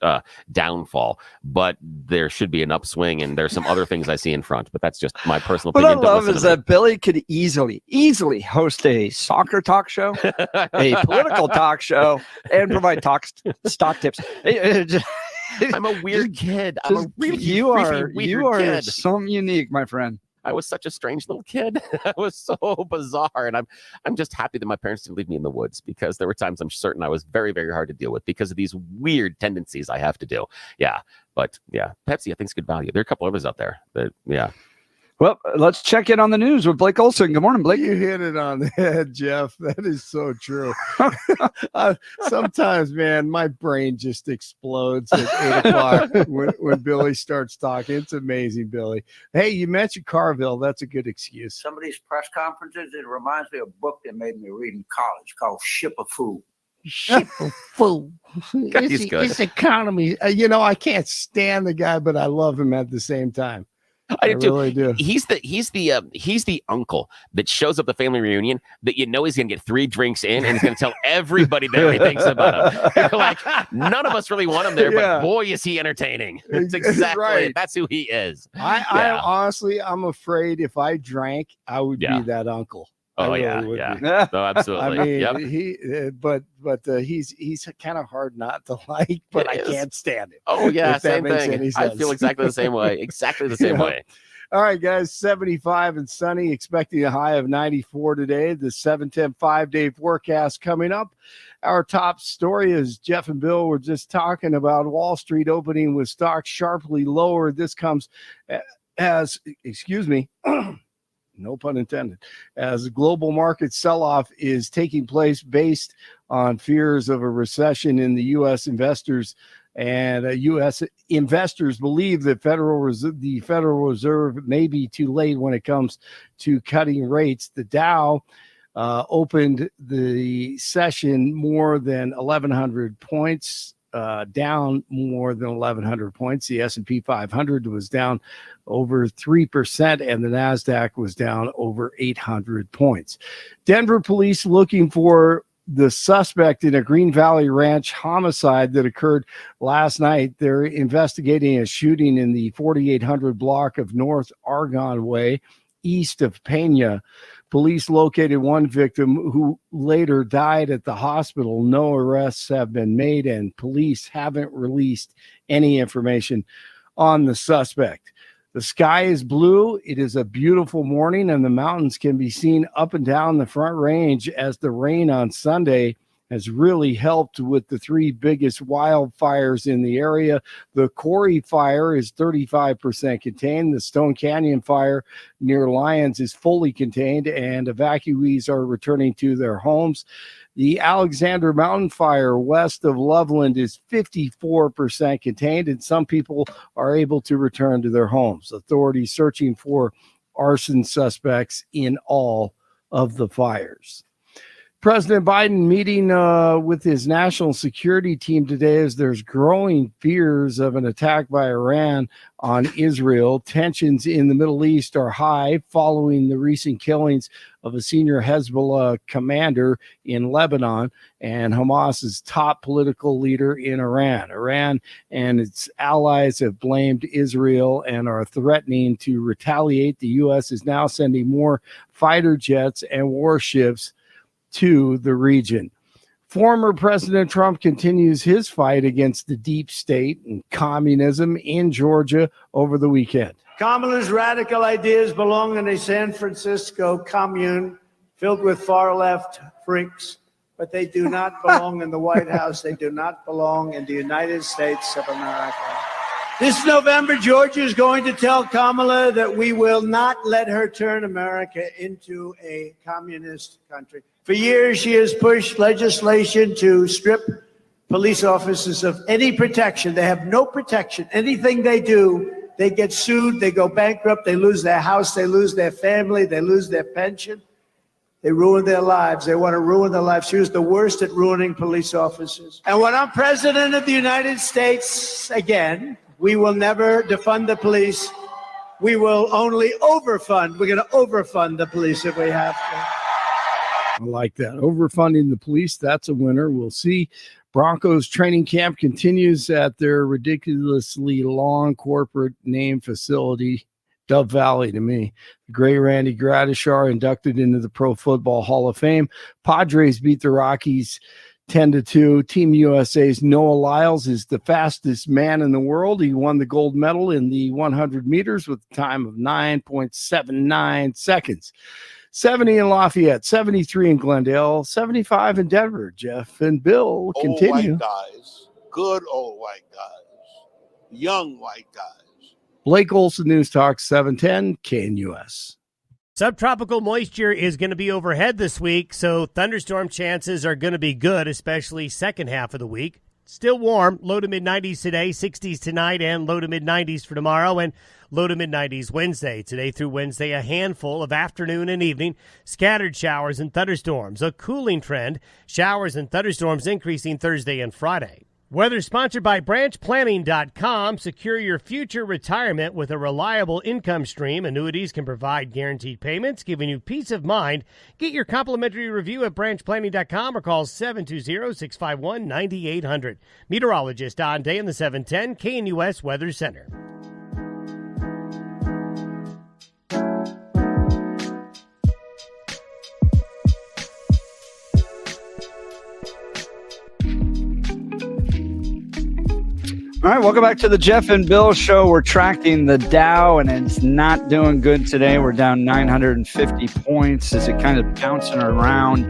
Speaker 2: downfall, but there should be an upswing, and there's some other things I see in front. But that's just my personal opinion.
Speaker 1: What I love is that Billy could easily host a soccer talk show, a political talk show, and provide stock tips.
Speaker 2: I'm a weird kid. I'm a really
Speaker 1: you are
Speaker 2: kid.
Speaker 1: some unique, my friend.
Speaker 2: I was such a strange little kid. I was so bizarre, and I'm just happy that my parents didn't leave me in the woods, because there were times I'm certain I was very, very hard to deal with because of these weird tendencies I have to do. Yeah, but yeah, Pepsi I think is good value. There are a couple others out there that
Speaker 1: Well, let's check in on the news with Blake Olson. Good morning, Blake.
Speaker 3: You hit it on the head, Jeff. That is so true. Sometimes, man, my brain just explodes at 8 o'clock when Billy starts talking. It's amazing, Billy. Hey, you mentioned Carville. That's a good excuse.
Speaker 12: Some of these press conferences, it reminds me of a book they made me read in college called Ship of Food.
Speaker 3: Ship of Food. It's economy. I can't stand the guy, but I love him at the same time. I really do.
Speaker 2: He's the uncle that shows up at the family reunion that he's going to get 3 drinks in, and he's going to tell everybody that he thinks about him. You're like, none of us really want him there, but boy, is he entertaining. It's exactly
Speaker 3: right.
Speaker 2: That's who he is.
Speaker 3: I honestly, I'm afraid if I drank, I would be that uncle.
Speaker 2: Oh
Speaker 3: really
Speaker 2: yeah. No, absolutely.
Speaker 3: I mean, but he's kind of hard not to like, but I can't stand him.
Speaker 2: Oh yeah, same thing. I feel exactly the same way. Exactly the same way.
Speaker 3: All right, guys, 75 and sunny, expecting a high of 94 today. The 7-10 5-day forecast coming up. Our top story is Jeff and Bill were just talking about Wall Street opening with stocks sharply lower. This comes as, no pun intended, as global market sell-off is taking place based on fears of a recession in the U.S. investors And U.S. investors believe that the Federal Reserve may be too late when it comes to cutting rates. The Dow opened the session more than 1,100 points, down more than 1,100 points. The S&P 500 was down over 3%, and the NASDAQ was down over 800 points. Denver police looking for the suspect in a Green Valley Ranch homicide that occurred last night. They're investigating a shooting in the 4800 block of North Argonne Way, east of Pena. Police located one victim who later died at the hospital. No arrests have been made, and police haven't released any information on the suspect. The sky is blue. It is a beautiful morning, and the mountains can be seen up and down the Front Range as the rain on Sunday has really helped with the three biggest wildfires in the area. The Corey fire is 35% contained. The Stone Canyon fire near Lyons is fully contained, and evacuees are returning to their homes. The Alexander Mountain fire west of Loveland is 54% contained, and some people are able to return to their homes. Authorities searching for arson suspects in all of the fires. President Biden meeting with his national security team today as there's growing fears of an attack by Iran on Israel. Tensions in the Middle East are high following the recent killings of a senior Hezbollah commander in Lebanon and Hamas's top political leader in Iran. Iran and its allies have blamed Israel and are threatening to retaliate. The U.S. is now sending more fighter jets and warships to the region. Former President Trump continues his fight against the deep state and communism in Georgia over the weekend.
Speaker 4: Kamala's radical ideas belong in a San Francisco commune filled with far-left freaks, but they do not belong in the White House. They do not belong in the United States of America. This November, Georgia is going to tell Kamala that we will not let her turn America into a communist country. For years, she has pushed legislation to strip police officers of any protection. They have no protection. Anything they do, they get sued, they go bankrupt, they lose their house, they lose their family, they lose their pension. They ruin their lives. They want to ruin their lives. She was the worst at ruining police officers. And when I'm president of the United States again, we will never defund the police. We will only overfund. We're going to overfund the police if we have to.
Speaker 3: I like that. Overfunding the police, that's a winner. We'll see. Broncos training camp continues at their ridiculously long corporate name facility, Dove Valley to me. The Gray Randy Gradishar inducted into the Pro Football Hall of Fame. Padres beat the Rockies 10-2. Team USA's Noah Lyles is the fastest man in the world. He won the gold medal in the 100 meters with a time of 9.79 seconds. 70 in Lafayette, 73 in Glendale, 75 in Denver. Jeff and Bill continue.
Speaker 13: Old white guys, good old white guys, young white guys.
Speaker 3: Blake Olson, News Talk 710 KNUS.
Speaker 6: Subtropical moisture is going to be overhead this week, so thunderstorm chances are going to be good, especially second half of the week. Still warm, low to mid-90s today, 60s tonight, and low to mid-90s for tomorrow, and low to mid-90s Wednesday. Today through Wednesday, a handful of afternoon and evening scattered showers and thunderstorms. A cooling trend, showers and thunderstorms increasing Thursday and Friday. Weather sponsored by BranchPlanning.com. Secure your future retirement with a reliable income stream. Annuities can provide guaranteed payments, giving you peace of mind. Get your complimentary review at BranchPlanning.com or call 720-651-9800. Meteorologist Don Day in the 710 KNUS Weather Center.
Speaker 1: All right, welcome back to the Jeff and Bill Show. We're tracking the Dow, and it's not doing good today. We're down 950 points as it kind of bouncing around.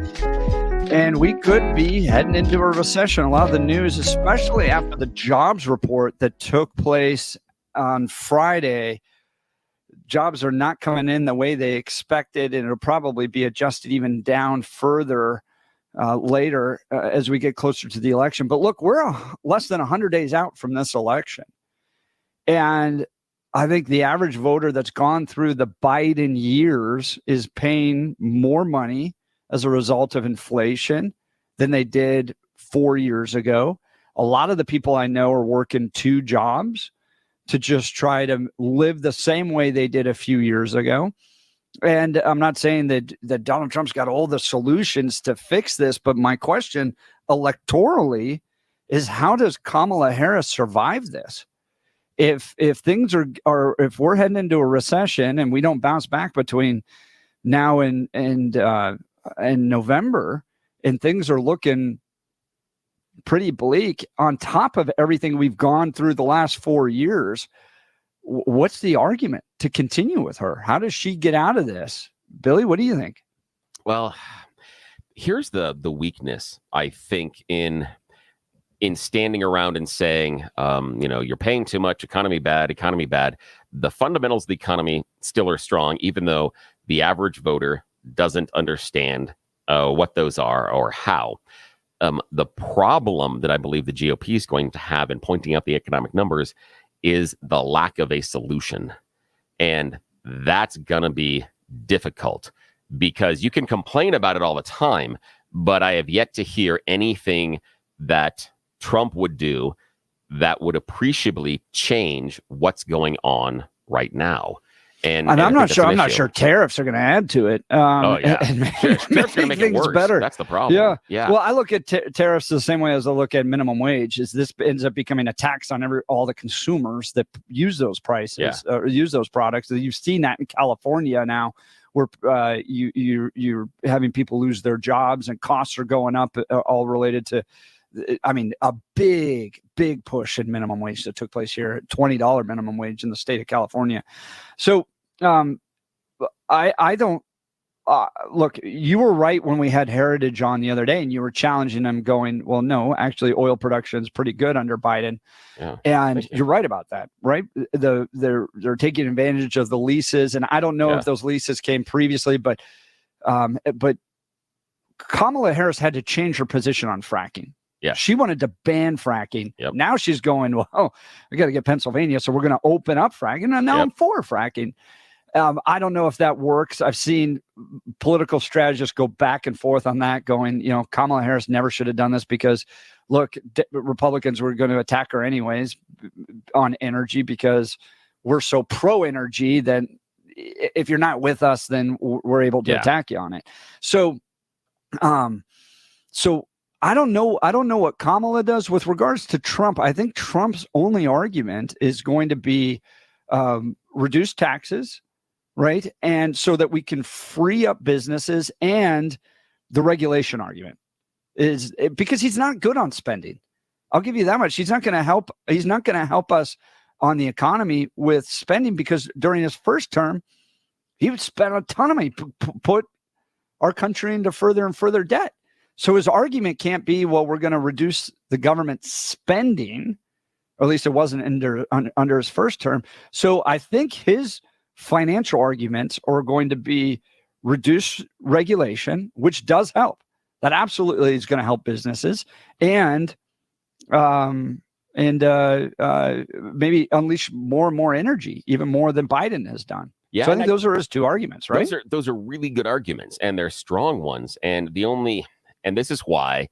Speaker 1: And we could be heading into a recession. A lot of the news, especially after the jobs report that took place on Friday, jobs are not coming in the way they expected, and it'll probably be adjusted even down further later as we get closer to the election. But look, we're less than 100 days out from this election. And I think the average voter that's gone through the Biden years is paying more money as a result of inflation than they did 4 years ago. A lot of the people I know are working 2 jobs to just try to live the same way they did a few years ago. And I'm not saying that Donald Trump's got all the solutions to fix this, but my question electorally is, how does Kamala Harris survive this? If things are if we're heading into a recession and we don't bounce back between now and November, and things are looking pretty bleak on top of everything we've gone through the last 4 years, what's the argument to continue with her? How does she get out of this? Billy, what do you think?
Speaker 2: Well, here's the weakness, I think, in standing around and saying, you're paying too much, economy bad. The fundamentals of the economy still are strong, even though the average voter doesn't understand what those are or how. The problem that I believe the GOP is going to have in pointing out the economic numbers is the lack of a solution. And that's going to be difficult because you can complain about it all the time, but I have yet to hear anything that Trump would do that would appreciably change what's going on right now. And
Speaker 1: I'm not sure tariffs are going to add to it.
Speaker 2: And tariffs are going to make it worse. Better. That's the problem.
Speaker 1: Yeah. Well, I look at tariffs the same way as I look at minimum wage. Is this ends up becoming a tax on all the consumers that use those prices or use those products? You've seen that in California now, where you're having people lose their jobs and costs are going up, all related to. I mean, a big push in minimum wage that took place here, $20 minimum wage in the state of California. So I don't look, you were right when we had Heritage on the other day and you were challenging them going, well, no, actually oil production is pretty good under Biden.
Speaker 2: Yeah,
Speaker 1: and you're right about that, right? They're taking advantage of the leases. And I don't know if those leases came previously, but Kamala Harris had to change her position on fracking.
Speaker 2: Yeah,
Speaker 1: she wanted to ban fracking.
Speaker 2: Yep.
Speaker 1: Now she's going, well, we got to get Pennsylvania, so we're going to open up fracking. And now I'm for fracking. I don't know if that works. I've seen political strategists go back and forth on that, going, Kamala Harris never should have done this because, look, Republicans were going to attack her anyways on energy because we're so pro-energy that if you're not with us, then we're able to attack you on it. So I don't know what Kamala does with regards to Trump. I think Trump's only argument is going to be reduce taxes, right? And so that we can free up businesses, and the regulation argument is because he's not good on spending. I'll give you that much. He's not going to help. He's not going to help us on the economy with spending because during his first term, he would spend a ton of money, put our country into further and further debt. So his argument can't be, well, we're going to reduce the government spending, or at least it wasn't under his first term. So I think his financial arguments are going to be reduce regulation, which does help. That absolutely is going to help businesses, and maybe unleash more and more energy, even more than Biden has done.
Speaker 2: Yeah,
Speaker 1: so I think those are his two arguments, right?
Speaker 2: Those are really good arguments, and they're strong ones. And this is why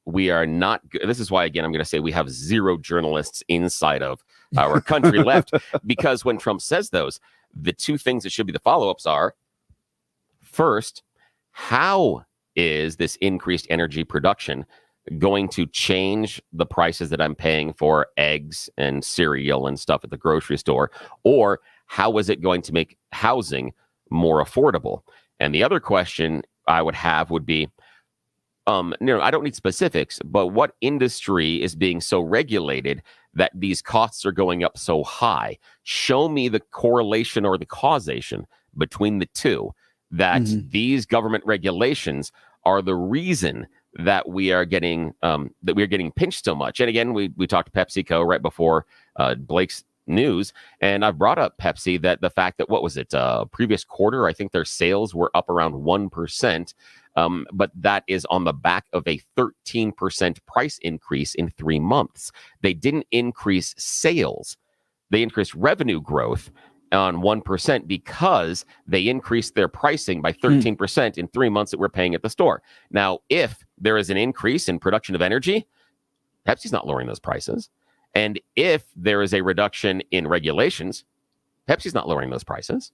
Speaker 2: we are not. This is why, again, I'm going to say we have zero journalists inside of our country left, because when Trump says those, the two things that should be the follow-ups are: first, how is this increased energy production going to change the prices that I'm paying for eggs and cereal and stuff at the grocery store? Or how is it going to make housing more affordable? And the other question I would have would be, I don't need specifics, but what industry is being so regulated that these costs are going up so high? Show me the correlation or the causation between the two, that these government regulations are the reason that we are getting pinched so much. And again, we talked to PepsiCo right before Blake's news, and I've brought up Pepsi, that the fact that, what was it, previous quarter, I think their sales were up around 1%. But that is on the back of a 13% price increase in 3 months. They didn't increase sales. They increased revenue growth on 1% because they increased their pricing by 13% in 3 months that we're paying at the store. Now, if there is an increase in production of energy, Pepsi's not lowering those prices. And if there is a reduction in regulations, Pepsi's not lowering those prices.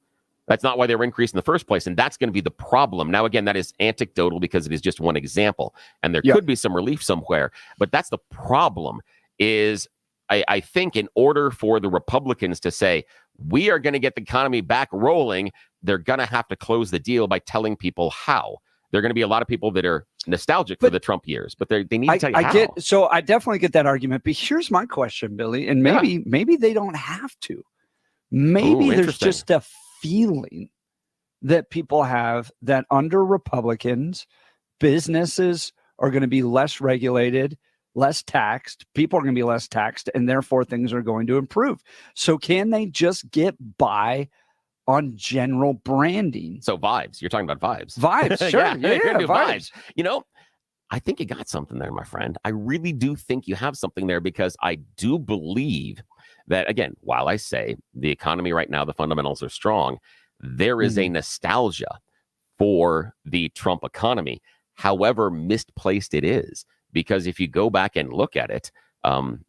Speaker 2: That's not why they were increased in the first place. And that's going to be the problem. Now, again, that is anecdotal because it is just one example. And there could be some relief somewhere. But that's the problem is I think in order for the Republicans to say, we are going to get the economy back rolling, they're going to have to close the deal by telling people how. There are going to be a lot of people that are nostalgic for the Trump years, but they need to tell you how.
Speaker 1: So I definitely get that argument. But here's my question, Billy, and maybe they don't have to. Maybe there's just a feeling that people have that under Republicans, businesses are going to be less regulated, less taxed, people are going to be less taxed, and therefore things are going to improve. So can they just get by on general branding?
Speaker 2: So vibes. You're talking about vibes.
Speaker 1: Vibes, sure. yeah,
Speaker 2: vibes. You know, I think you got something there, my friend. I really do think you have something there because I do believe that, again, while I say the economy right now, the fundamentals are strong, there is a nostalgia for the Trump economy, however misplaced it is. Because if you go back and look at it,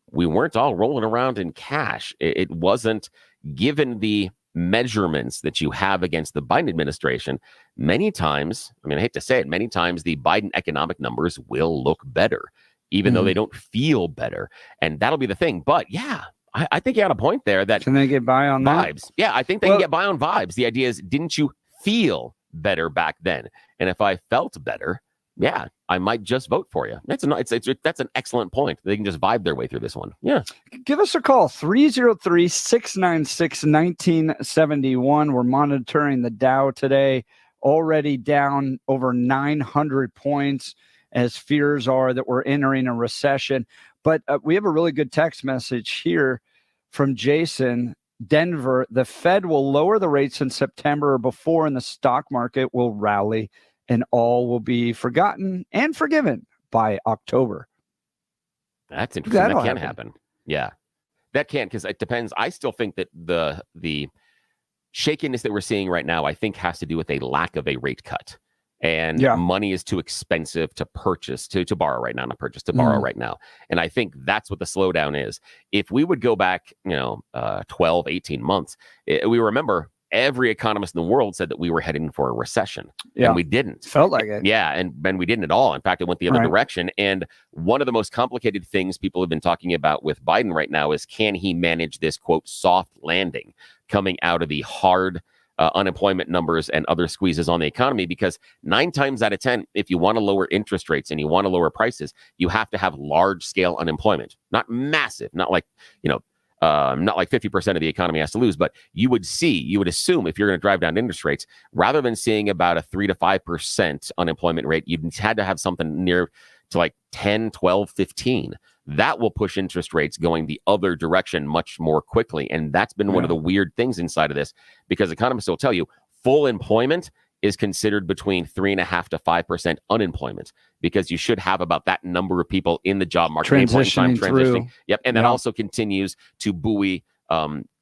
Speaker 2: we weren't all rolling around in cash. It wasn't, given the measurements that you have against the Biden administration, many times, I mean, I hate to say it, many times the Biden economic numbers will look better, even though they don't feel better. And that'll be the thing. But yeah, I think you had a point there that
Speaker 1: can they get by on
Speaker 2: vibes?
Speaker 1: That?
Speaker 2: Yeah, I think they can get by on vibes. The idea is, didn't you feel better back then? And if I felt better, yeah, I might just vote for you. That's an excellent point. They can just vibe their way through this one. Yeah.
Speaker 1: Give us a call, 303-696-1971. We're monitoring the Dow today, already down over 900 points as fears are that we're entering a recession. But we have a really good text message here from Jason. Denver, the Fed will lower the rates in September or before, and the stock market will rally, and all will be forgotten and forgiven by October.
Speaker 2: That's interesting. That can happen. Yeah, that can, because it depends. I still think that the shakiness that we're seeing right now, I think, has to do with a lack of a rate cut. And money is too expensive to purchase, to borrow right now, not purchase, to borrow right now. And I think that's what the slowdown is. If we would go back, 12, 18 months, we remember every economist in the world said that we were heading for a recession. And we didn't.
Speaker 1: Felt like it.
Speaker 2: Yeah, and we didn't at all. In fact, it went the other direction. And one of the most complicated things people have been talking about with Biden right now is, can he manage this, quote, soft landing coming out of the hard unemployment numbers and other squeezes on the economy? Because 9 times out of 10, if you want to lower interest rates and you want to lower prices, you have to have large scale unemployment, not massive, not like 50% of the economy has to lose, but you would assume if you're going to drive down interest rates, rather than seeing about a 3 to 5% unemployment rate, you'd had to have something near to like 10, 12, 15. That will push interest rates going the other direction much more quickly. And that's been one of the weird things inside of this, because economists will tell you full employment is considered between 3.5% to 5% unemployment, because you should have about that number of people in the job market transitioning. Yep. And that also continues to buoy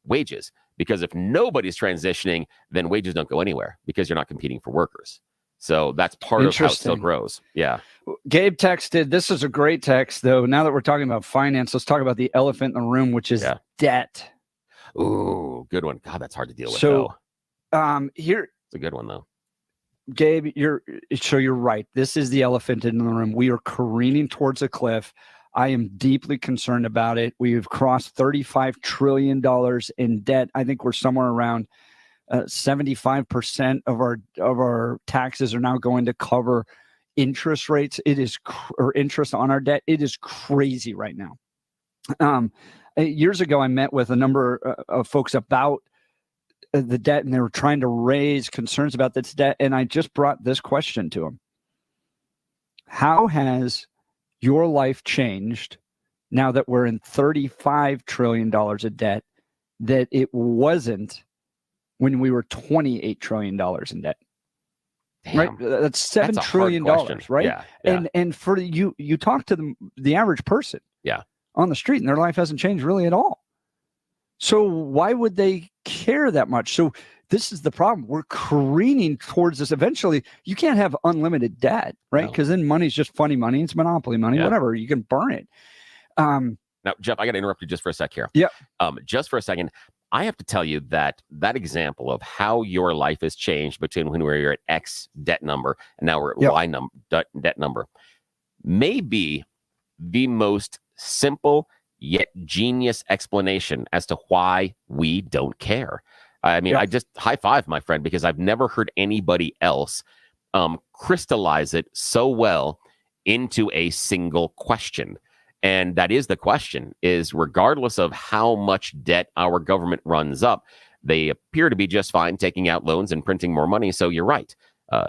Speaker 2: wages, because if nobody's transitioning, then wages don't go anywhere because you're not competing for workers. So that's part of how it still grows. Yeah.
Speaker 1: Gabe texted, this is a great text, though. Now that we're talking about finance, let's talk about the elephant in the room, which is debt.
Speaker 2: Ooh, good one. God, that's hard to deal with, though.
Speaker 1: Here,
Speaker 2: it's a good one, though.
Speaker 1: Gabe, you're right. This is the elephant in the room. We are careening towards a cliff. I am deeply concerned about it. We've crossed $35 trillion in debt. I think we're somewhere around 75% of our taxes are now going to cover interest rates. It is or interest on our debt. It is crazy right now. Years ago, I met with a number of folks about the debt, and they were trying to raise concerns about this debt. And I just brought this question to them: how has your life changed now that we're in $35 trillion of debt that it wasn't when we were $28 trillion in debt? right? That's $7 trillion, right?
Speaker 2: Yeah, yeah.
Speaker 1: And for you talk to the average person, on the street, and their life hasn't changed really at all. So why would they care that much? So this is the problem. We're careening towards this. Eventually, you can't have unlimited debt, right? Because then money's just funny money. It's monopoly money, whatever. You can burn it.
Speaker 2: Now, Jeff, I got to interrupt you just for a sec here.
Speaker 1: Yeah.
Speaker 2: Just for a second. I have to tell you that example of how your life has changed between when we were at X debt number and now we're at Y debt number may be the most simple yet genius explanation as to why we don't care. I mean, I just high five my friend, because I've never heard anybody else crystallize it so well into a single question. And that is the question, is regardless of how much debt our government runs up, they appear to be just fine taking out loans and printing more money. So you're right.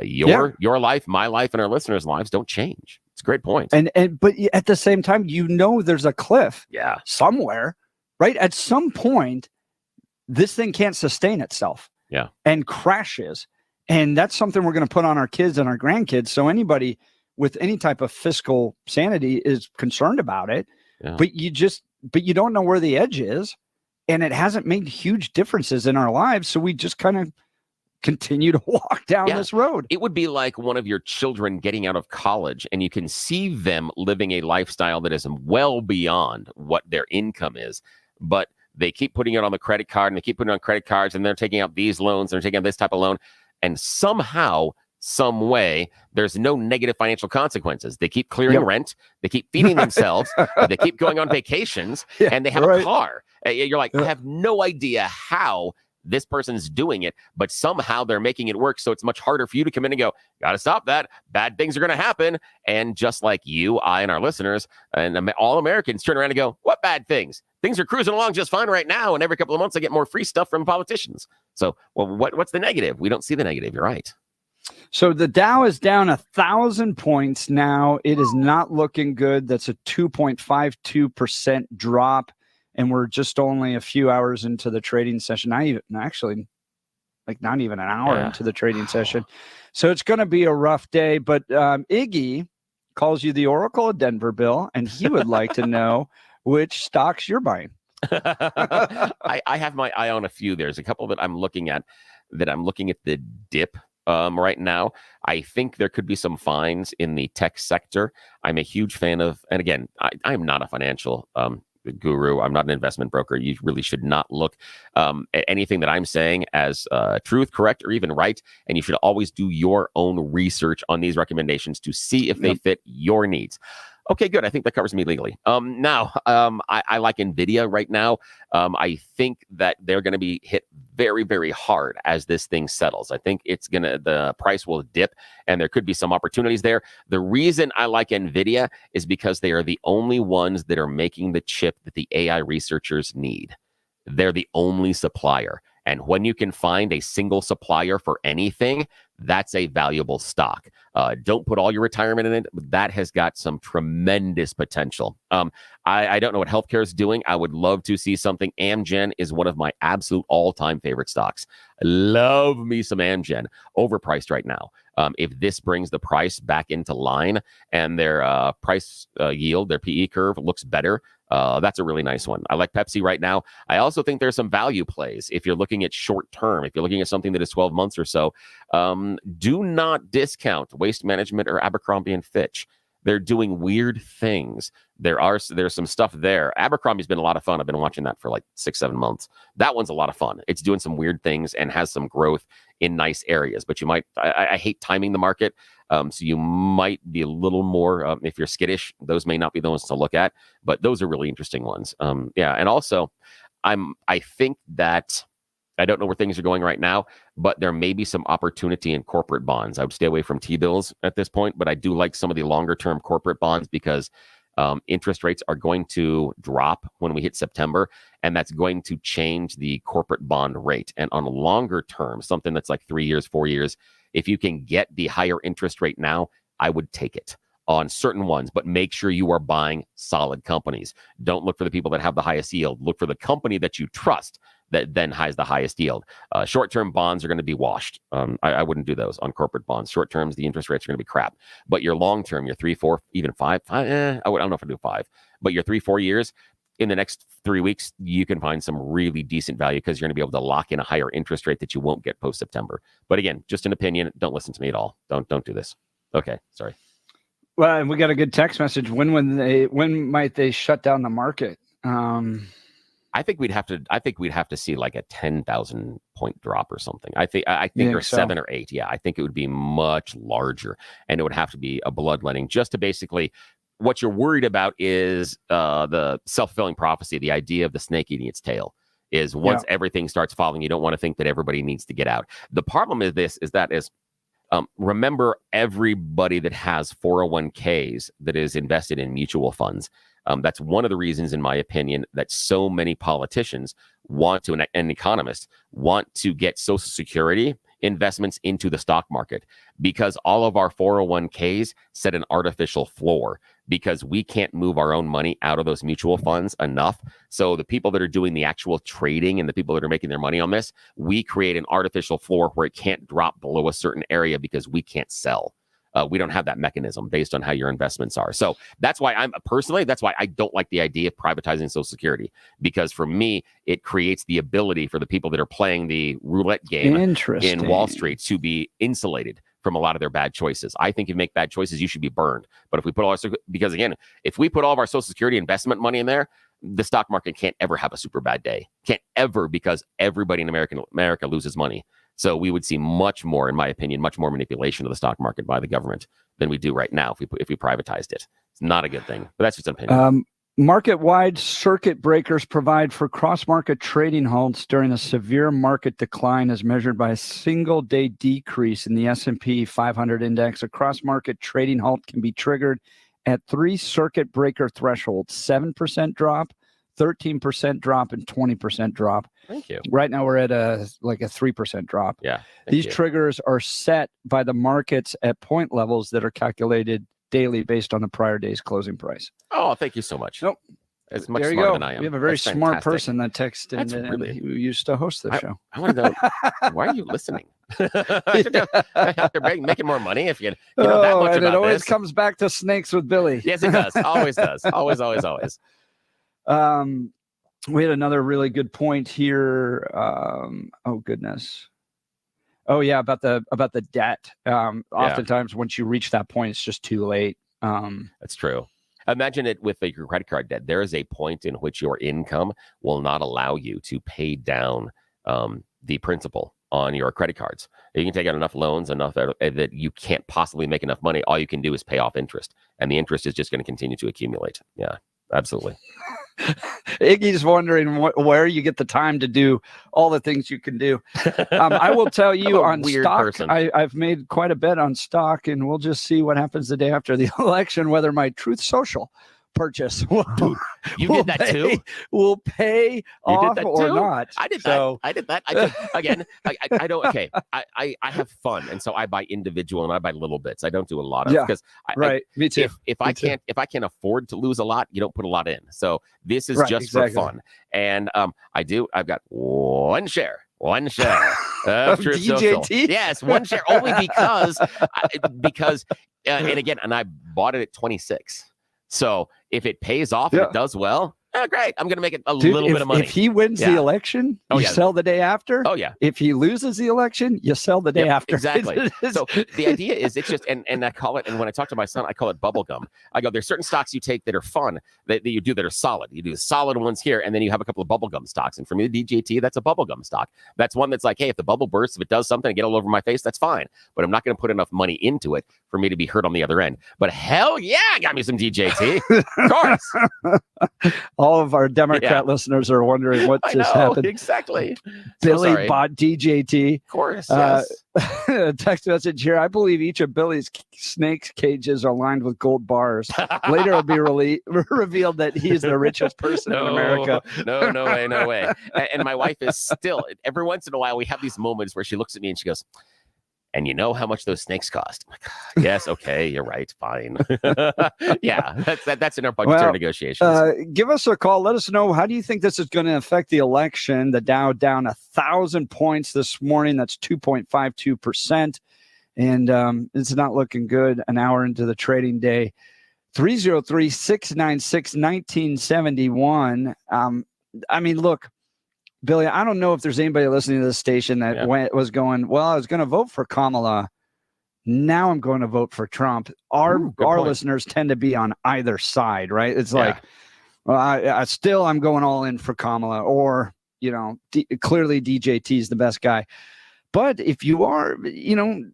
Speaker 2: Your life, my life, and our listeners' lives don't change. It's a great point.
Speaker 1: But at the same time, there's a cliff somewhere, right? At some point, this thing can't sustain itself and crashes. And that's something we're going to put on our kids and our grandkids. So anybody with any type of fiscal sanity is concerned about it, but you don't know where the edge is, and it hasn't made huge differences in our lives. So we just kind of continue to walk down this road.
Speaker 2: It would be like one of your children getting out of college, and you can see them living a lifestyle that is well beyond what their income is, but they keep putting it on the credit card, and they keep putting it on credit cards, and they're taking out these loans, they're taking out this type of loan, and somehow, some way, there's no negative financial consequences. They keep clearing rent, they keep feeding themselves, they keep going on vacations, and they have a car. You're like, I have no idea how this person's doing it, but somehow they're making it work. So it's much harder for you to come in and go, got to stop that. Bad things are going to happen. And just like you, I, and our listeners, and all Americans turn around and go, what bad things? Things are cruising along just fine right now. And every couple of months, I get more free stuff from politicians. So, well, what's the negative? We don't see the negative. You're right.
Speaker 1: So the Dow is down 1,000 points now. It is not looking good. That's a 2.52% drop. And we're just only a few hours into the trading session. Not even an hour into the trading session. So it's going to be a rough day. But Iggy calls you the Oracle of Denver, Bill, and he would like to know which stocks you're buying.
Speaker 2: I have my eye on a few. There's a couple that I'm looking at the dip right now. I think there could be some finds in the tech sector. I'm a huge fan of, and again, I'm not a financial guru. I'm not an investment broker. You really should not look at anything that I'm saying as truth, correct, or even right. And you should always do your own research on these recommendations to see if they fit your needs. Okay, good. I think that covers me legally. Now, I like NVIDIA right now. I think that they're going to be hit very, very hard as this thing settles. I think the price will dip, and there could be some opportunities there. The reason I like NVIDIA is because they are the only ones that are making the chip that the AI researchers need. They're the only supplier. And when you can find a single supplier for anything, that's a valuable stock. Don't put all your retirement in it. That has got some tremendous potential. I don't know what healthcare is doing. I would love to see something. Amgen is one of my absolute all-time favorite stocks. Love me some Amgen. Overpriced right now. If this brings the price back into line and their price yield, their PE curve looks better, that's a really nice one. I like Pepsi right now. I also think there's some value plays. If you're looking at short term, if you're looking at something that is 12 months or so, do not discount Waste Management or Abercrombie and Fitch. They're doing weird things. There's some stuff there. Abercrombie's been a lot of fun. I've been watching that for like 6-7 months. That one's a lot of fun. It's doing some weird things and has some growth in nice areas. But I hate timing the market. So you might be a little more, if you're skittish, those may not be the ones to look at, but those are really interesting ones. And also I think that I don't know where things are going right now, but there may be some opportunity in corporate bonds. I would stay away from T-bills at this point, but I do like some of the longer term corporate bonds because interest rates are going to drop when we hit September, and that's going to change the corporate bond rate. And on a longer term, something that's like 3 years, 4 years, if you can get the higher interest rate now, I would take it on certain ones, but make sure you are buying solid companies. Don't look for the people that have the highest yield. Look for the company that you trust that then has the highest yield. Short-term bonds are going to be washed. I wouldn't do those on corporate bonds. Short terms, the interest rates are going to be crap. But your long-term, your 3, 4, even 5, I don't know if I do 5, but your 3, 4 years, in the next 3 weeks, you can find some really decent value because you're going to be able to lock in a higher interest rate that you won't get post-September. But again, just an opinion. Don't listen to me at all. Don't do this. Okay, sorry.
Speaker 1: Well, and we got a good text message. When might they shut down the market?
Speaker 2: I think we'd have to see like a 10,000 point drop or something. I think or 7 or 8. Yeah, I think it would be much larger, and it would have to be a bloodletting just to basically. What you're worried about is the self-fulfilling prophecy, the idea of the snake eating its tail. Is once everything starts falling, you don't want to think that everybody needs to get out. The problem is remember everybody that has 401ks that is invested in mutual funds. That's one of the reasons, in my opinion, that so many politicians want to, and economists want to get Social Security investments into the stock market, because all of our 401ks set an artificial floor because we can't move our own money out of those mutual funds enough. So the people that are doing the actual trading and the people that are making their money on this, we create an artificial floor where it can't drop below a certain area because we can't sell. We don't have that mechanism based on how your investments are. So that's why that's why I don't like the idea of privatizing Social Security, because for me, it creates the ability for the people that are playing the roulette game in Wall Street to be insulated from a lot of their bad choices. I think if you make bad choices, you should be burned. But if we put if we put all of our Social Security investment money in there, the stock market can't ever have a super bad day. Can't ever, because everybody in America loses money. So we would see much more, in my opinion, much more manipulation of the stock market by the government than we do right now if we privatized it. It's not a good thing, but that's just an opinion.
Speaker 1: Market-wide circuit breakers provide for cross-market trading halts during a severe market decline as measured by a single-day decrease in the S&P 500 index. A cross-market trading halt can be triggered at 3 circuit breaker thresholds: 7% drop, 13% drop, and 20% drop.
Speaker 2: Thank you.
Speaker 1: Right now we're at a 3% drop.
Speaker 2: Yeah.
Speaker 1: These triggers are set by the markets at point levels that are calculated daily based on the prior day's closing price.
Speaker 2: Oh, thank you so much.
Speaker 1: Nope.
Speaker 2: It's much
Speaker 1: there you
Speaker 2: smarter
Speaker 1: go.
Speaker 2: than I am.
Speaker 1: We have a very
Speaker 2: That's
Speaker 1: smart
Speaker 2: fantastic.
Speaker 1: person that texted and who used to host the show.
Speaker 2: I want to know, why are you listening? I have to making more money if you know that much
Speaker 1: and
Speaker 2: about
Speaker 1: it always
Speaker 2: this.
Speaker 1: comes back to snakes with Billy.
Speaker 2: Yes, it does. Always does. Always, always, always.
Speaker 1: We had another really good point here. Oh goodness. Oh yeah, about the debt. Oftentimes once you reach that point, it's just too late.
Speaker 2: That's true. Imagine it with your credit card debt. There is a point in which your income will not allow you to pay down the principal on your credit cards. You can take out enough loans, that you can't possibly make enough money. All you can do is pay off interest, and the interest is just going to continue to accumulate. Yeah, absolutely.
Speaker 1: Iggy's wondering where you get the time to do all the things you can do. I will tell you on stock, I've made quite a bet on stock, and we'll just see what happens the day after the election, whether my Truth Social purchase will pay off or not.
Speaker 2: I did that. I did that. I don't. Okay. I have fun, and so I buy individual and I buy little bits. I don't do a lot of because
Speaker 1: me too.
Speaker 2: If I can't afford to lose a lot, you don't put a lot in. So this is just for fun, and I've got one share of Truth Social. Yes, one share only because and again, and I bought it at 26. So if it pays off and it does well, great. I'm going to make it a little bit of money.
Speaker 1: If he wins the election, you sell the day after.
Speaker 2: Oh, yeah.
Speaker 1: If he loses the election, you sell the day after.
Speaker 2: Exactly. So the idea is it's just, and I call it, and when I talk to my son, I call it bubble gum. I go, there's certain stocks you take that are fun, that you do that are solid. You do the solid ones here, and then you have a couple of bubble gum stocks. And for me, the DJT, that's a bubble gum stock. That's one that's like, hey, if the bubble bursts, if it does something and get all over my face, that's fine. But I'm not going to put enough money into it for me to be hurt on the other end. But hell yeah, I got me some DJT. Of course.
Speaker 1: All of our Democrat listeners are wondering what just happened.
Speaker 2: Exactly.
Speaker 1: Billy bought DJT.
Speaker 2: Of course. Yes.
Speaker 1: Text message here. I believe each of Billy's snakes cages are lined with gold bars. Later it'll be revealed that he is the richest person in America.
Speaker 2: No way. And my wife is still, every once in a while, we have these moments where she looks at me and she goes, And you know how much those snakes cost? I'm like, yes, okay, you're right, fine. Yeah, that's in our budgetary negotiations.
Speaker 1: Give us a call. Let us know, how do you think this is going to affect the election? The Dow down 1,000 points this morning. That's 2.52%. And it's not looking good an hour into the trading day. 303-696-1971. I mean, look, Billy, I don't know if there's anybody listening to this station that was going, well, I was going to vote for Kamala. Now I'm going to vote for Trump. Our listeners tend to be on either side, right? It's like, well, I'm going all in for Kamala, or, you know, clearly DJT is the best guy. But if you are, you know,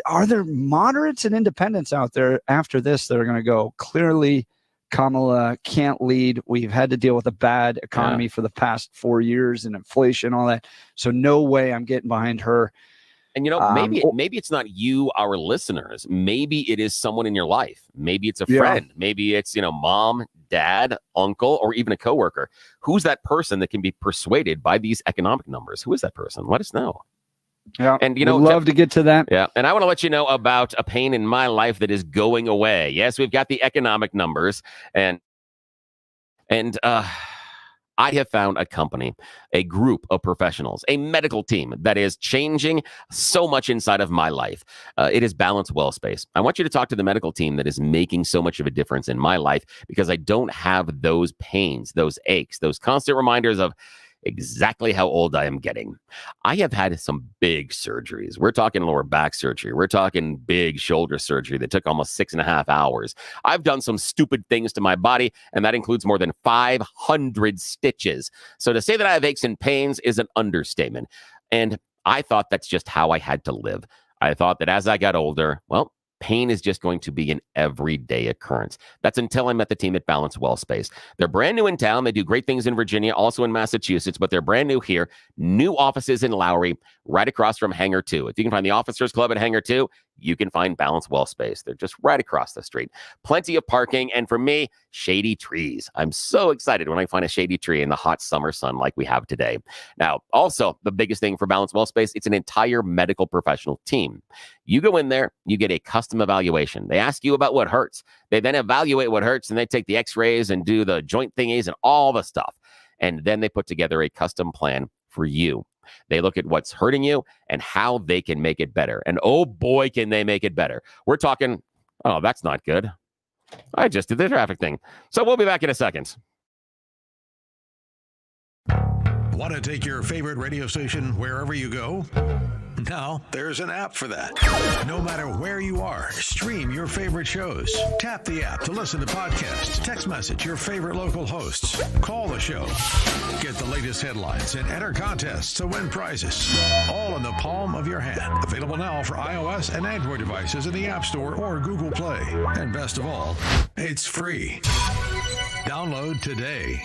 Speaker 1: are there moderates and independents out there after this that are going to go, clearly Kamala can't lead. We've had to deal with a bad economy for the past 4 years and inflation, all that. So no way I'm getting behind her.
Speaker 2: And, you know, maybe it's not you, our listeners. Maybe it is someone in your life. Maybe it's a friend. Maybe it's, you know, mom, dad, uncle, or even a coworker. Who's that person that can be persuaded by these economic numbers? Who is that person? Let us know.
Speaker 1: Yeah,
Speaker 2: and you know,
Speaker 1: we'd love to get to that.
Speaker 2: Yeah, and I want to let you know about a pain in my life that is going away. Yes, we've got the economic numbers, and I have found a company, a group of professionals, a medical team that is changing so much inside of my life. It is Balance Wellspace. I want you to talk to the medical team that is making so much of a difference in my life, because I don't have those pains, those aches, those constant reminders of exactly how old I am getting. I have had some big surgeries. We're talking lower back surgery. We're talking big shoulder surgery that took almost 6.5 hours. I've done some stupid things to my body, and that includes more than 500 stitches. So to say that I have aches and pains is an understatement. And I thought that's just how I had to live. I thought that as I got older, well, pain is just going to be an everyday occurrence. That's until I met the team at Balance Wellspace. They're brand new in town. They do great things in Virginia, also in Massachusetts, but they're brand new here. New offices in Lowry, right across from Hangar 2. If you can find the Officers Club at Hangar 2, you can find Balance Wellspace. They're just right across the street. Plenty of parking, and for me, shady trees. I'm so excited when I find a shady tree in the hot summer sun like we have today. Now, also, the biggest thing for Balance Wellspace, it's an entire medical professional team. You go in there, you get a custom evaluation. They ask you about what hurts. They then evaluate what hurts, and they take the x-rays and do the joint thingies and all the stuff. And then they put together a custom plan for you. They look at what's hurting you and how they can make it better. And oh boy, can they make it better. We're talking, oh, that's not good. I just did the traffic thing. So we'll be back in a second.
Speaker 9: Want to take your favorite radio station wherever you go? Now, there's an app for that. No matter where you are, stream your favorite shows. Tap the app to listen to podcasts, text message your favorite local hosts, call the show, get the latest headlines, and enter contests to win prizes. All in the palm of your hand. Available now for iOS and Android devices in the App Store or Google Play. And best of all, it's free. Download today.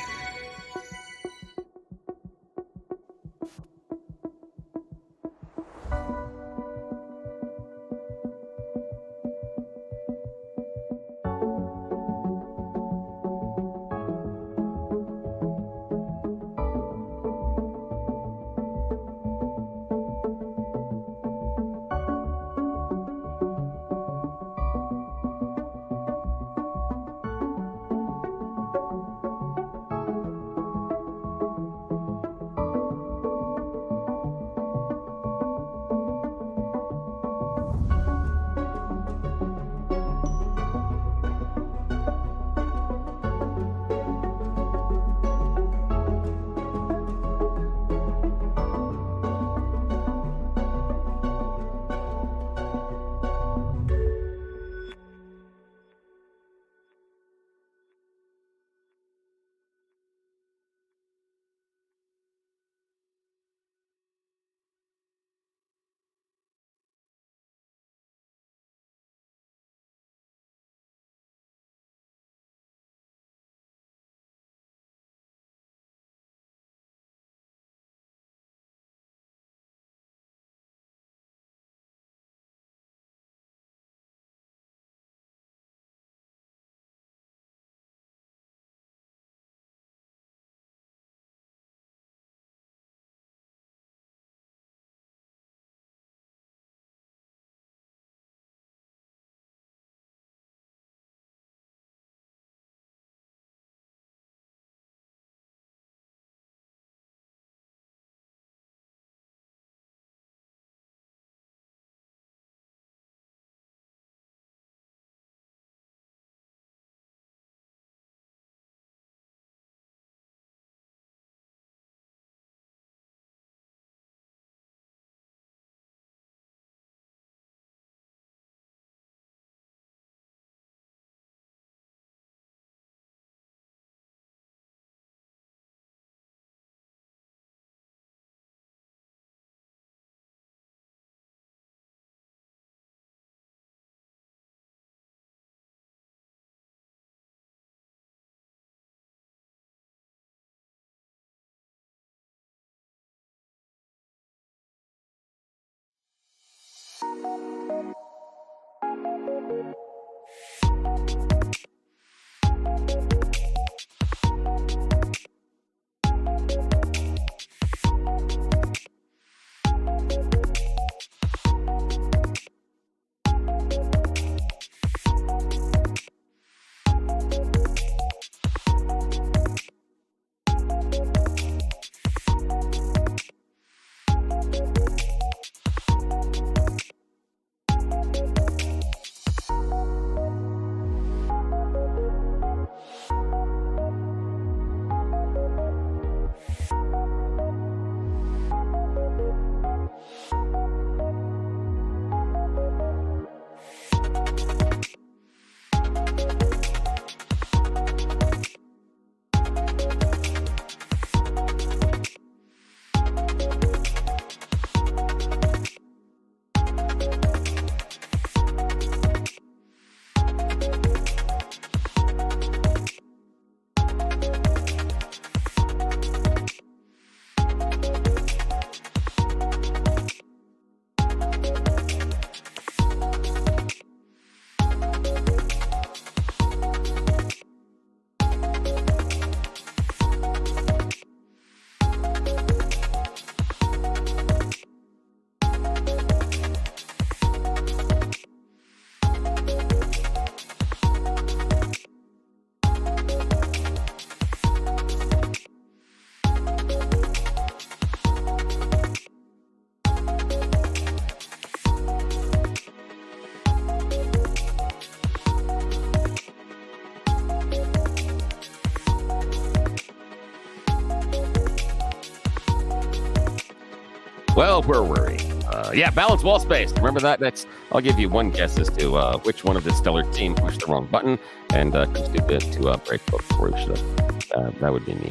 Speaker 2: Well, where were we? Balanced wall space. Remember that? I'll give you one guess as to which one of the stellar team pushed the wrong button and too stupid to break both before we should have. That would be me.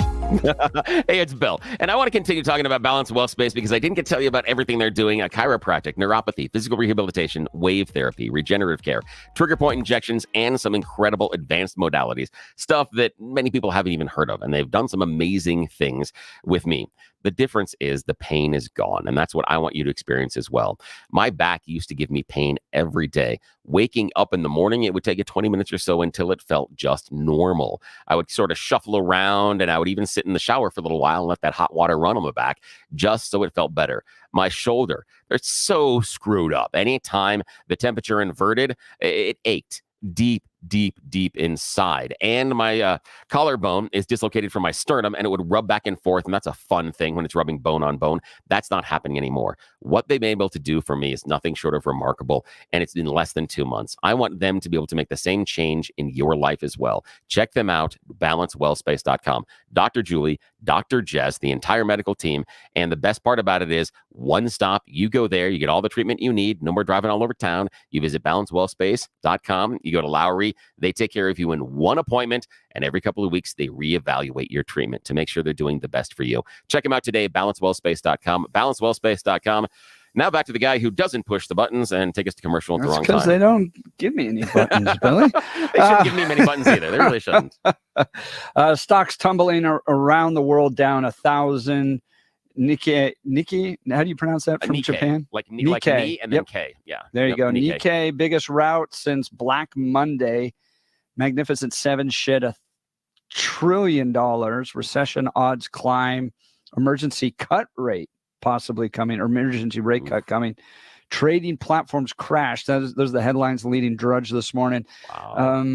Speaker 2: Hey, it's Bill. And I want to continue talking about balanced wall space because I didn't get to tell you about everything they're doing. Chiropractic, neuropathy, physical rehabilitation, wave therapy, regenerative care, trigger point injections, and some incredible advanced modalities. Stuff that many people haven't even heard of. And they've done some amazing things with me. The difference is the pain is gone, and that's what I want you to experience as well. My back used to give me pain every day. Waking up in the morning, it would take 20 minutes or so until it felt just normal. I would sort of shuffle around, and I would even sit in the shower for a little while and let that hot water run on my back just so it felt better. My shoulder, they're so screwed up. Anytime the temperature inverted, it ached deep inside. And my collarbone is dislocated from my sternum, and it would rub back and forth. And that's a fun thing when it's rubbing bone on bone. That's not happening anymore. What they've been able to do for me is nothing short of remarkable. And it's in less than 2 months. I want them to be able to make the same change in your life as well. Check them out, balancewellspace.com. Dr. Julie, Dr. Jess, the entire medical team. And the best part about it is one stop. You go there, you get all the treatment you need. No more driving all over town. You visit balancewellspace.com. You go to Lowry. They take care of you in one appointment, and every couple of weeks, they reevaluate your treatment to make sure they're doing the best for you. Check them out today, balancewellspace.com, balancewellspace.com. Now back to the guy who doesn't push the buttons and take us to commercial at the wrong time.
Speaker 3: Because they don't give me any buttons, Billy.
Speaker 2: They shouldn't give me many buttons either. They really shouldn't.
Speaker 3: Stocks tumbling around the world, down 1,000. Nikkei, how do you pronounce that from
Speaker 2: Nikkei.
Speaker 3: Japan?
Speaker 2: Like Nikkei and then K. Yeah.
Speaker 3: There you go.
Speaker 2: Nikkei.
Speaker 3: Nikkei, biggest rout since Black Monday. Magnificent Seven shed $1 trillion. Recession odds climb. Emergency cut rate possibly coming, or emergency rate cut coming. Trading platforms crash. Those are the headlines leading Drudge this morning.
Speaker 2: Wow.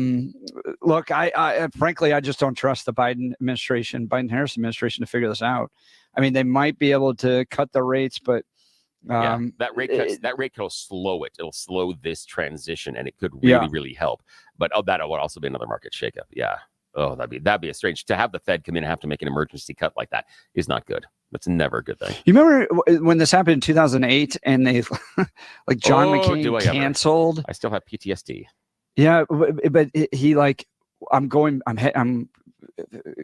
Speaker 3: Look, I frankly, I just don't trust the Biden-Harris administration to figure this out. I mean, they might be able to cut the rates, but
Speaker 2: that rate cut will slow it. It'll slow this transition, and it could really help. But that would also be another market shakeup. Yeah. Oh, that'd be a strange to have the Fed come in and have to make an emergency cut like that is not good. That's never a good thing.
Speaker 3: You remember when this happened in 2008 and they like John McCain canceled?
Speaker 2: I still have PTSD.
Speaker 3: Yeah, but he I'm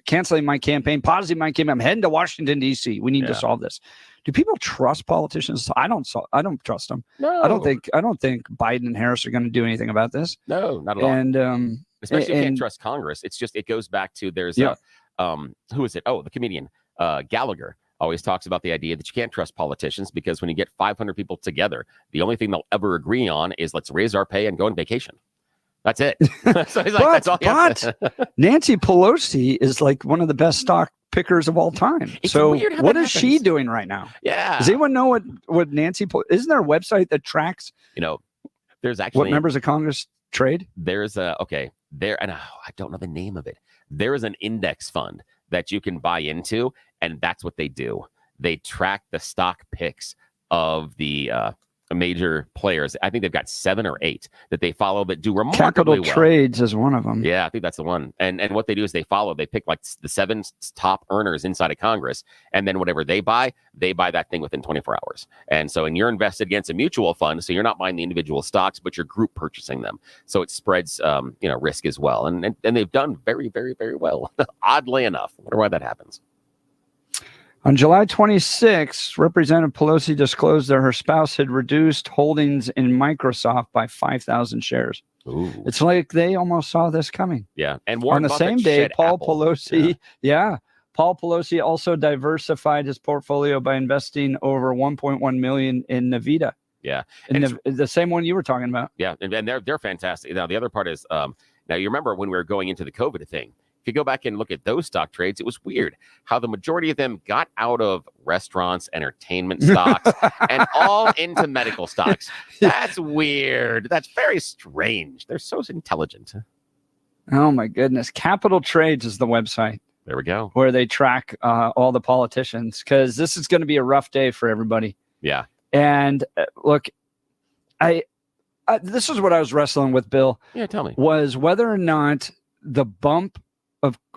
Speaker 3: canceling my campaign, pausing my campaign. I'm heading to Washington, D.C. We need to solve this. Do people trust politicians? I don't trust them.
Speaker 2: No.
Speaker 3: I don't think Biden and Harris are going to do anything about this.
Speaker 2: No, not at all.
Speaker 3: And
Speaker 2: especially if you can't trust Congress. It goes back to who is it? Oh, the comedian Gallagher always talks about the idea that you can't trust politicians because when you get 500 people together, the only thing they'll ever agree on is let's raise our pay and go on vacation. That's it. So he's like, that's all.
Speaker 3: But Nancy Pelosi is like one of the best stock pickers of all time.
Speaker 2: It's
Speaker 3: so
Speaker 2: weird how
Speaker 3: what
Speaker 2: that
Speaker 3: is
Speaker 2: happens.
Speaker 3: she doing right now?
Speaker 2: Yeah.
Speaker 3: Does anyone know what Nancy isn't there a website that tracks
Speaker 2: there's actually
Speaker 3: what members of Congress trade?
Speaker 2: There's and I don't know the name of it. There is an index fund that you can buy into, and that's what they do. They track the stock picks of the major players. I think they've got 7 or 8 that they follow that do remarkably well.
Speaker 3: Capital Trades is one of them.
Speaker 2: Yeah, I think that's the one. And what they do is they pick like the 7 top earners inside of Congress, and then whatever they buy that thing within 24 hours. And so, and you're invested against a mutual fund, so you're not buying the individual stocks, but you're group purchasing them. So it spreads, risk as well. And they've done very, very, very well. Oddly enough, I wonder why that happens.
Speaker 3: On July 26, Representative Pelosi disclosed that her spouse had reduced holdings in Microsoft by 5,000 shares.
Speaker 2: Ooh.
Speaker 3: It's like they almost saw this coming.
Speaker 2: Yeah. And Warren
Speaker 3: on the
Speaker 2: Buffett
Speaker 3: same day,
Speaker 2: shed
Speaker 3: Paul
Speaker 2: Apple.
Speaker 3: Pelosi, Paul Pelosi also diversified his portfolio by investing over $1.1 million in Nvidia.
Speaker 2: Yeah.
Speaker 3: And the same one you were talking about.
Speaker 2: Yeah. And they're fantastic. Now, the other part is, now you remember when we were going into the COVID thing, if you go back and look at those stock trades, it was weird how the majority of them got out of restaurants, entertainment stocks, and all into medical stocks. That's weird. That's very strange. They're so intelligent.
Speaker 3: Oh, my goodness. Capital Trades is the website.
Speaker 2: There we go.
Speaker 3: Where they track all the politicians, because this is going to be a rough day for everybody.
Speaker 2: Yeah.
Speaker 3: And look, this is what I was wrestling with, Bill.
Speaker 2: Yeah, tell me.
Speaker 3: Was whether or not the bump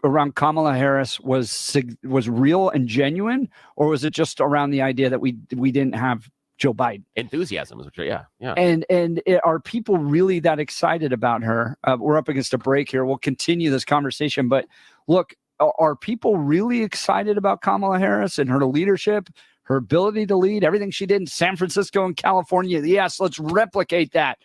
Speaker 1: around Kamala Harris was real and genuine, or was it just around the idea that we didn't have Joe Biden?
Speaker 2: Enthusiasm, yeah.
Speaker 1: And are people really that excited about her? We're up against a break here. We'll continue this conversation, but look, are people really excited about Kamala Harris and her leadership, her ability to lead, everything she did in San Francisco and California? Yes, let's replicate that.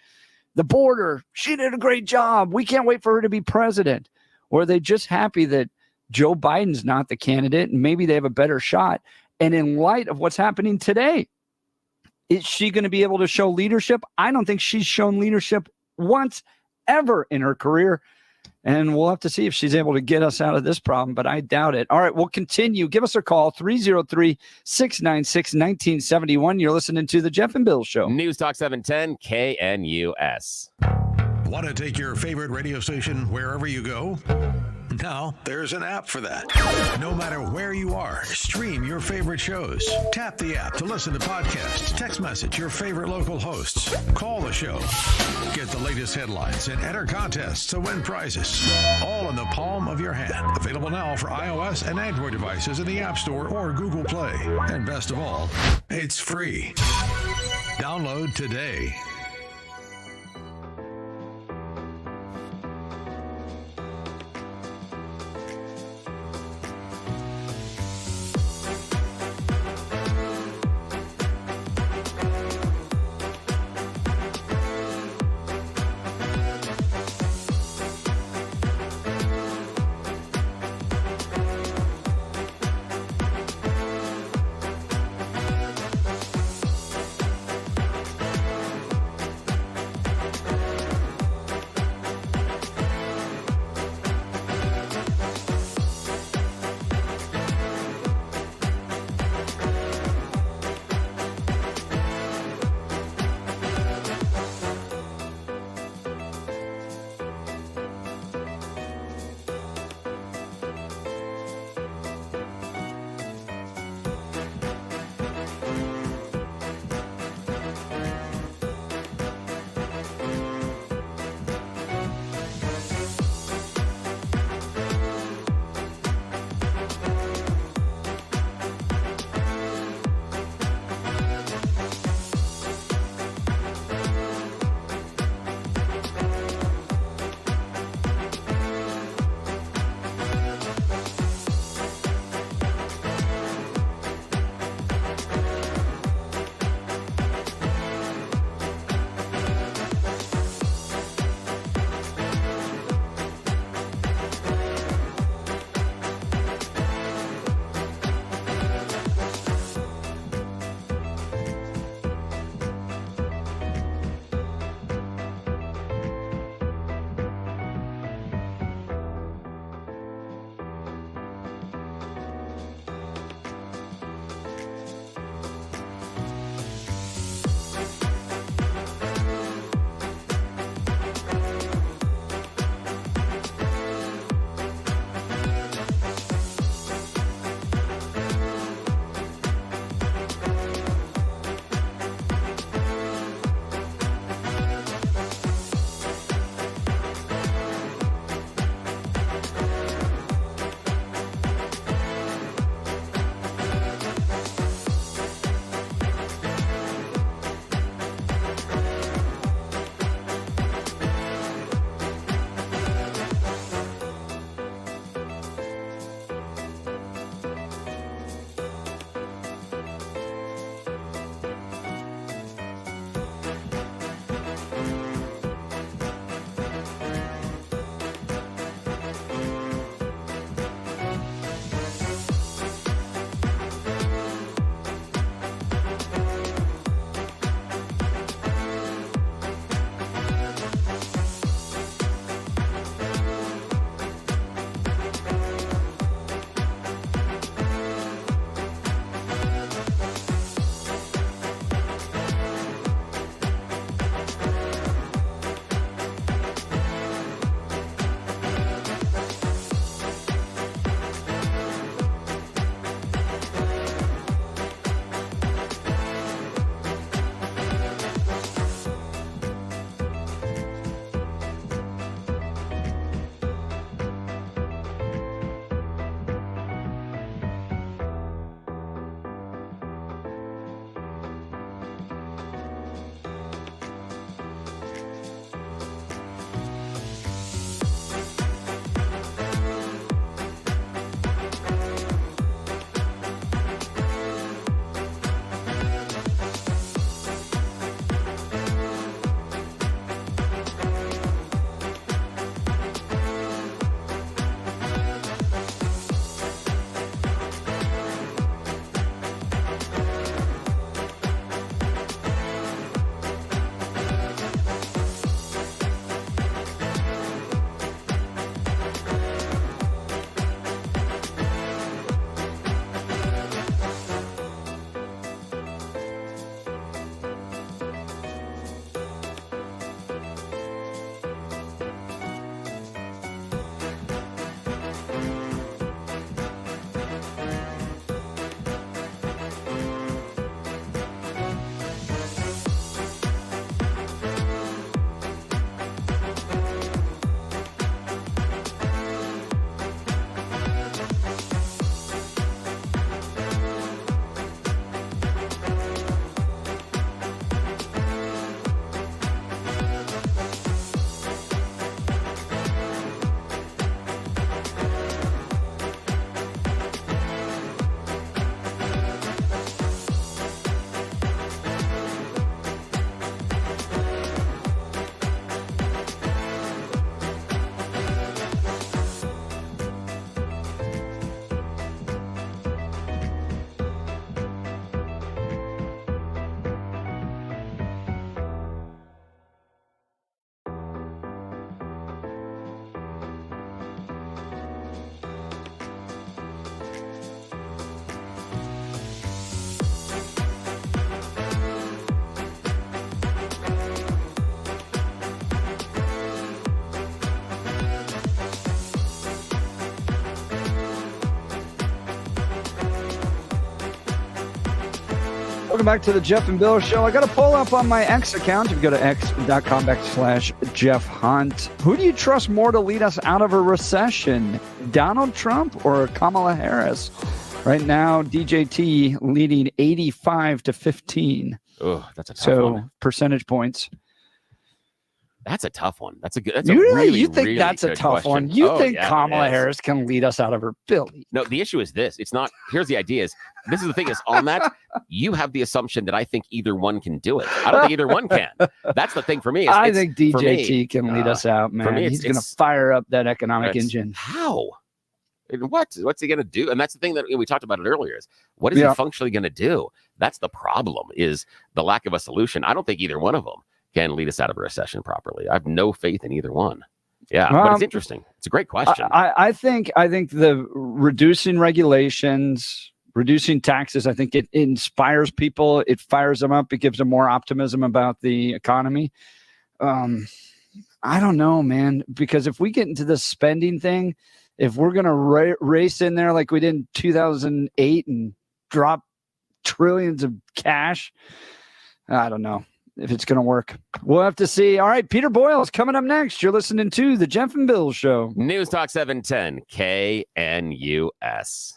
Speaker 1: The border, she did a great job. We can't wait for her to be president. Or are they just happy that Joe Biden's not the candidate and maybe they have a better shot? And in light of what's happening today, is she going to be able to show leadership? I don't think she's shown leadership once ever in her career. And we'll have to see if she's able to get us out of this problem, but I doubt it. All right, we'll continue. Give us a call, 303-696-1971. You're listening to The Jeff and Bill Show.
Speaker 2: News Talk 710 KNUS.
Speaker 9: Want to take your favorite radio station wherever you go? Now there's an app for that. No matter where you are, stream your favorite shows. Tap the app to listen to podcasts, text message your favorite local hosts, call the show, get the latest headlines, and enter contests to win prizes. All in the palm of your hand. Available now for iOS and Android devices in the App Store or Google Play. And best of all, it's free. Download today.
Speaker 1: Welcome back to the Jeff and Bill Show. I got a poll up on my X account. If you go to x.com/Jeff Hunt, who do you trust more to lead us out of a recession, Donald Trump or Kamala Harris? Right now, DJT leading 85-15.
Speaker 2: Oh, that's a tough one.
Speaker 1: Percentage points.
Speaker 2: That's a tough one. That's a good.
Speaker 1: You think that's a tough
Speaker 2: question.
Speaker 1: one? You think Kamala Harris can lead us out of her Billy?
Speaker 2: No, the issue is this. It's not. Here's the idea: this is the thing is on that you have the assumption that I think either one can do it. I don't think either one can. That's the thing for me.
Speaker 1: I think DJT can lead us out, man.
Speaker 2: For me,
Speaker 1: he's going to fire up that economic engine.
Speaker 2: How? And what's he going to do? And that's the thing that we talked about it earlier. Is what is he functionally going to do? That's the problem. Is the lack of a solution. I don't think either one of them can lead us out of a recession properly. I have no faith in either one. Yeah, but it's interesting. It's a great question.
Speaker 1: I think the reducing regulations, reducing taxes, I think it inspires people. It fires them up. It gives them more optimism about the economy. I don't know, man, because if we get into this spending thing, if we're going to race in there like we did in 2008 and drop trillions of cash, I don't know if it's going to work. We'll have to see. All right, Peter Boyles coming up next. You're listening to the Jeff and Bill Show.
Speaker 2: News Talk 710 KNUS.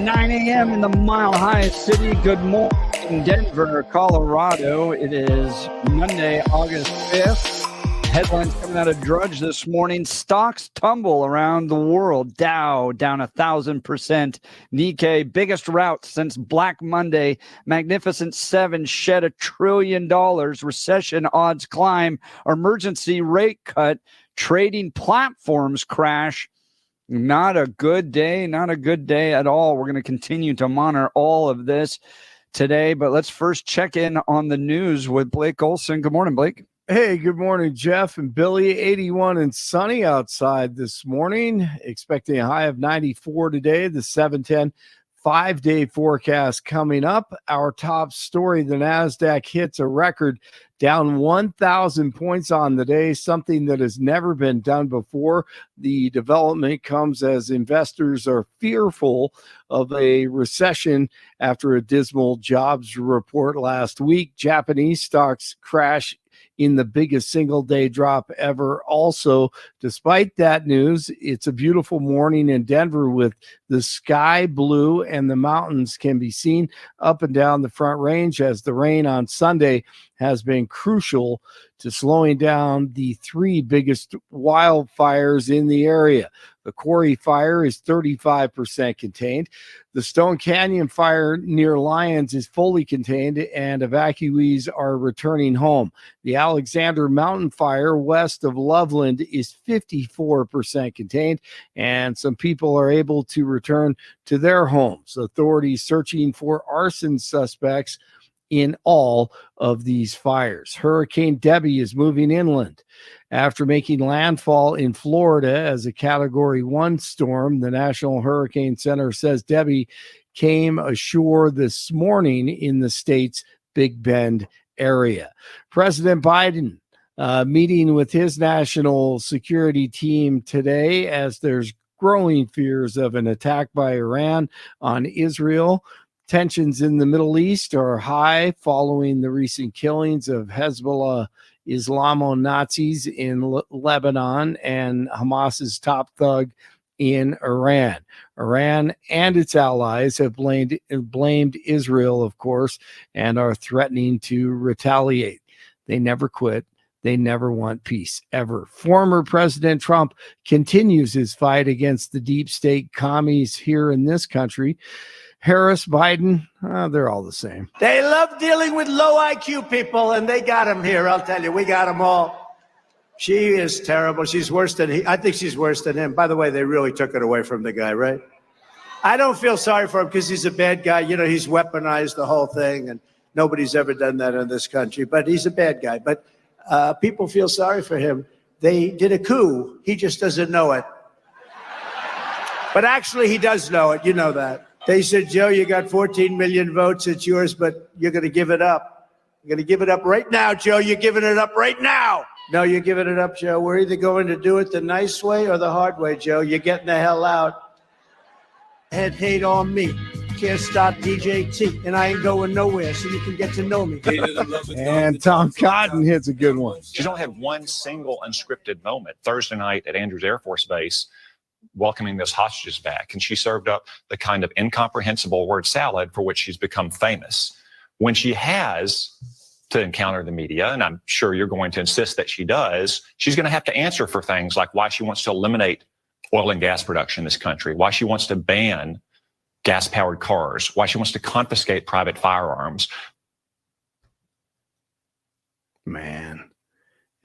Speaker 1: 9 a.m. in the Mile High City. Good morning, Denver, Colorado. It is Monday, August 5th. Headlines coming out of Drudge this morning. Stocks tumble around the world. Dow down 1,000%. Nikkei, biggest rout since Black Monday. Magnificent Seven shed $1 trillion. Recession odds climb. Emergency rate cut. Trading platforms crash. Not a good day. Not a good day at all. We're going to continue to monitor all of this today, but let's first check in on the news with Blake Olson. Good morning, Blake.
Speaker 3: Hey, good morning, Jeff and Billy. 81 and sunny outside this morning. Expecting a high of 94 today. The 710 5-day forecast coming up. Our top story, the NASDAQ hits a record, down 1,000 points on the day, something that has never been done before. The development comes as investors are fearful of a recession after a dismal jobs report last week. Japanese stocks crash in the biggest single-day drop ever. Also, despite that news, it's a beautiful morning in Denver with the sky blue and the mountains can be seen up and down the Front Range, as the rain on Sunday has been crucial to slowing down the three biggest wildfires in the area. The Quarry Fire is 35% contained. The Stone Canyon Fire near Lyons is fully contained, and evacuees are returning home. The Alexander Mountain Fire west of Loveland is 54% contained, and some people are able to return to their homes. Authorities searching for arson suspects in all of these fires. Hurricane Debbie is moving inland. After making landfall in Florida as a Category 1 storm, the National Hurricane Center says Debbie came ashore this morning in the state's Big Bend area. President Biden meeting with his national security team today as there's growing fears of an attack by Iran on Israel. Tensions in the Middle East are high following the recent killings of Hezbollah Islamo-Nazis in Lebanon and Hamas's top thug in Iran. Iran and its allies have blamed Israel, of course, and are threatening to retaliate. They never quit. They never want peace, ever. Former President Trump continues his fight against the deep state commies here in this country. Harris, Biden, they're all the same.
Speaker 4: They love dealing with low IQ people, and they got them here. I'll tell you, we got them all. She is terrible. She's worse than he. I think she's worse than him. By the way, they really took it away from the guy, right? I don't feel sorry for him because he's a bad guy. You know, he's weaponized the whole thing, and nobody's ever done that in this country. But he's a bad guy. But people feel sorry for him. They did a coup. He just doesn't know it. But actually, he does know it. You know that. They said, Joe, you got 14 million votes. It's yours, but you're going to give it up. You're going to give it up right now, Joe. You're giving it up right now. No, you're giving it up, Joe. We're either going to do it the nice way or the hard way, Joe. You're getting the hell out. Head hate on me. Can't stop DJ T, and I ain't going nowhere, so you can get to know me.
Speaker 3: And Tom Cotton hits a good one.
Speaker 5: She's only had one single unscripted moment Thursday night at Andrews Air Force Base, welcoming those hostages back. And she served up the kind of incomprehensible word salad for which she's become famous. When she has to encounter the media, and I'm sure you're going to insist that she does, she's going to have to answer for things like why she wants to eliminate oil and gas production in this country, why she wants to ban gas-powered cars, why she wants to confiscate private firearms.
Speaker 3: Man.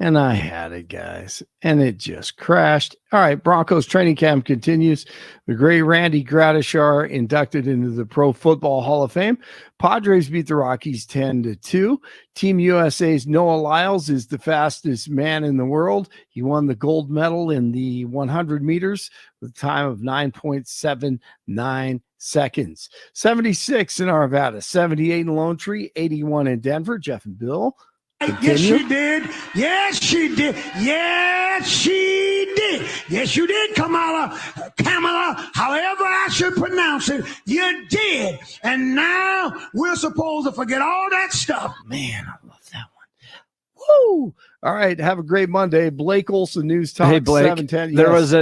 Speaker 3: And I had it, guys, and it just crashed. All right, Broncos training camp continues. The great Randy Gradishar inducted into the Pro Football Hall of Fame. Padres beat the Rockies 10-2. Team USA's Noah Lyles is the fastest man in the world. He won the gold medal in the 100 meters with a time of 9.79 seconds. 76 in Arvada, 78 in Lone Tree, 81 in Denver. Jeff and Bill. Continue.
Speaker 14: Yes, she did. Yes, she did. Yes, she did. Yes, you did, Kamala, however I should pronounce it. You did. And now we're supposed to forget all that stuff.
Speaker 3: Man, I love that one. Woo! All right, have a great Monday. Blake Olson, News Talk.
Speaker 1: Hey, Blake,
Speaker 3: 710.
Speaker 1: there was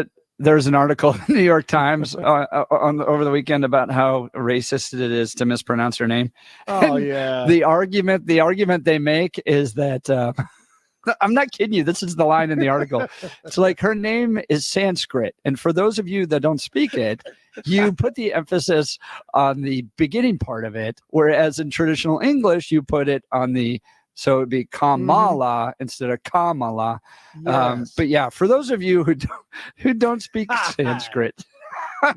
Speaker 1: there's an article in the New York Times over the weekend about how racist it is to mispronounce her name.
Speaker 3: Oh,
Speaker 1: And
Speaker 3: yeah.
Speaker 1: The argument they make is that I'm not kidding you. This is the line in the article. It's like her name is Sanskrit. And for those of you that don't speak it, you put the emphasis on the beginning part of it, whereas in traditional English, you put it on so it'd be Kamala instead of Kamala.
Speaker 3: Yes.
Speaker 1: But yeah, for those of you who don't speak Sanskrit.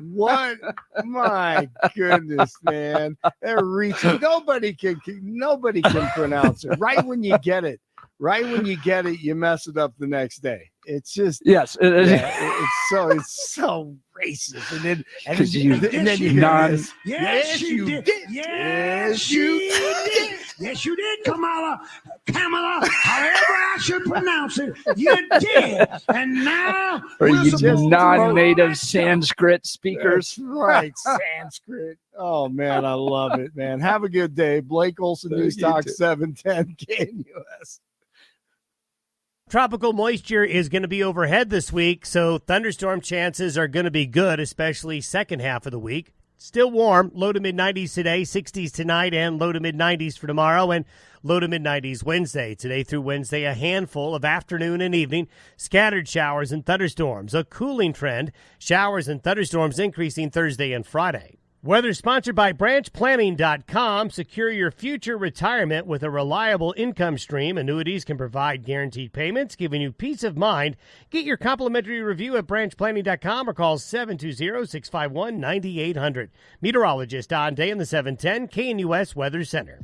Speaker 3: What? My goodness, man. They're reaching. Nobody can pronounce it. Right when you get it, you mess it up the next day. It's just
Speaker 1: yes.
Speaker 14: It's
Speaker 3: so racist. And then
Speaker 14: Yes, you did. Yes, you did. Yes, you did, Kamala, however I should pronounce it, you did. And now
Speaker 1: Or
Speaker 14: we're
Speaker 1: you
Speaker 14: supposed to
Speaker 1: non-native
Speaker 14: vote.
Speaker 1: Sanskrit speakers.
Speaker 3: That's right, Sanskrit. Oh man, I love it, man. Have a good day. Blake Olson, News
Speaker 1: You
Speaker 3: Talk
Speaker 1: too.
Speaker 3: 710 KNUS.
Speaker 6: Tropical moisture is going to be overhead this week, so thunderstorm chances are going to be good, especially second half of the week. Still warm, low to mid-90s today, 60s tonight, and low to mid-90s for tomorrow, and low to mid-90s Wednesday. Today through Wednesday, a handful of afternoon and evening scattered showers and thunderstorms. A cooling trend, showers and thunderstorms increasing Thursday and Friday. Weather sponsored by BranchPlanning.com. Secure your future retirement with a reliable income stream. Annuities can provide guaranteed payments, giving you peace of mind. Get your complimentary review at BranchPlanning.com or call 720-651-9800. Meteorologist Don Day in the 710 KNUS Weather Center.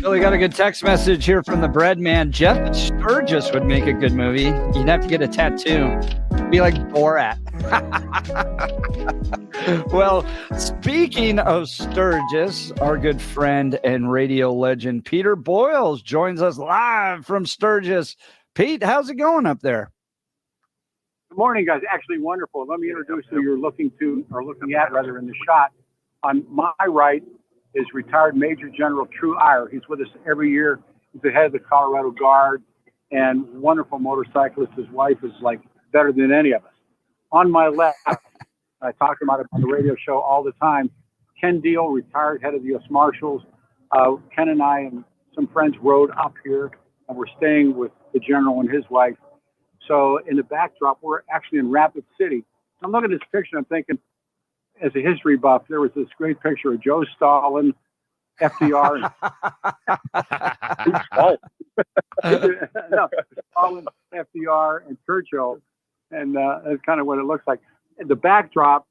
Speaker 1: Billy got a good text message here from the bread man. Jeff Sturgis would make a good movie. You'd have to get a tattoo. Be like Borat. Well, speaking of Sturgis, our good friend and radio legend Peter Boyles joins us live from Sturgis. Pete, how's it going up there?
Speaker 15: Good morning, guys. Actually, wonderful. Let me introduce who you're looking at in the shot. On my right is retired Major General Eyre. He's with us every year. He's the head of the Colorado Guard and wonderful motorcyclist. His wife is like better than any of us. On my left, I talk about it on the radio show all the time. Ken Deal, retired head of the U.S. Marshals. Ken and I and some friends rode up here, and we're staying with the general and his wife. So in the backdrop, we're actually in Rapid City. I'm looking at this picture, I'm thinking, as a history buff, there was this great picture of Joe Stalin, FDR, Stalin, FDR, and Churchill, and that's kind of what it looks like. And the backdrop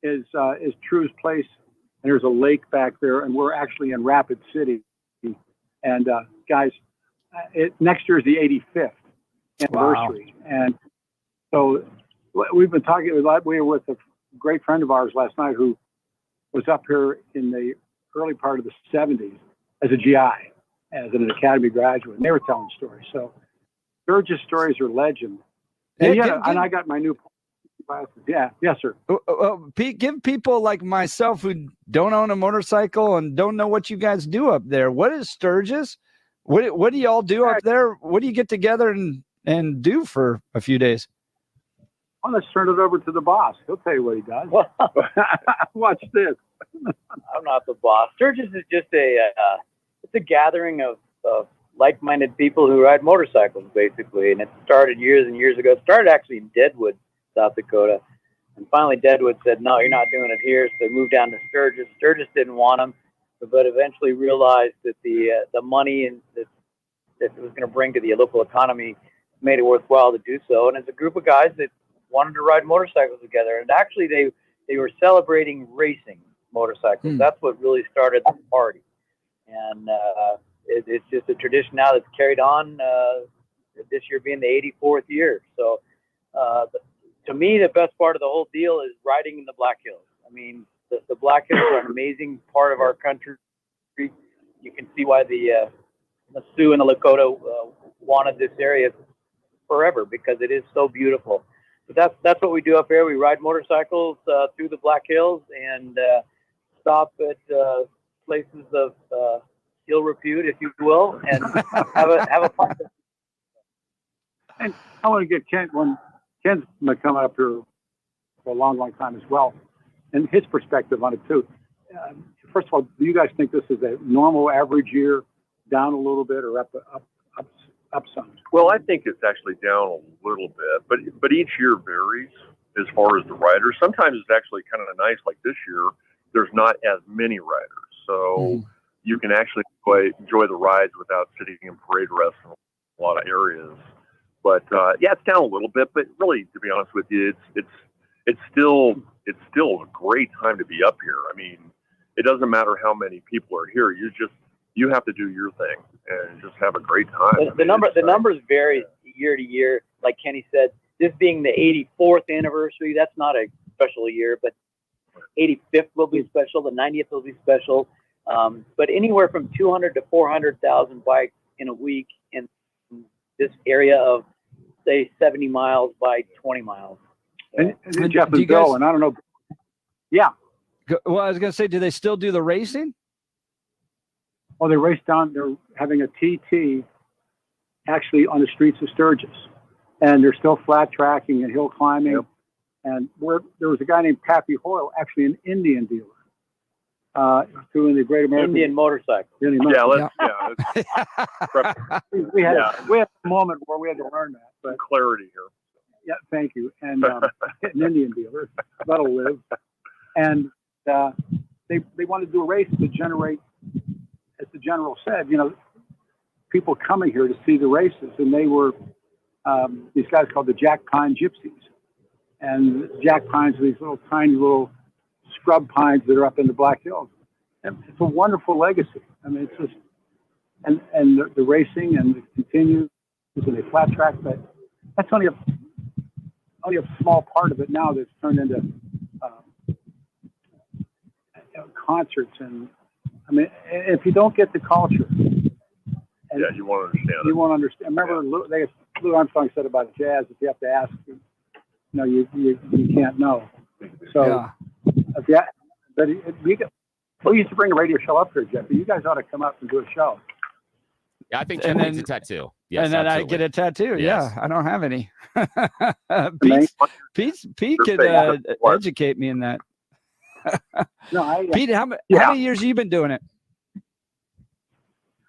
Speaker 15: is True's place, and there's a lake back there, and we're actually in Rapid City. And guys, next year is the 85th anniversary, and so we've been talking. We were with a great friend of ours last night who was up here in the early part of the 70s as a GI, as an academy graduate, and they were telling stories. So Sturgis stories are legend. And and I got my new glasses. Yeah, yes, sir.
Speaker 1: Pete, give people like myself who don't own a motorcycle and don't know what you guys do up there. What is Sturgis? What do y'all do up there? What do you get together and do for a few days?
Speaker 15: Well, let's turn it over to the boss. He'll tell you what he does. Watch this.
Speaker 16: I'm not the boss. Sturgis is just it's a gathering of like-minded people who ride motorcycles, basically. And it started years and years ago. It started actually in Deadwood, South Dakota. And finally Deadwood said, no, you're not doing it here. So they moved down to Sturgis. Sturgis didn't want them, but eventually realized that the money and that it was going to bring to the local economy made it worthwhile to do so. And it's a group of guys that wanted to ride motorcycles together. And actually they were celebrating racing motorcycles. That's what really started the party. And it's just a tradition now that's carried on, this year being the 84th year. So to me, the best part of the whole deal is riding in the Black Hills. I mean, the Black Hills are an amazing part of our country. You can see why the Sioux and the Lakota wanted this area forever because it is so beautiful. But that's what we do up here. We ride motorcycles through the Black Hills and stop at places of ill repute, if you will, and have a fun.
Speaker 15: And I want to get Ken, when Ken's been coming up here for a long, long time as well, and his perspective on it too. First of all, do you guys think this is a normal average year, down a little bit, or up some?
Speaker 17: Well, I think it's actually down a little bit, but each year varies as far as the riders. Sometimes it's actually kind of nice, like this year, there's not as many riders, so you can actually enjoy the rides without sitting in parade rest in a lot of areas. But yeah, it's down a little bit, but really, to be honest with you, it's still a great time to be up here. I mean, it doesn't matter how many people are here. You have to do your thing and just have a great time.
Speaker 16: The numbers vary year to year. Like Kenny said, this being the 84th anniversary, that's not a special year, but 85th will be special. The 90th will be special. But anywhere from 200 to 400,000 bikes in a week in this area of, say, 70 miles by 20 miles.
Speaker 15: And Jeff and Bill, and I don't know. Yeah.
Speaker 1: Well, I was going to say, do they still do the racing?
Speaker 15: Oh, they race down. They're having a TT actually on the streets of Sturgis, and they're still flat tracking and hill climbing. Yep. And there was a guy named Pappy Hoyle, actually an Indian dealer, doing the Great American
Speaker 16: Indian motorcycle.
Speaker 15: We had a moment where we had to learn that, but
Speaker 17: clarity here.
Speaker 15: Yeah, thank you. And an Indian dealer, that'll live. And they wanted to do a race to generate, as the general said, people coming here to see the races. And they were these guys called the Jack Pine Gypsies. And Jack Pines are these tiny little scrub pines that are up in the Black Hills. And it's a wonderful legacy. I mean, it's just, and the racing and it continues, and they flat track, but that's only a small part of it now that's turned into concerts. And I mean, if you don't get the culture,
Speaker 17: you won't understand it.
Speaker 15: You won't understand. Remember, Lou Armstrong said about jazz, if you have to ask, you can't know. So, we used to bring a radio show up here, Jeff. You guys ought to come up and do a show.
Speaker 2: Yeah, I think Jeff needs a tattoo. Yes,
Speaker 1: and then
Speaker 2: absolutely.
Speaker 1: I get a tattoo.
Speaker 2: Yes.
Speaker 1: Yeah, I don't have any. Pete could educate me in that. Pete, how many years have you been doing it?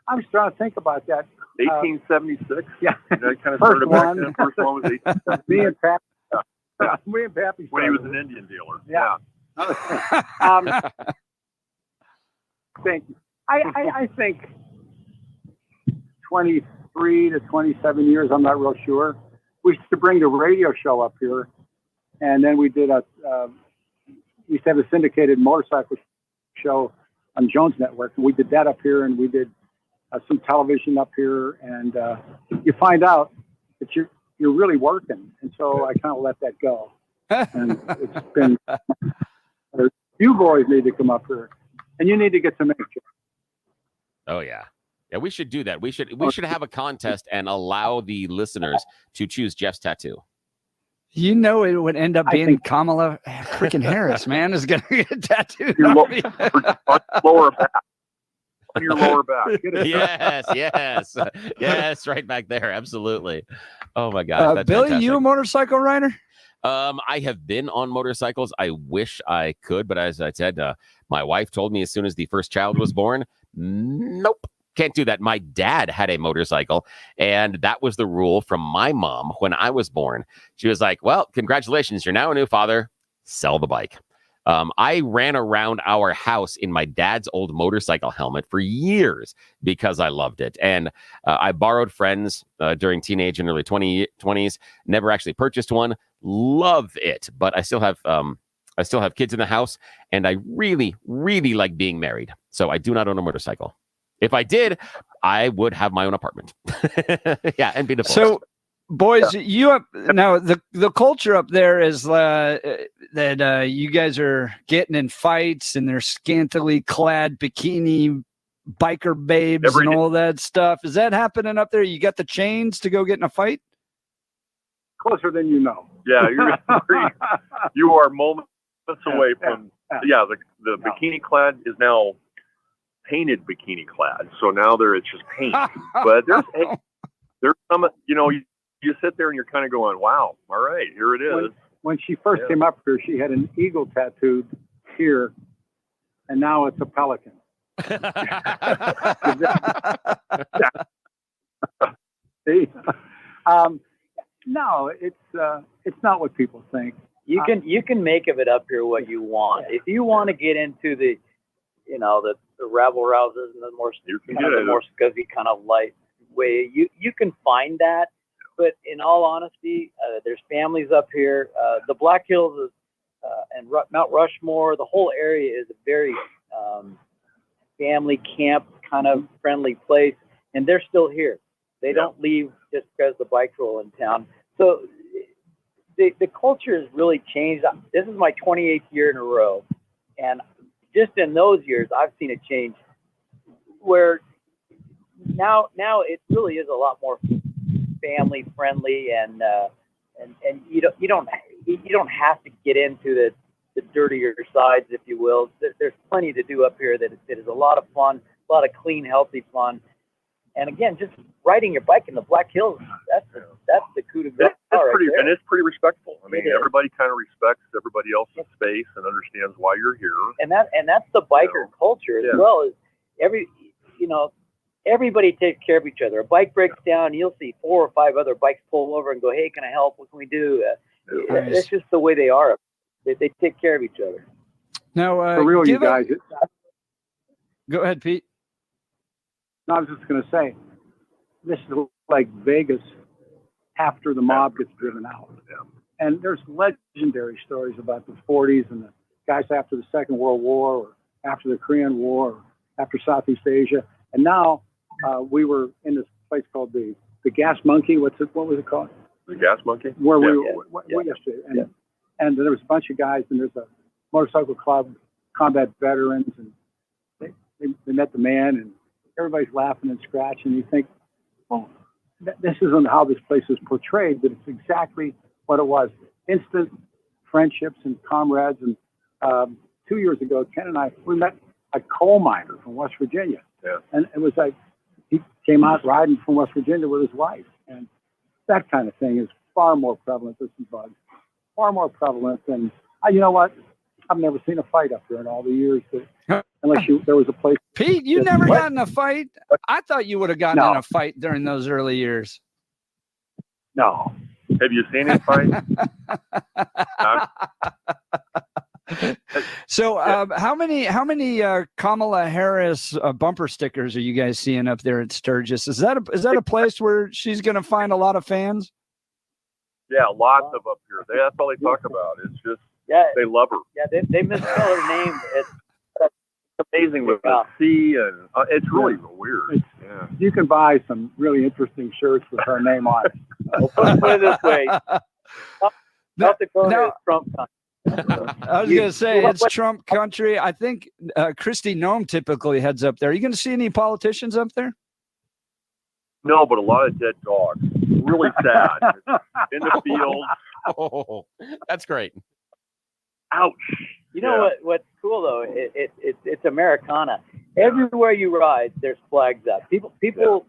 Speaker 15: I was trying to think about that.
Speaker 17: 1876.
Speaker 15: Yeah.
Speaker 17: That kind of started back then. First one was 1876.
Speaker 15: Me and Pappy.
Speaker 17: When he was an Indian dealer.
Speaker 15: Yeah. Thank you. I think 23 to 27 years, I'm not real sure. We used to bring the radio show up here, and then we did we used to have a syndicated motorcycle show on Jones Network, and we did that up here, and we did some television up here, and you find out that you're really working, and so I kind of let that go. And it's been you boys need to come up here, and you need to get some extra.
Speaker 2: Oh yeah, we should do that. We should have a contest and allow the listeners to choose Jeff's tattoo.
Speaker 1: It would end up being Kamala freaking Harris, man, is going to get a tattoo.
Speaker 17: Lower back. On your lower back.
Speaker 2: Yes, right back there. Absolutely. Oh my God. That's
Speaker 1: Billy,
Speaker 2: fantastic.
Speaker 1: you a motorcycle rider?
Speaker 2: I have been on motorcycles. I wish I could, but as I said, my wife told me as soon as the first child was born, nope, can't do that. My dad had a motorcycle, and that was the rule from my mom when I was born. She was like, well, congratulations, you're now a new father. Sell the bike. I ran around our house in my dad's old motorcycle helmet for years because I loved it. And I borrowed friends during teenage and early 20s, never actually purchased one. Love it. But I still have kids in the house, and I really, really like being married. So I do not own a motorcycle. If I did, I would have my own apartment. Yeah, and be divorced. So,
Speaker 1: boys, you have now the culture up there is that you guys are getting in fights and they're scantily clad bikini biker babes and all that stuff. Is that happening up there? You got the chains to go get in a fight?
Speaker 15: closer than you know.
Speaker 17: Yeah, you are moments away from. Yeah, the bikini clad is now painted bikini clad. So now it's just paint. But there's some, you sit there and you're kind of going, wow, all right, here it is.
Speaker 15: When she first came up here, she had an eagle tattooed here, and now it's a pelican. No, it's not what people think.
Speaker 16: You can make of it up here what you want. If you want to get into the rabble rousers and the more scuzzy kind of light way, you can find that. But in all honesty, there's families up here. The Black Hills and Mount Rushmore, the whole area is a very family camp kind of friendly place, and they're still here. They don't leave just because the bikes roll in town. So the culture has really changed. This is my 28th year in a row, and just in those years, I've seen it change. Where now it really is a lot more family friendly, and you don't have to get into the dirtier sides, if you will. There's plenty to do up here that is a lot of fun, a lot of clean, healthy fun. And again, just riding your bike in the Black Hills, that's the coup de grace.
Speaker 17: And it's pretty respectful. I mean, everybody kind of respects everybody else's space and understands why you're here.
Speaker 16: And that's the biker culture as well. As everybody takes care of each other. A bike breaks down, you'll see 4 or 5 other bikes pull over and go, "Hey, can I help? What can we do?" That's just the way they are. They take care of each other.
Speaker 1: Now,
Speaker 15: for real, you guys.
Speaker 1: Go ahead, Pete.
Speaker 15: No, I was just going to say, this is like Vegas after the mob gets driven out. And there's legendary stories about the 40s and the guys after the Second World War, or after the Korean War, or after Southeast Asia. And now we were in this place called the Gas Monkey. What was it called?
Speaker 17: The Gas Monkey?
Speaker 15: Where we were yesterday. And there was a bunch of guys, and there's a motorcycle club, combat veterans, and they met the man, and everybody's laughing and scratching. You think, well, this isn't how this place is portrayed, but it's exactly what it was. Instant friendships and comrades. And 2 years ago, Ken and we met a coal miner from West Virginia.
Speaker 17: Yeah.
Speaker 15: And it was like he came out riding from West Virginia with his wife. And that kind of thing is far more prevalent than some bugs. Far more prevalent than, you know what? I've never seen a fight up here in all the years unless there was a place.
Speaker 1: Pete, you never got in a fight? I thought you would have gotten in a fight during those early years.
Speaker 15: No.
Speaker 17: Have you seen him fight?
Speaker 1: So, how many Kamala Harris bumper stickers are you guys seeing up there at Sturgis? Is that a place where she's going to find a lot of fans?
Speaker 17: Yeah, lots of up here. That's all they talk about. It's just they love her.
Speaker 16: Yeah, they misspell her name. It's
Speaker 17: amazing with the C, and it's really weird.
Speaker 15: You can buy some really interesting shirts with her name on it.
Speaker 16: We'll put it this way: South Dakota is Trump country.
Speaker 1: I was going to say it's Trump country. I think Kristi Noem typically heads up there. Are you going to see any politicians up there?
Speaker 17: No, but a lot of dead dogs. Really sad. In the field.
Speaker 2: Oh, that's great.
Speaker 17: Ouch.
Speaker 16: You know what's cool though? It's Americana. Everywhere you ride, there's flags up. People,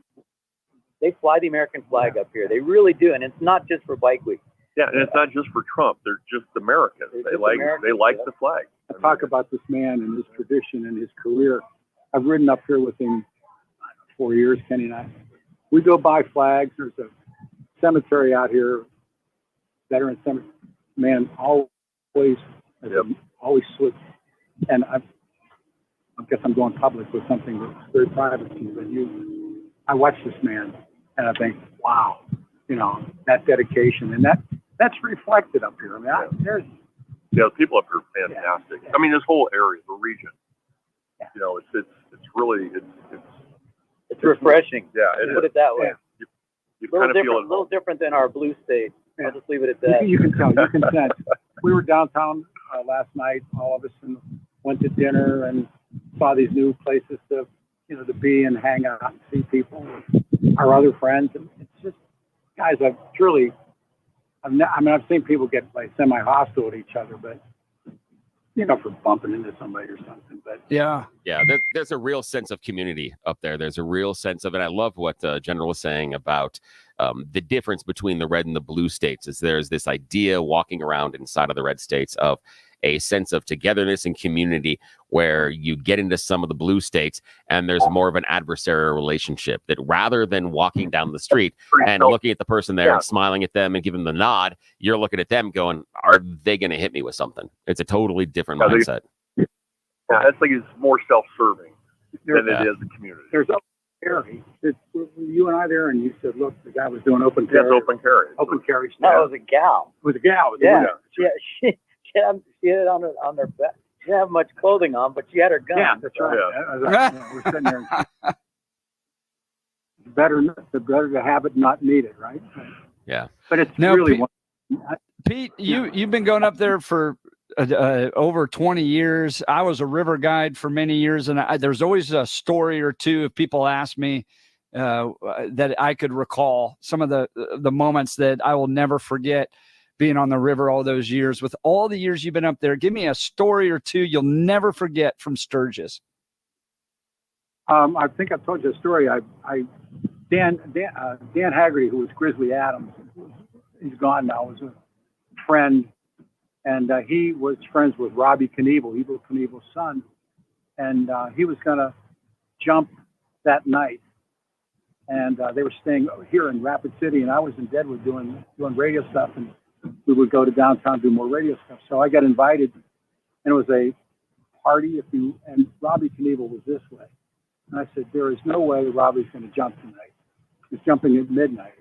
Speaker 16: they fly the American flag up here. They really do, and it's not just for Bike Week.
Speaker 17: Yeah, and it's not just for Trump. They're just Americans. They like the flag.
Speaker 15: I talk about this man and his tradition and his career. I've ridden up here with him 4 years, Kenny and I. We go by flags. There's a cemetery out here, veteran cemetery. Man, always slips. And I guess I'm going public with something that's very private to you. But I watch this man, and I think, wow, that dedication, and that's reflected up here. I mean, there's
Speaker 17: people up here are fantastic. I mean, this whole area, the region. It's really
Speaker 16: it's refreshing.
Speaker 17: Yeah,
Speaker 16: put it that way.
Speaker 17: You kind of feel it.
Speaker 16: A little different than our blue state. I'll just leave it at that.
Speaker 15: You can tell. You can sense. We were downtown last night. All of us and went to dinner and saw these new places to be and hang out and see people, our other friends. And it's just, guys, I've truly, I've seen people get like semi-hostile at each other, but for bumping into somebody or something. But
Speaker 1: yeah,
Speaker 2: there's a real sense of community up there. There's a real sense of, and I love what General was saying about the difference between the red and the blue states. Is there's this idea walking around inside of the red states of a sense of togetherness and community, where you get into some of the blue states and there's more of an adversarial relationship, that rather than walking down the street and looking at the person there and smiling at them and giving them the nod, you're looking at them going, are they going to hit me with something? It's a totally different mindset.
Speaker 17: Yeah, it's like it's more self-serving than it is the community.
Speaker 15: There's open carry. You and I there, and you said, look, the guy was doing open carry.
Speaker 17: Yes, open carry.
Speaker 15: Open carry.
Speaker 16: No, it was a gal.
Speaker 15: It was a gal.
Speaker 16: Yeah. She had it on her back. She didn't have much clothing on, but she had her gun.
Speaker 15: Yeah, that's right.
Speaker 17: Yeah.
Speaker 15: We're sitting there. Better to have it, not need it, right?
Speaker 2: Yeah.
Speaker 15: But it's
Speaker 1: Now,
Speaker 15: really
Speaker 1: Pete, you've been going up there for over 20 years. I was a river guide for many years, and there's always a story or two if people ask me that I could recall some of the moments that I will never forget being on the river all those years. With all the years you've been up there, give me a story or two you'll never forget from Sturgis.
Speaker 15: I think I've told you a story. Dan Haggerty, who was Grizzly Adams, he's gone now, was a friend, and he was friends with Robbie Knievel, Evel Knievel's son, and he was going to jump that night, and they were staying here in Rapid City, and I was in Deadwood doing radio stuff, and we would go to downtown do more radio stuff. So I got invited, and it was a party. And Robbie Knievel was this way, and I said, there is no way Robbie's going to jump tonight. He's jumping at midnight,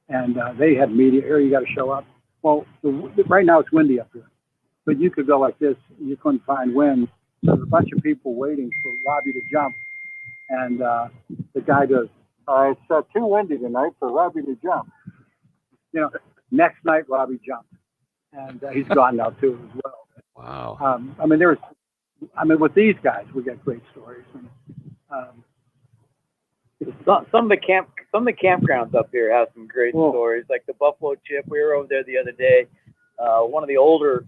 Speaker 15: and they had media here. You got to show up. Well, right now it's windy up here, but you could go like this. You couldn't find wind, so there's a bunch of people waiting for Robbie to jump, and the guy goes, "It's too windy tonight for Robbie to jump." Next night, Robbie jumped, and he's gone now too as well.
Speaker 2: Wow.
Speaker 15: With these guys, we got great stories.
Speaker 16: Some of the campgrounds up here have some great stories, like the Buffalo Chip. We were over there the other day. One of the oldest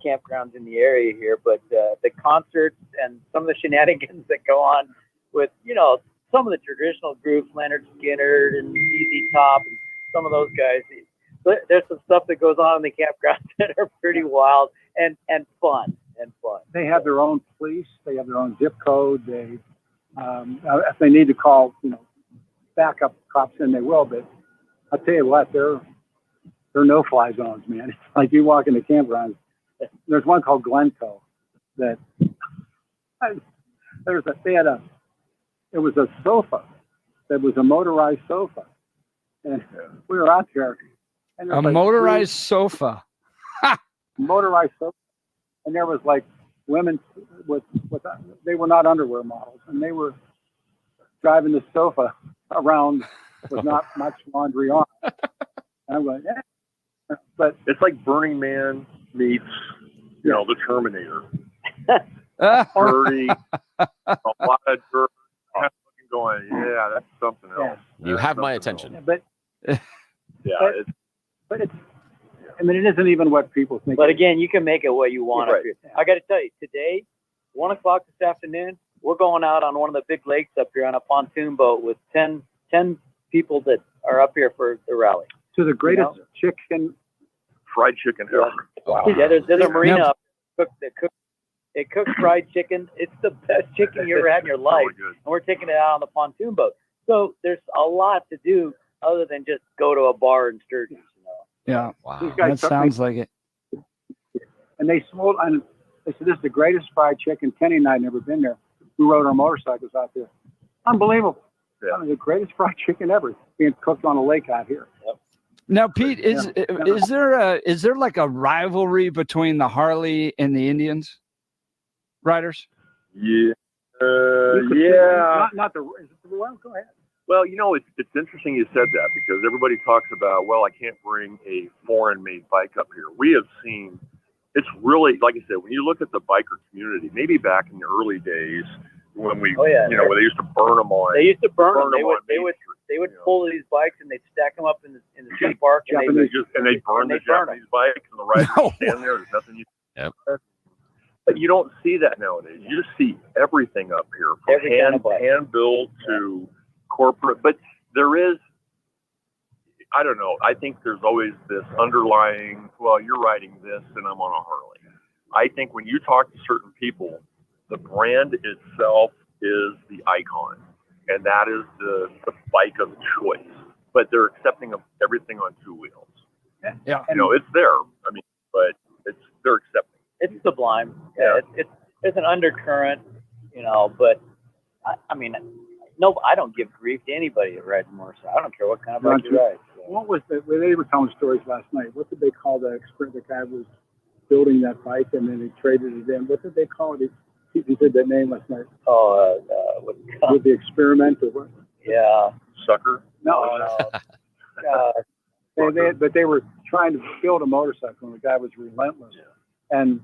Speaker 16: campgrounds in the area here. But the concerts and some of the shenanigans that go on with some of the traditional groups, Leonard Skinner and ZZ Top, and some of those guys. But there's some stuff that goes on in the campgrounds that are pretty wild and fun.
Speaker 15: They have their own police. They have their own zip code. They, if they need to call, backup cops in, they will. But I'll tell you what, they're no-fly zones, man. It's like you walk into campgrounds. There's one called Glencoe that it was a sofa. That was a motorized sofa, and we were out there. And
Speaker 1: a motorized sofa.
Speaker 15: Motorized sofa. And there was like women with they were not underwear models, and they were driving the sofa around with not much laundry on. And I'm going, but
Speaker 17: it's like Burning Man meets, the Terminator. Dirty, a lot of dirt, going, yeah, that's something else.
Speaker 2: You have my attention.
Speaker 15: But it isn't even what people think.
Speaker 16: But again, you can make it what you want. Up here. I got to tell you, today, 1 o'clock this afternoon, we're going out on one of the big lakes up here on a pontoon boat with 10 people that are up here for the rally.
Speaker 15: To the greatest
Speaker 17: fried chicken ever.
Speaker 2: Wow.
Speaker 16: Yeah, there's a marina up there that cooks fried chicken. It's the best chicken you ever had in your life.
Speaker 17: Really good.
Speaker 16: And we're taking it out on the pontoon boat. So there's a lot to do other than just go to a bar in Sturgis.
Speaker 1: Yeah.
Speaker 2: Wow.
Speaker 15: These guys
Speaker 1: That sounds like it.
Speaker 15: And they sold, and they said, this is the greatest fried chicken. Kenny and I had never been there. We rode our motorcycles out there. Unbelievable.
Speaker 17: Yeah.
Speaker 15: The greatest fried chicken ever being cooked on a lake out here.
Speaker 16: Yep.
Speaker 1: Now, Pete, is there like a rivalry between the Harley and the Indians riders?
Speaker 17: Yeah. Yeah.
Speaker 15: Not the well, go ahead.
Speaker 17: Well, it's interesting you said that, because everybody talks about, well, I can't bring a foreign-made bike up here. We have seen, it's really, like I said, when you look at the biker community, maybe back in the early days, when we,
Speaker 16: Oh, yeah.
Speaker 17: you know, when they used to burn them on.
Speaker 16: They used to burn them.
Speaker 17: on Main Street,
Speaker 16: They would
Speaker 17: you know.
Speaker 16: pull these bikes and they'd stack them up in the street park.
Speaker 17: And they burn the Japanese bikes, and the riders stand there. There's nothing you.
Speaker 2: Yep.
Speaker 17: But you don't see that nowadays. You just see everything up here, from
Speaker 16: Every kind of bike.
Speaker 17: hand built to corporate. But there is, I don't know. I think there's always this underlying. Well, you're riding this, and I'm on a Harley. I think when you talk to certain people, the brand itself is the icon, and that is the bike of choice. But they're accepting of everything on two wheels.
Speaker 3: Yeah.
Speaker 17: You know, it's there. I mean, but they're accepting.
Speaker 16: It's sublime. Yeah. It's an undercurrent, you know. But I mean, no, I don't give grief to anybody that rides a motorcycle. I don't care what kind of bike you ride. So.
Speaker 15: What was they were telling stories last night? What did they call the expert? The guy was building that bike and then he traded it in. What did they call it? He said that name last night.
Speaker 16: Oh,
Speaker 15: with the experiment or what?
Speaker 16: Yeah.
Speaker 17: Sucker?
Speaker 15: No. But they were trying to build a motorcycle, and the guy was relentless. And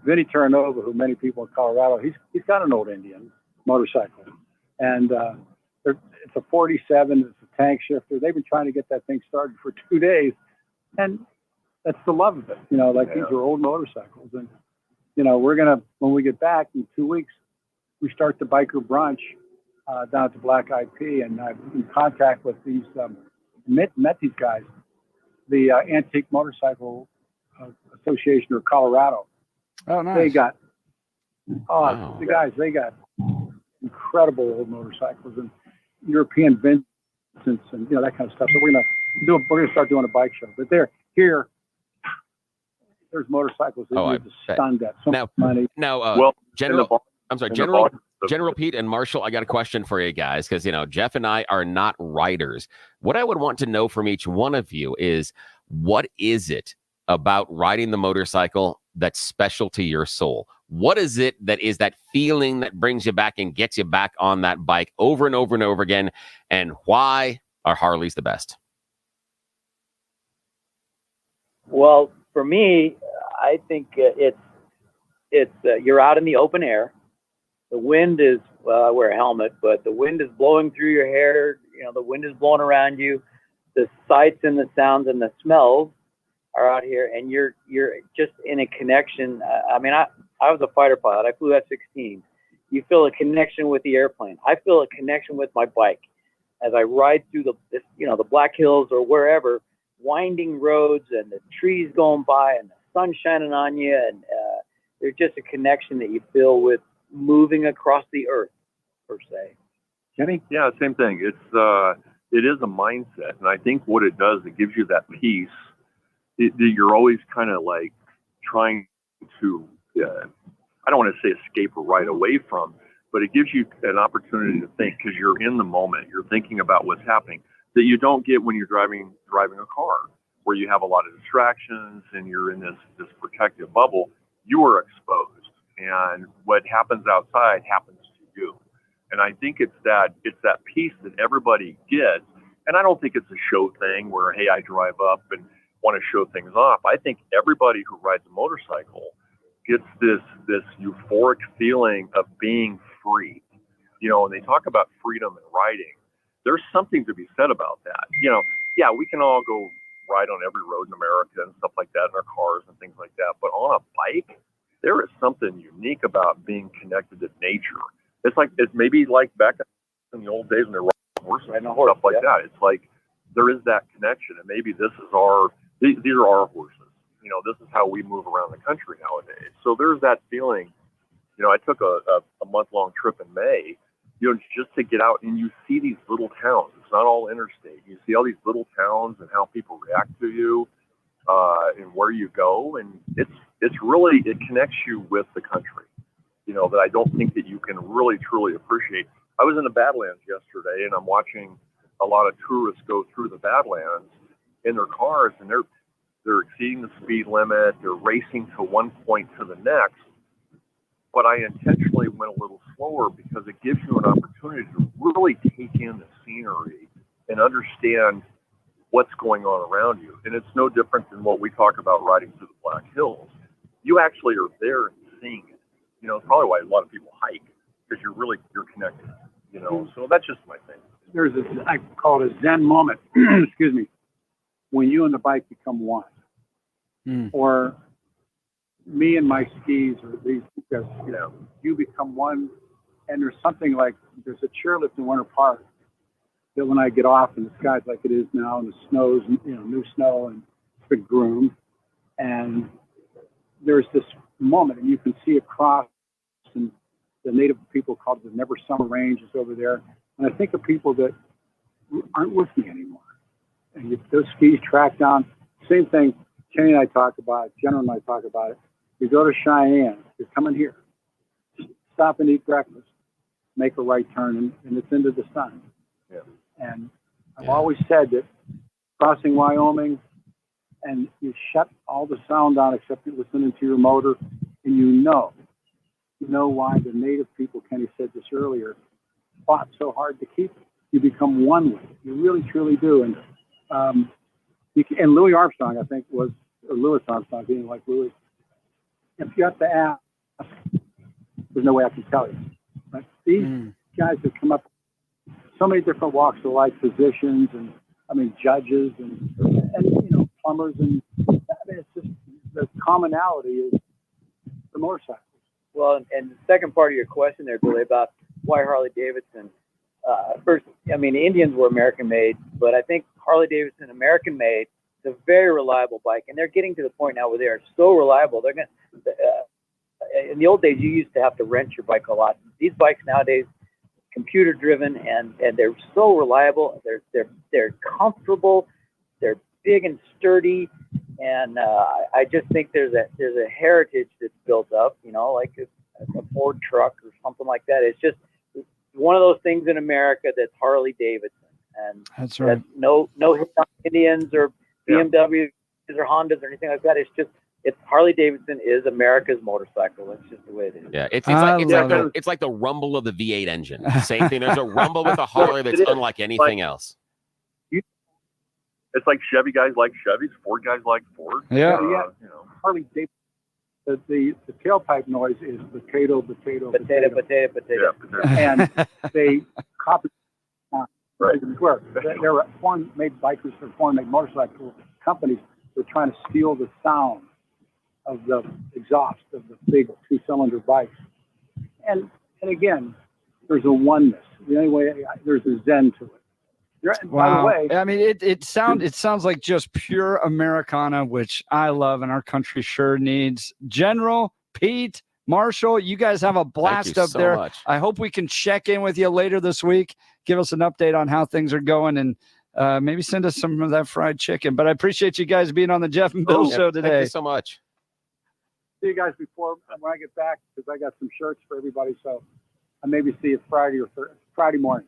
Speaker 15: Vinny Terranova, who many people in Colorado, he's got an old Indian motorcycle, and it's a 47. It's a tank shifter. They've been trying to get that thing started for 2 days, and that's the love of it. You know, like these are old motorcycles, and you know, we're gonna, when we get back in 2 weeks, we start the biker brunch down at the Black IP, and I'm in contact with these. Met these guys, the Antique Motorcycle Association of Colorado.
Speaker 3: Oh, nice.
Speaker 15: They got, the guys, they got incredible old motorcycles and European Vincents and, you know, that kind of stuff. So we're gonna start doing a bike show. But they're here. There's motorcycles that you're just stunned at. So much money.
Speaker 2: Now, General Pete and Marshall, I got a question for you guys, because, you know, Jeff and I are not riders. What I would want to know from each one of you is, what is it about riding the motorcycle that's special to your soul? What is it that is that feeling that brings you back and gets you back on that bike over and over and over again? And why are Harleys the best?
Speaker 16: Well, for me, I think it's you're out in the open air. The wind is, well, I wear a helmet, but the wind is blowing through your hair. You know, the wind is blowing around you. The sights and the sounds and the smells are out here, and you're just in a connection. I mean, I was a fighter pilot. I flew F-16. You feel a connection with the airplane. I feel a connection with my bike as I ride through the Black Hills or wherever, winding roads and the trees going by and the sun shining on you, and there's just a connection that you feel with moving across the earth, per se.
Speaker 15: Kenny?
Speaker 17: Yeah, same thing. It is a mindset, and I think what it does, it gives you that peace. You're always kind of like trying to, I don't want to say escape or ride away from, but it gives you an opportunity to think, because you're in the moment. You're thinking about what's happening that you don't get when you're driving a car, where you have a lot of distractions and you're in this protective bubble. You are exposed. And what happens outside happens to you. And I think it's that piece that everybody gets. And I don't think it's a show thing where, hey, I drive up and want to show things off. I think everybody who rides a motorcycle gets this euphoric feeling of being free. You know, when they talk about freedom and riding, there's something to be said about that. You know, yeah, we can all go ride on every road in America and stuff like that in our cars and things like that. But on a bike, there is something unique about being connected to nature. It's maybe like back in the old days when they were riding horses and stuff like that. It's like there is that connection, and maybe these are our horses. You know, this is how we move around the country nowadays. So there's that feeling. You know, I took a month-long trip in May, you know, just to get out, and you see these little towns. It's not all interstate. You see all these little towns and how people react to you, and where you go, and it connects you with the country, you know, that I don't think that you can really truly appreciate. I was in the Badlands yesterday, and I'm watching a lot of tourists go through the Badlands in their cars, and they're exceeding the speed limit. They're racing to one point to the next. But I intentionally went a little slower because it gives you an opportunity to really take in the scenery and understand what's going on around you. And it's no different than what we talk about riding through the Black Hills. You actually are there and seeing it. You know, it's probably why a lot of people hike. because you're connected, you know. So that's just my thing.
Speaker 15: I call it a Zen moment. Excuse me. When you and the bike become one, or me and my skis, or these, because you become one. And there's something like, there's a chairlift in Winter Park that when I get off and the sky's like it is now, and the snow's, new snow, and it's been groomed, and there's this moment, and you can see across, and the native people called the Never Summer Range is over there, and I think of people that aren't with me anymore. And those skis track down. Same thing, Kenny and I talk about it, Jenna and I talk about it. You go to Cheyenne, you're coming here, stop and eat breakfast, make a right turn, and it's into the sun.
Speaker 17: Yeah.
Speaker 15: And I've always said that crossing Wyoming, and you shut all the sound down except you're listening to your motor, and you know why the native people, Kenny said this earlier, fought so hard to keep it. You become one with it. You really, truly do. And Louis Armstrong, I think, or Louis Armstrong, being like Louis, if you have to ask, there's no way I can tell you. But these guys have come up so many different walks of life, physicians, and judges, and plumbers, and it's just the commonality is the motorcycle.
Speaker 16: Well, and the second part of your question there, Billy, about why Harley Davidson. First, Indians were American made, but I think Harley Davidson, American made, is a very reliable bike, and they're getting to the point now where they are so reliable. They're going to. In the old days, you used to have to rent your bike a lot. These bikes nowadays, computer driven, and they're so reliable. They're comfortable. They're big and sturdy, and I just think there's a heritage that's built up. Like a Ford truck or something like that. It's just one of those things in America that's Harley Davidson, and
Speaker 1: that's right.
Speaker 16: No hit on Indians or BMWs or Hondas or anything like that. It's Harley Davidson is America's motorcycle. That's just the way it is.
Speaker 2: Yeah, it's like the rumble of the V8 engine. Same thing. There's a rumble with a Harley that's unlike anything else.
Speaker 17: It's like Chevy guys like Chevys, Ford guys like Ford.
Speaker 15: Yeah. Harley Davidson. The tailpipe noise is potato.
Speaker 17: Yeah,
Speaker 15: and they copy. Right. They're foreign-made bikers or foreign-made motorcycle companies. They're trying to steal the sound of the exhaust of the big two-cylinder bikes. And again, there's a oneness. The only way there's a zen to it.
Speaker 1: Wow.
Speaker 15: By the way,
Speaker 1: it sounds like just pure Americana, which I love, and our country sure needs. General Pete, Marshal, you guys have a blast up there.
Speaker 2: Much.
Speaker 1: I hope we can check in with you later this week. Give us an update on how things are going, and maybe send us some of that fried chicken. But I appreciate you guys being on the Jeff and Bill show today.
Speaker 2: Thank you so much.
Speaker 15: See you guys before when I get back, because I got some shirts for everybody. So I maybe see you Friday morning.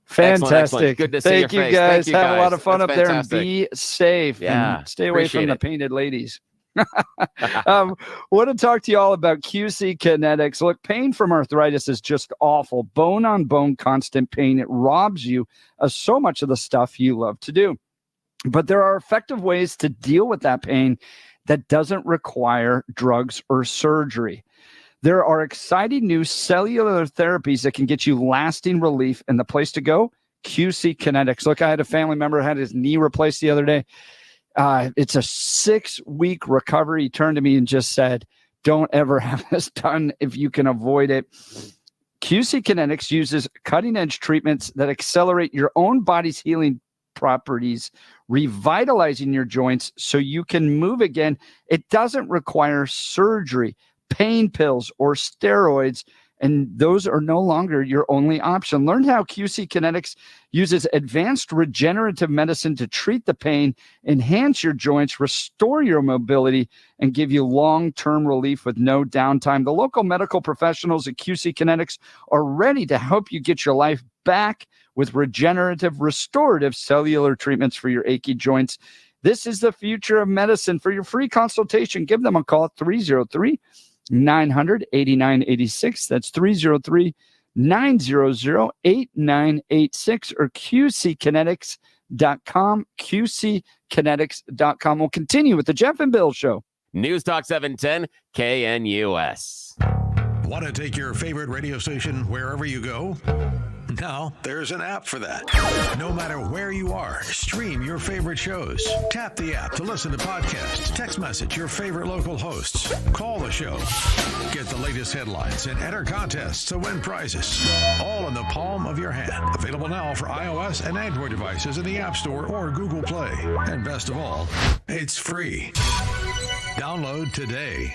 Speaker 1: Fantastic.
Speaker 2: Excellent. Good to see
Speaker 1: Thank you guys.
Speaker 2: Thank you,
Speaker 1: Have a lot of fun
Speaker 2: That's
Speaker 1: up there,
Speaker 2: fantastic.
Speaker 1: and be safe.
Speaker 2: Yeah,
Speaker 1: and stay away from the
Speaker 2: appreciate it.
Speaker 1: painted ladies. Want to talk to you all about QC Kinetics. Look, pain from arthritis is just awful. Bone on bone, constant pain. It robs you of so much of the stuff you love to do. But there are effective ways to deal with that pain that doesn't require drugs or surgery. There are exciting new cellular therapies that can get you lasting relief, and the place to go, QC Kinetics. Look, I had a family member who had his knee replaced the other day. It's a 6-week recovery. He turned to me and just said, don't ever have this done if you can avoid it. QC Kinetics uses cutting-edge treatments that accelerate your own body's healing properties, revitalizing your joints so you can move again. It doesn't require surgery, pain pills, or steroids, and those are no longer your only option. Learn how QC Kinetics uses advanced regenerative medicine to treat the pain, enhance your joints, restore your mobility, and give you long-term relief with no downtime. The local medical professionals at QC Kinetics are ready to help you get your life back with regenerative, restorative cellular treatments for your achy joints. This is the future of medicine. For your free consultation, give them a call at 303-900-8986. That's 303-900-8986 or QCkinetics.com. QCkinetics.com. We'll continue with the Jeff and Bill Show.
Speaker 2: News Talk 710 KNUS.
Speaker 9: Want to take your favorite radio station wherever you go? Now, there's an app for that. No matter where you are, stream your favorite shows. Tap the app to listen to podcasts. Text message your favorite local hosts. Call the show. Get the latest headlines and enter contests to win prizes. All in the palm of your hand. Available now for iOS and Android devices in the App Store or Google Play. And best of all, it's free. Download today.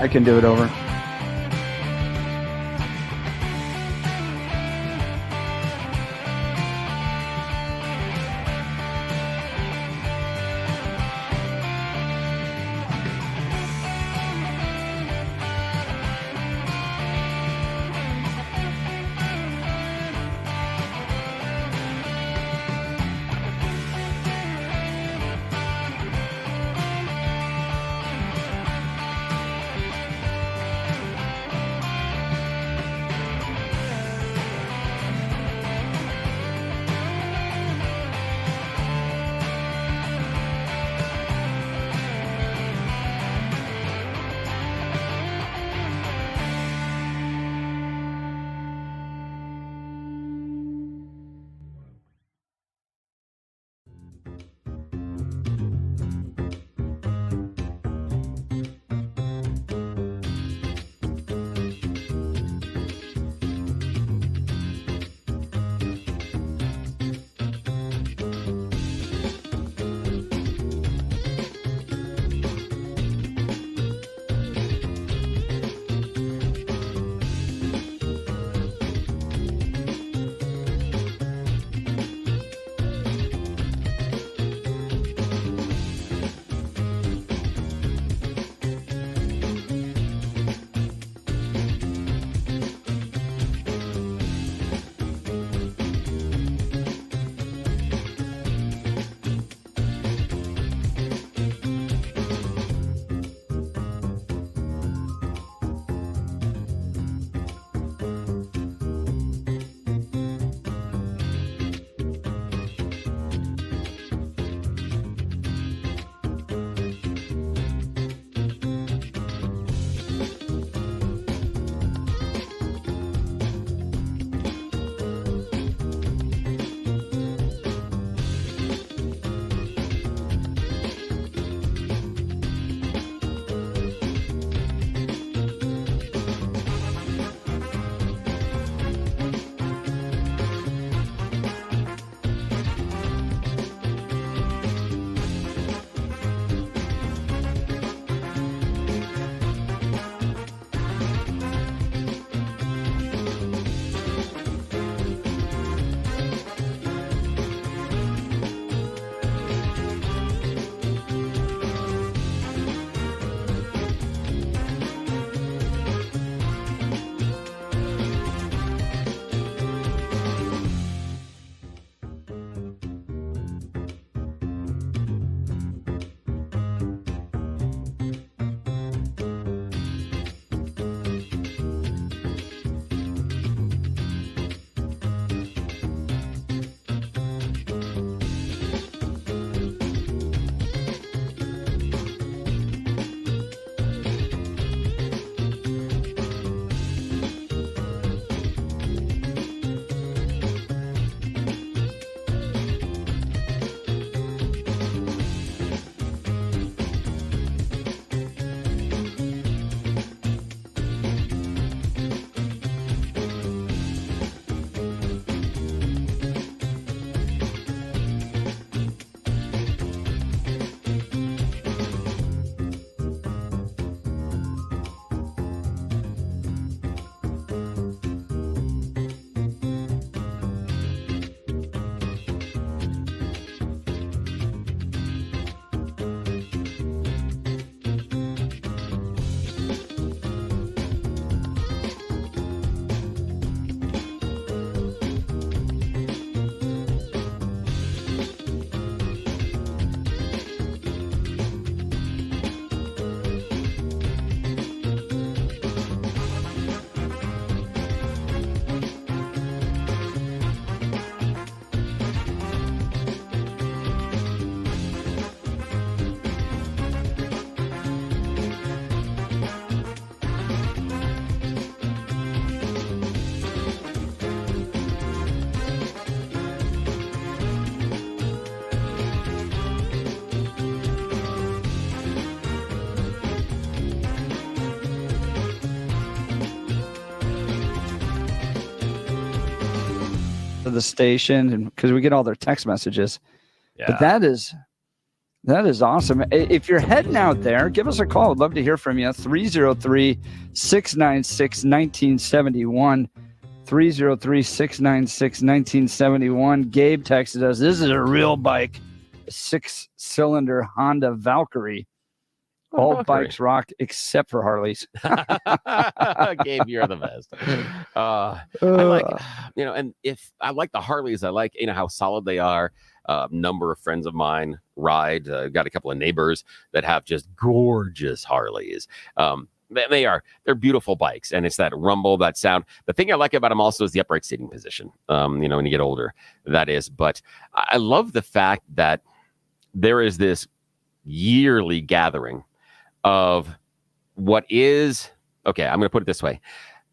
Speaker 18: I can do it over.
Speaker 1: of the station, and because we get all their text messages.
Speaker 2: Yeah.
Speaker 1: But that is awesome. If you're heading out there, give us a call. I'd love to hear from you. 303-696-1971. 303-696-1971. Gabe texted us. This is a real bike. A 6-cylinder Honda Valkyrie. All bikes rock except for Harleys.
Speaker 2: Gabe, you're the best. I like, and if I like the Harleys, I like, how solid they are. Number of friends of mine ride. Got a couple of neighbors that have just gorgeous Harleys. They're beautiful bikes, and it's that rumble, that sound. The thing I like about them also is the upright seating position. When you get older, that is. But I love the fact that there is this yearly gathering of what is, okay, I'm going to put it this way.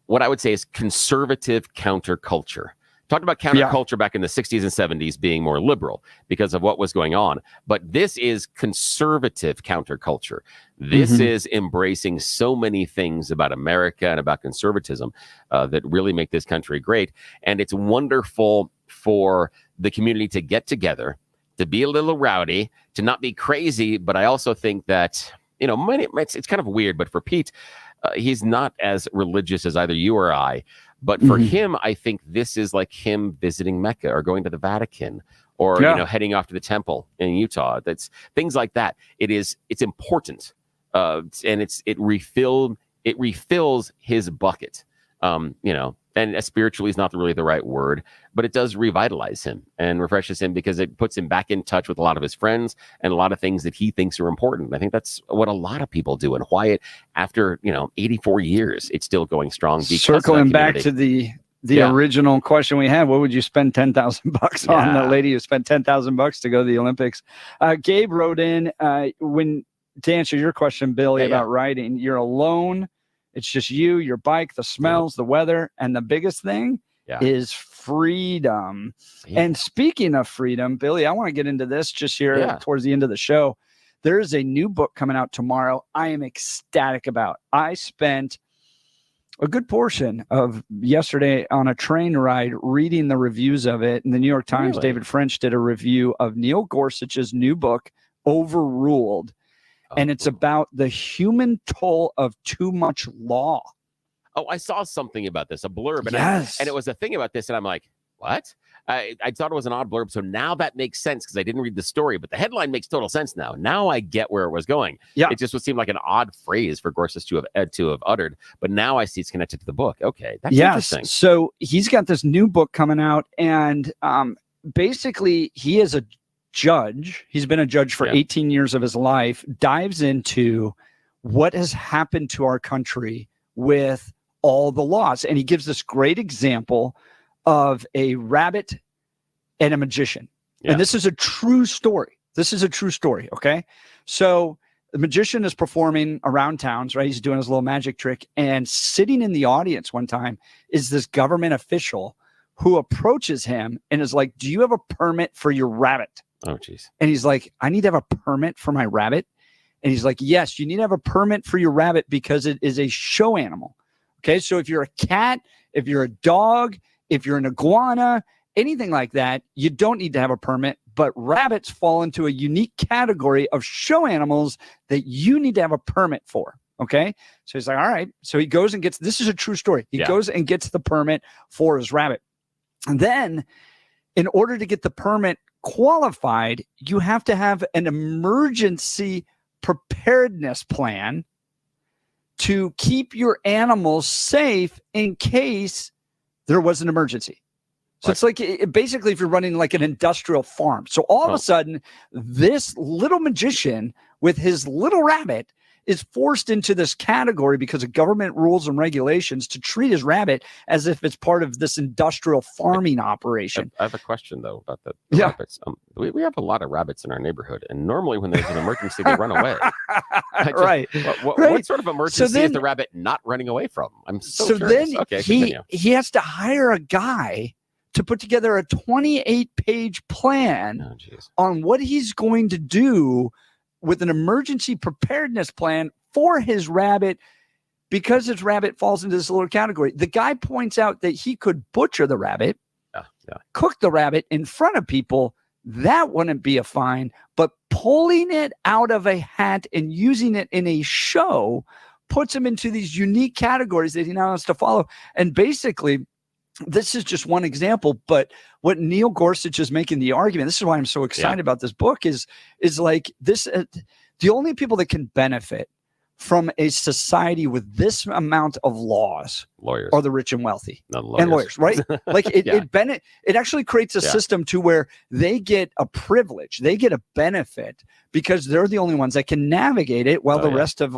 Speaker 2: What I would say is conservative counterculture. Talked about counterculture back in the 60s and 70s being more liberal because of what was going on. But this is conservative counterculture. This is embracing so many things about America and about conservatism that really make this country great. And it's wonderful for the community to get together, to be a little rowdy, to not be crazy. But I also think that, it's kind of weird, but for Pete, he's not as religious as either you or I. But for him, I think this is like him visiting Mecca or going to the Vatican or, heading off to the temple in Utah. That's things like that. It's important. And it refills his bucket, and spiritually is not really the right word, but it does revitalize him and refreshes him because it puts him back in touch with a lot of his friends and a lot of things that he thinks are important. I think that's what a lot of people do. And why after 84 years, it's still going strong.
Speaker 1: Circling back to the original question we had, what would you spend $10,000 on? The lady who spent $10,000 to go to the Olympics. Gabe wrote in to answer your question, Billy, about riding. You're alone. It's just you, your bike, the smells, the weather, and the biggest thing is freedom. And speaking of freedom, Billy, I want to get into this just here towards the end of the show. There is a new book coming out tomorrow I am ecstatic about. I spent a good portion of yesterday on a train ride reading the reviews of it. In the New York Times, David French did a review of Neil Gorsuch's new book, Overruled. And it's about the human toll of too much law.
Speaker 2: Oh, I saw something about this, a blurb. And, and it was a thing about this. And I'm like, what? I thought it was an odd blurb. So now that makes sense because I didn't read the story. But the headline makes total sense now. Now I get where it was going. Yeah. It just would seem like an odd phrase for Gorsuch to have uttered. But now I see it's connected to the book. Okay, that's interesting.
Speaker 1: So he's got this new book coming out. And basically, he is a judge. He's been a judge for 18 years of his life, dives into what has happened to our country with all the laws. And he gives this great example of a rabbit and a magician. And this is a true story. Okay. So the magician is performing around towns, right? He's doing his little magic trick, and sitting in the audience one time is this government official who approaches him and is like, do you have a permit for your rabbit?
Speaker 2: Oh, geez.
Speaker 1: And he's like, I need to have a permit for my rabbit. And he's like, yes, you need to have a permit for your rabbit because it is a show animal. Okay. So if you're a cat, if you're a dog, if you're an iguana, anything like that, you don't need to have a permit. But rabbits fall into a unique category of show animals that you need to have a permit for. Okay. So he's like, all right. So he goes and gets, this is a true story. He goes and gets the permit for his rabbit. And then in order to get the permit qualified, you have to have an emergency preparedness plan to keep your animals safe in case there was an emergency. So it's like basically if you're running like an industrial farm. So all of a sudden, this little magician with his little rabbit is forced into this category because of government rules and regulations to treat his rabbit as if it's part of this industrial farming operation.
Speaker 2: I have a question, though, about the rabbits. We have a lot of rabbits in our neighborhood, and normally when there's an emergency, they run away. What sort of emergency is the rabbit not running away from? I'm so curious.
Speaker 1: Then he has to hire a guy to put together a 28-page plan on what he's going to do with an emergency preparedness plan for his rabbit because his rabbit falls into this little category. The guy points out that he could butcher the rabbit cook the rabbit in front of people, that wouldn't be a fine. But pulling it out of a hat and using it in a show puts him into these unique categories that he now has to follow. And basically, this is just one example, but what Neil Gorsuch is making the argument, this is why I'm so excited about this book, is like this, the only people that can benefit from a society with this amount of laws are the rich and wealthy and lawyers, right? Like it actually creates a system to where they get a privilege, they get a benefit because they're the only ones that can navigate it while the rest of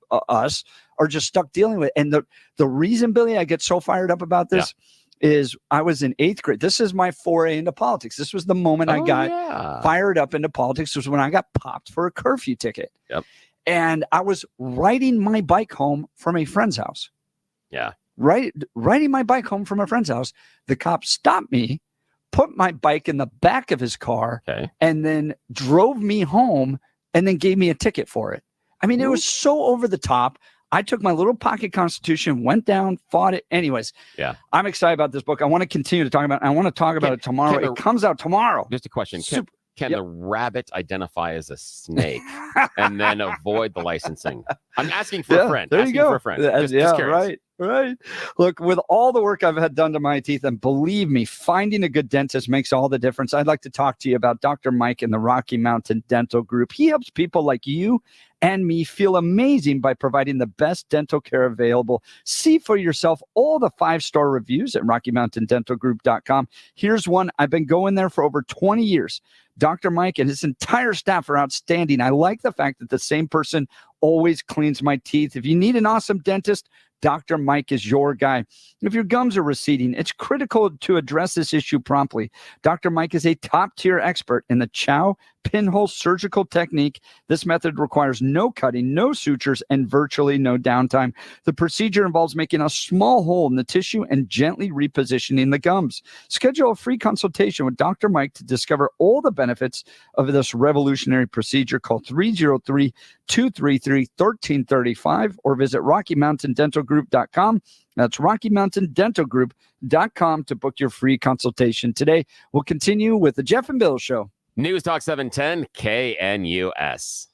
Speaker 1: us are just stuck dealing with it. And the reason, Billy, I get so fired up about this is I was in 8th grade. This is my foray into politics. This was the moment I got fired up into politics, was when I got popped for a curfew ticket. And I was riding my bike home from a friend's house. Riding my bike home from a friend's house. The cop stopped me, put my bike in the back of his car, and then drove me home and then gave me a ticket for it. I mean, it was so over the top. I took my little pocket constitution, went down, fought it. Anyways, I'm excited about this book. I want to continue to talk about it. I want to talk about it tomorrow. It comes out tomorrow.
Speaker 2: Just a question. Can the rabbit identify as a snake and then avoid the licensing? I'm asking for a friend.
Speaker 1: There you go.
Speaker 2: For a friend. Just curious.
Speaker 1: Right. Look, with all the work I've had done to my teeth, and believe me, finding a good dentist makes all the difference. I'd like to talk to you about Dr. Mike and the Rocky Mountain Dental Group. He helps people like you and me feel amazing by providing the best dental care available. See for yourself all the 5-star reviews at RockyMountainDentalGroup.com. Here's one. I've been going there for over 20 years. Dr. Mike and his entire staff are outstanding. I like the fact that the same person always cleans my teeth. If you need an awesome dentist, Dr. Mike is your guy. If your gums are receding, it's critical to address this issue promptly. Dr. Mike is a top-tier expert in the Chow pinhole surgical technique. This method requires no cutting, no sutures, and virtually no downtime. The procedure involves making a small hole in the tissue and gently repositioning the gums. Schedule a free consultation with Dr. Mike to discover all the benefits of this revolutionary procedure. Call 303-233-1335 or visit RockyMountainDentalGroup.com. That's RockyMountainDentalGroup.com to book your free consultation today. We'll continue with the Jeff and Bill Show.
Speaker 2: News Talk 710 KNUS.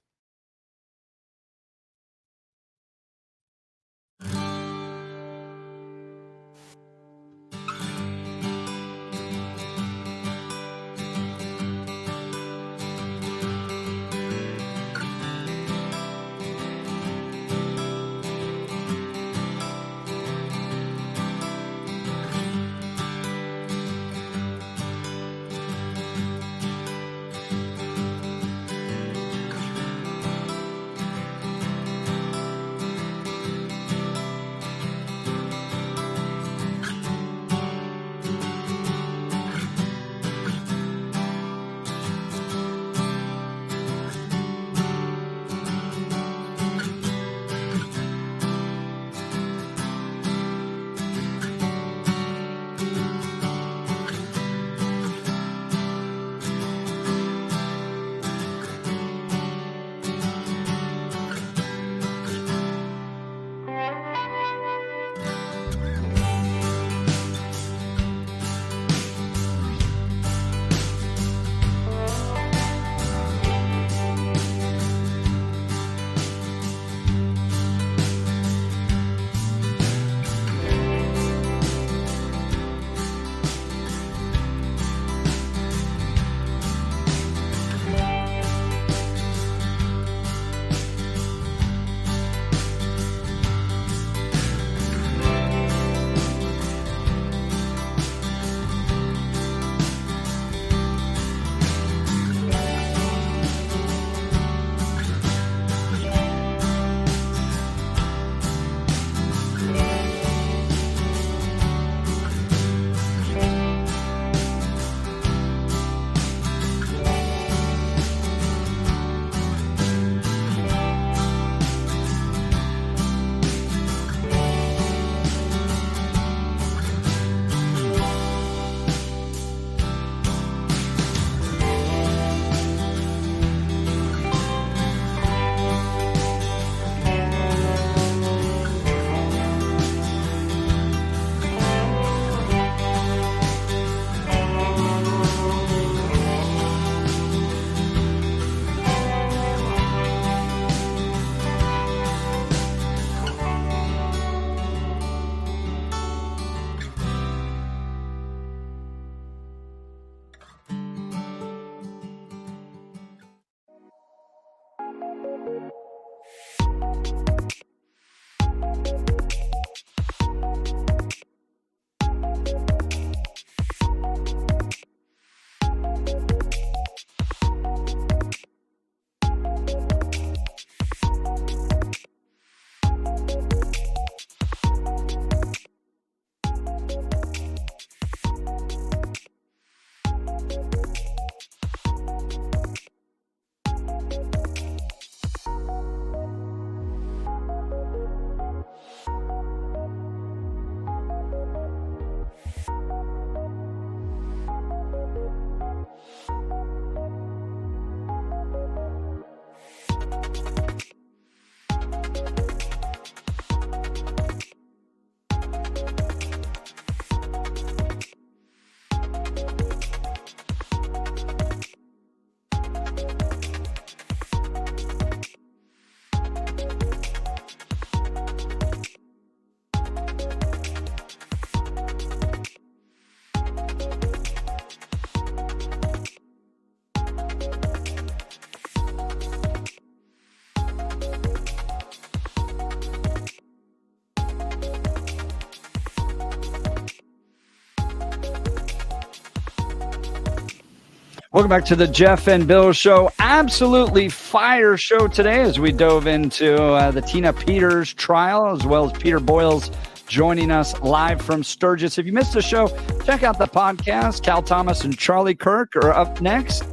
Speaker 1: Welcome back to the Jeff and Bill Show. Absolutely fire show today as we dove into the Tina Peters trial, as well as Peter Boyles joining us live from Sturgis. If you missed the show, check out the podcast. Cal Thomas and Charlie Kirk are up next.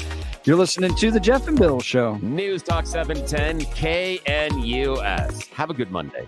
Speaker 1: You're listening to the Jeff and Bill Show.
Speaker 2: News Talk 710 KNUS. Have a good Monday.